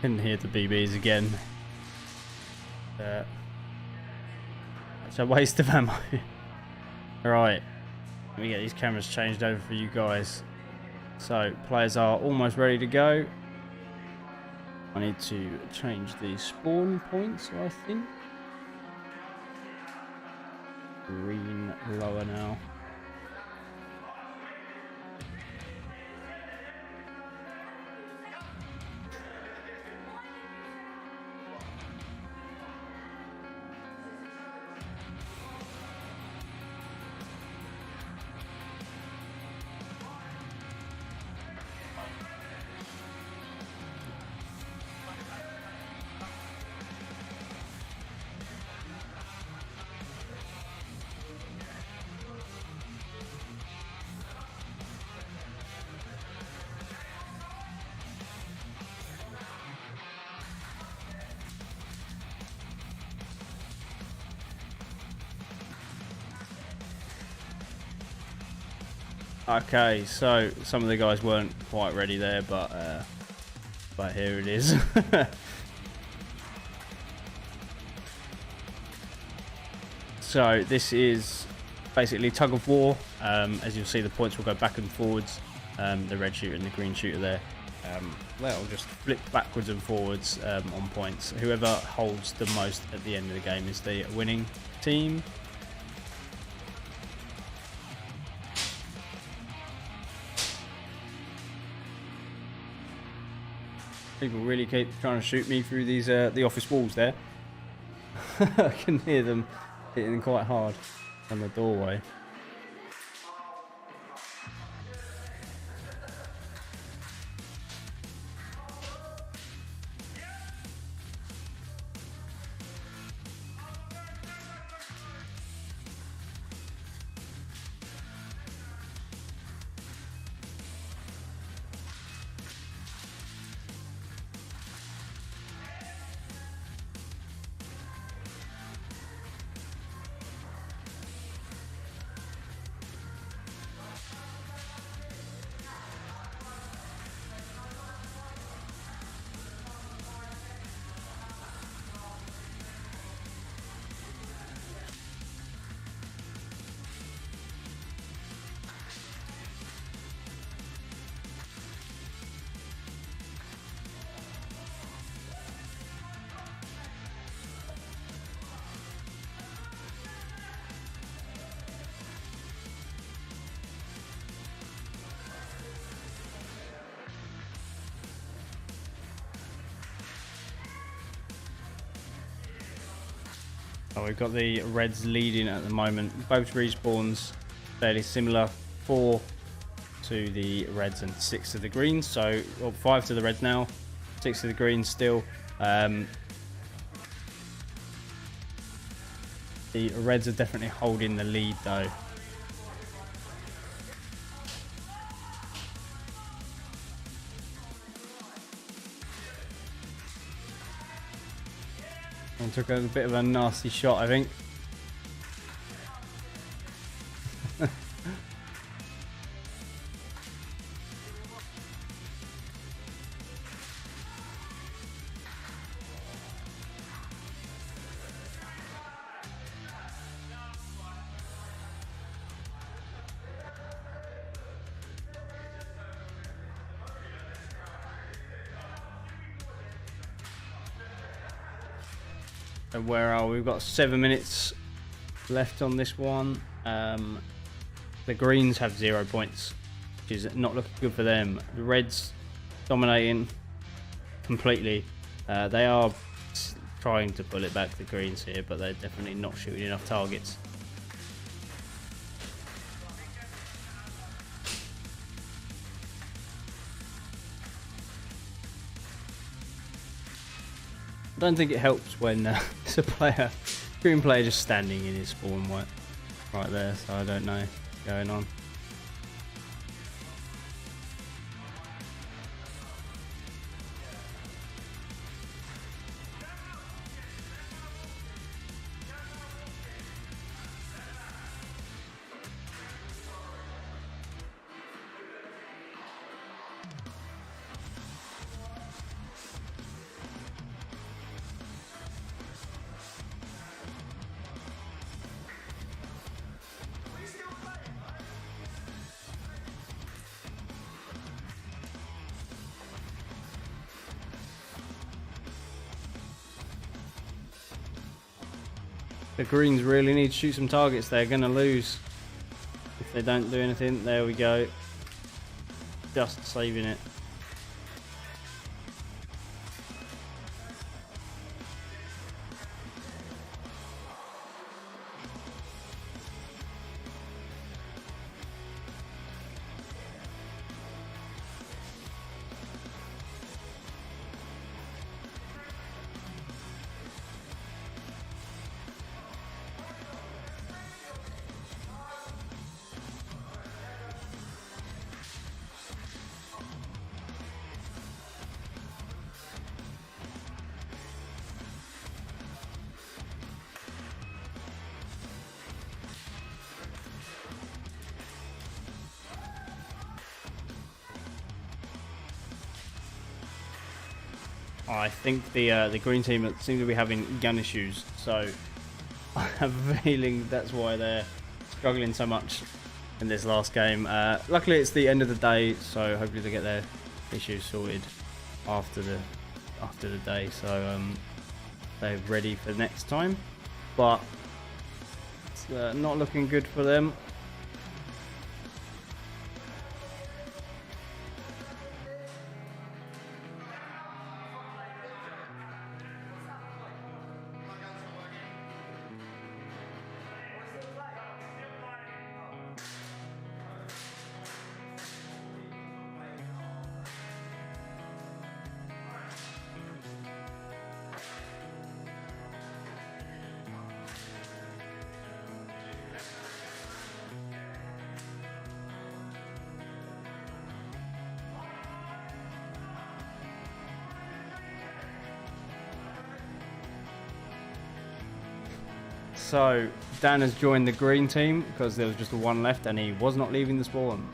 Couldn't hear the BBs again. It's a waste of ammo. Right, let me get these cameras changed over for you guys. So players are almost ready to go. I need to change the spawn points, I think. Green lower now. Okay, so some of the guys weren't quite ready there, but here it is. So this is basically tug of war. As you'll see, the points will go back and forwards. The red shooter and the green shooter there. They'll just flip backwards and forwards on points. Whoever holds the most at the end of the game is the winning team. People really keep trying to shoot me through these the office walls there. I can hear them hitting quite hard on the doorway. Oh, we've got the Reds leading at the moment. Both respawns fairly similar. 4 to the Reds and 6 to the Greens. So, well, 5 to the Reds now, 6 to the Greens still. The Reds are definitely holding the lead though. And took a bit of a nasty shot, I think. So where are we? We've got 7 minutes left on this one. The greens have 0 points, which is not looking good for them. The reds dominating completely. They are trying to pull it back, the greens here, but they're definitely not shooting enough targets. I don't think it helps when it's a green player just standing in his spawn right there, so I don't know what's going on. The greens really need to shoot some targets. They're going to lose if they don't do anything. There we go. Just saving it. I think the green team seem to be having gun issues, so I have a feeling that's why they're struggling so much in this last game. Luckily, it's the end of the day, so hopefully they get their issues sorted after the day, so they're ready for next time. But it's not looking good for them. So Dan has joined the green team because there was just one left and he was not leaving the spawn.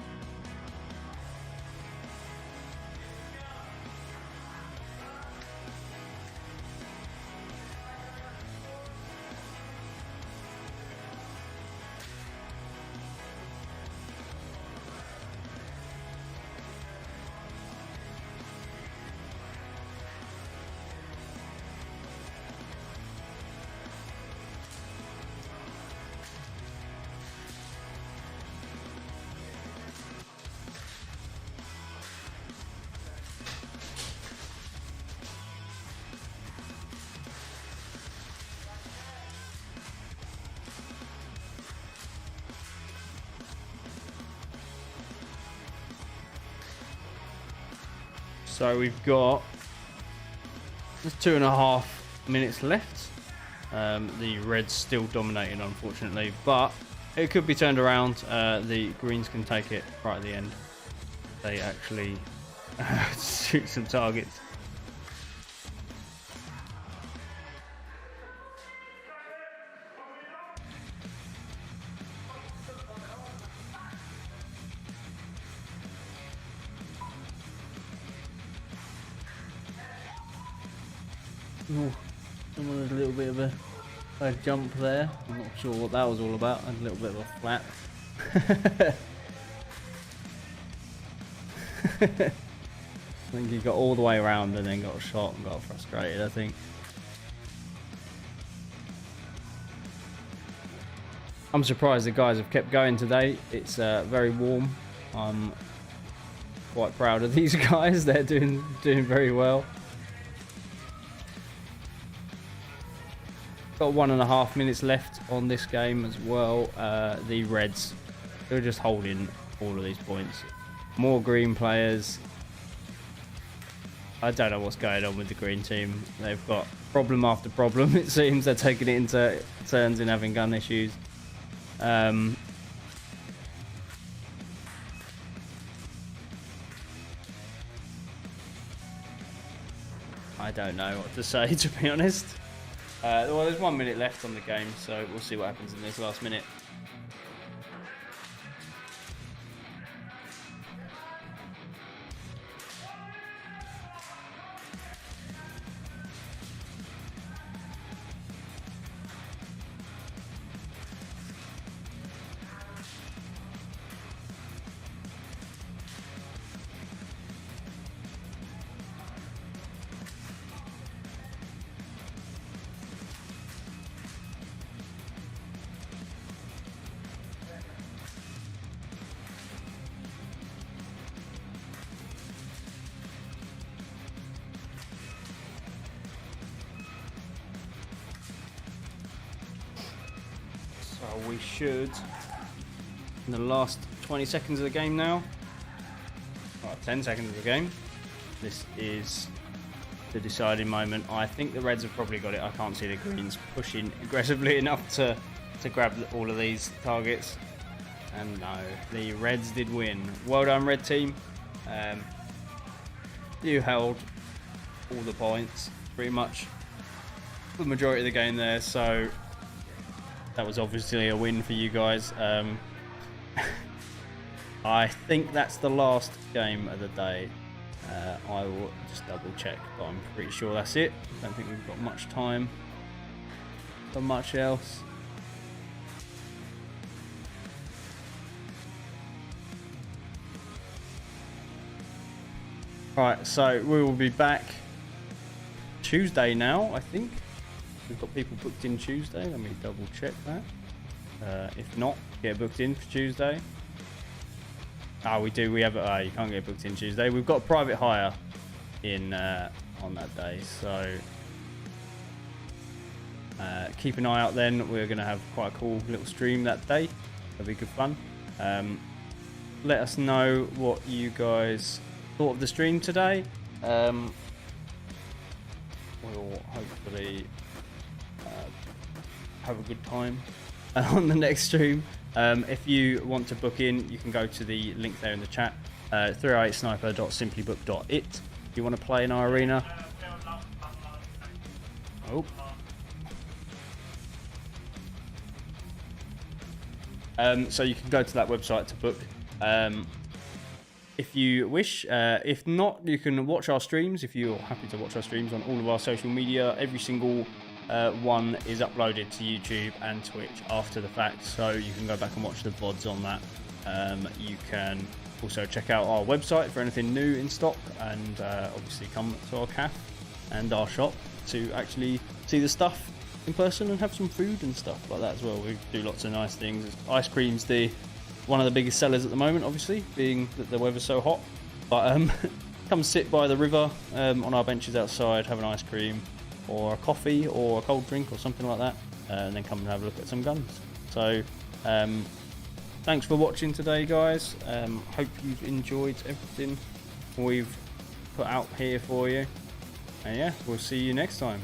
So we've got just 2.5 minutes left. The red's still dominating, unfortunately, but it could be turned around. The greens can take it right at the end. They actually shoot some targets. Oh, someone had a little bit of a jump there. I'm not sure what that was all about. A little bit of a flat. I think he got all the way around and then got shot and got frustrated, I think. I'm surprised the guys have kept going today. It's very warm. I'm quite proud of these guys. They're doing very well. Got 1.5 minutes left on this game as well. The Reds, they're just holding all of these points. More green players. I don't know what's going on with the green team. They've got problem after problem, it seems. They're taking it into turns and having gun issues. I don't know what to say, to be honest. Well, there's 1 minute left on the game, so we'll see what happens in this last minute. So we should, in the last 20 seconds of the game now, 10 seconds of the game, this is the deciding moment. I think the Reds have probably got it. I can't see the Greens pushing aggressively enough to grab all of these targets. And no, the Reds did win. Well done, Red team. You held all the points, pretty much the majority of the game there, so that was obviously a win for you guys. I think that's the last game of the day. I will just double check, but I'm pretty sure that's it. I don't think we've got much time for much else. Right, so we will be back Tuesday now, I think. We've got people booked in Tuesday. Let me double check that. If not, get booked in for Tuesday. We do. We have. You can't get booked in Tuesday. We've got a private hire in on that day, so keep an eye out. Then we're going to have quite a cool little stream that day. It'll be good fun. Let us know what you guys thought of the stream today. We'll hopefully have a good time on the next stream. If you want to book in, you can go to the link there in the chat, 308sniper.simplybook.it. If you want to play in our arena. So you can go to that website to book. If you wish. If not, you can watch our streams. If you're happy to watch our streams on all of our social media, every single one is uploaded to YouTube and Twitch after the fact, so you can go back and watch the VODs on that. You can also check out our website for anything new in stock, and obviously come to our cafe and our shop to actually see the stuff in person and have some food and stuff like that as well. We do lots of nice things. Ice cream's one of the biggest sellers at the moment, obviously, being that the weather's so hot. But come sit by the river on our benches outside, have an ice cream or a coffee or a cold drink or something like that, and then come and have a look at some guns. So thanks for watching today, guys. Hope you've enjoyed everything we've put out here for you, and yeah, we'll see you next time.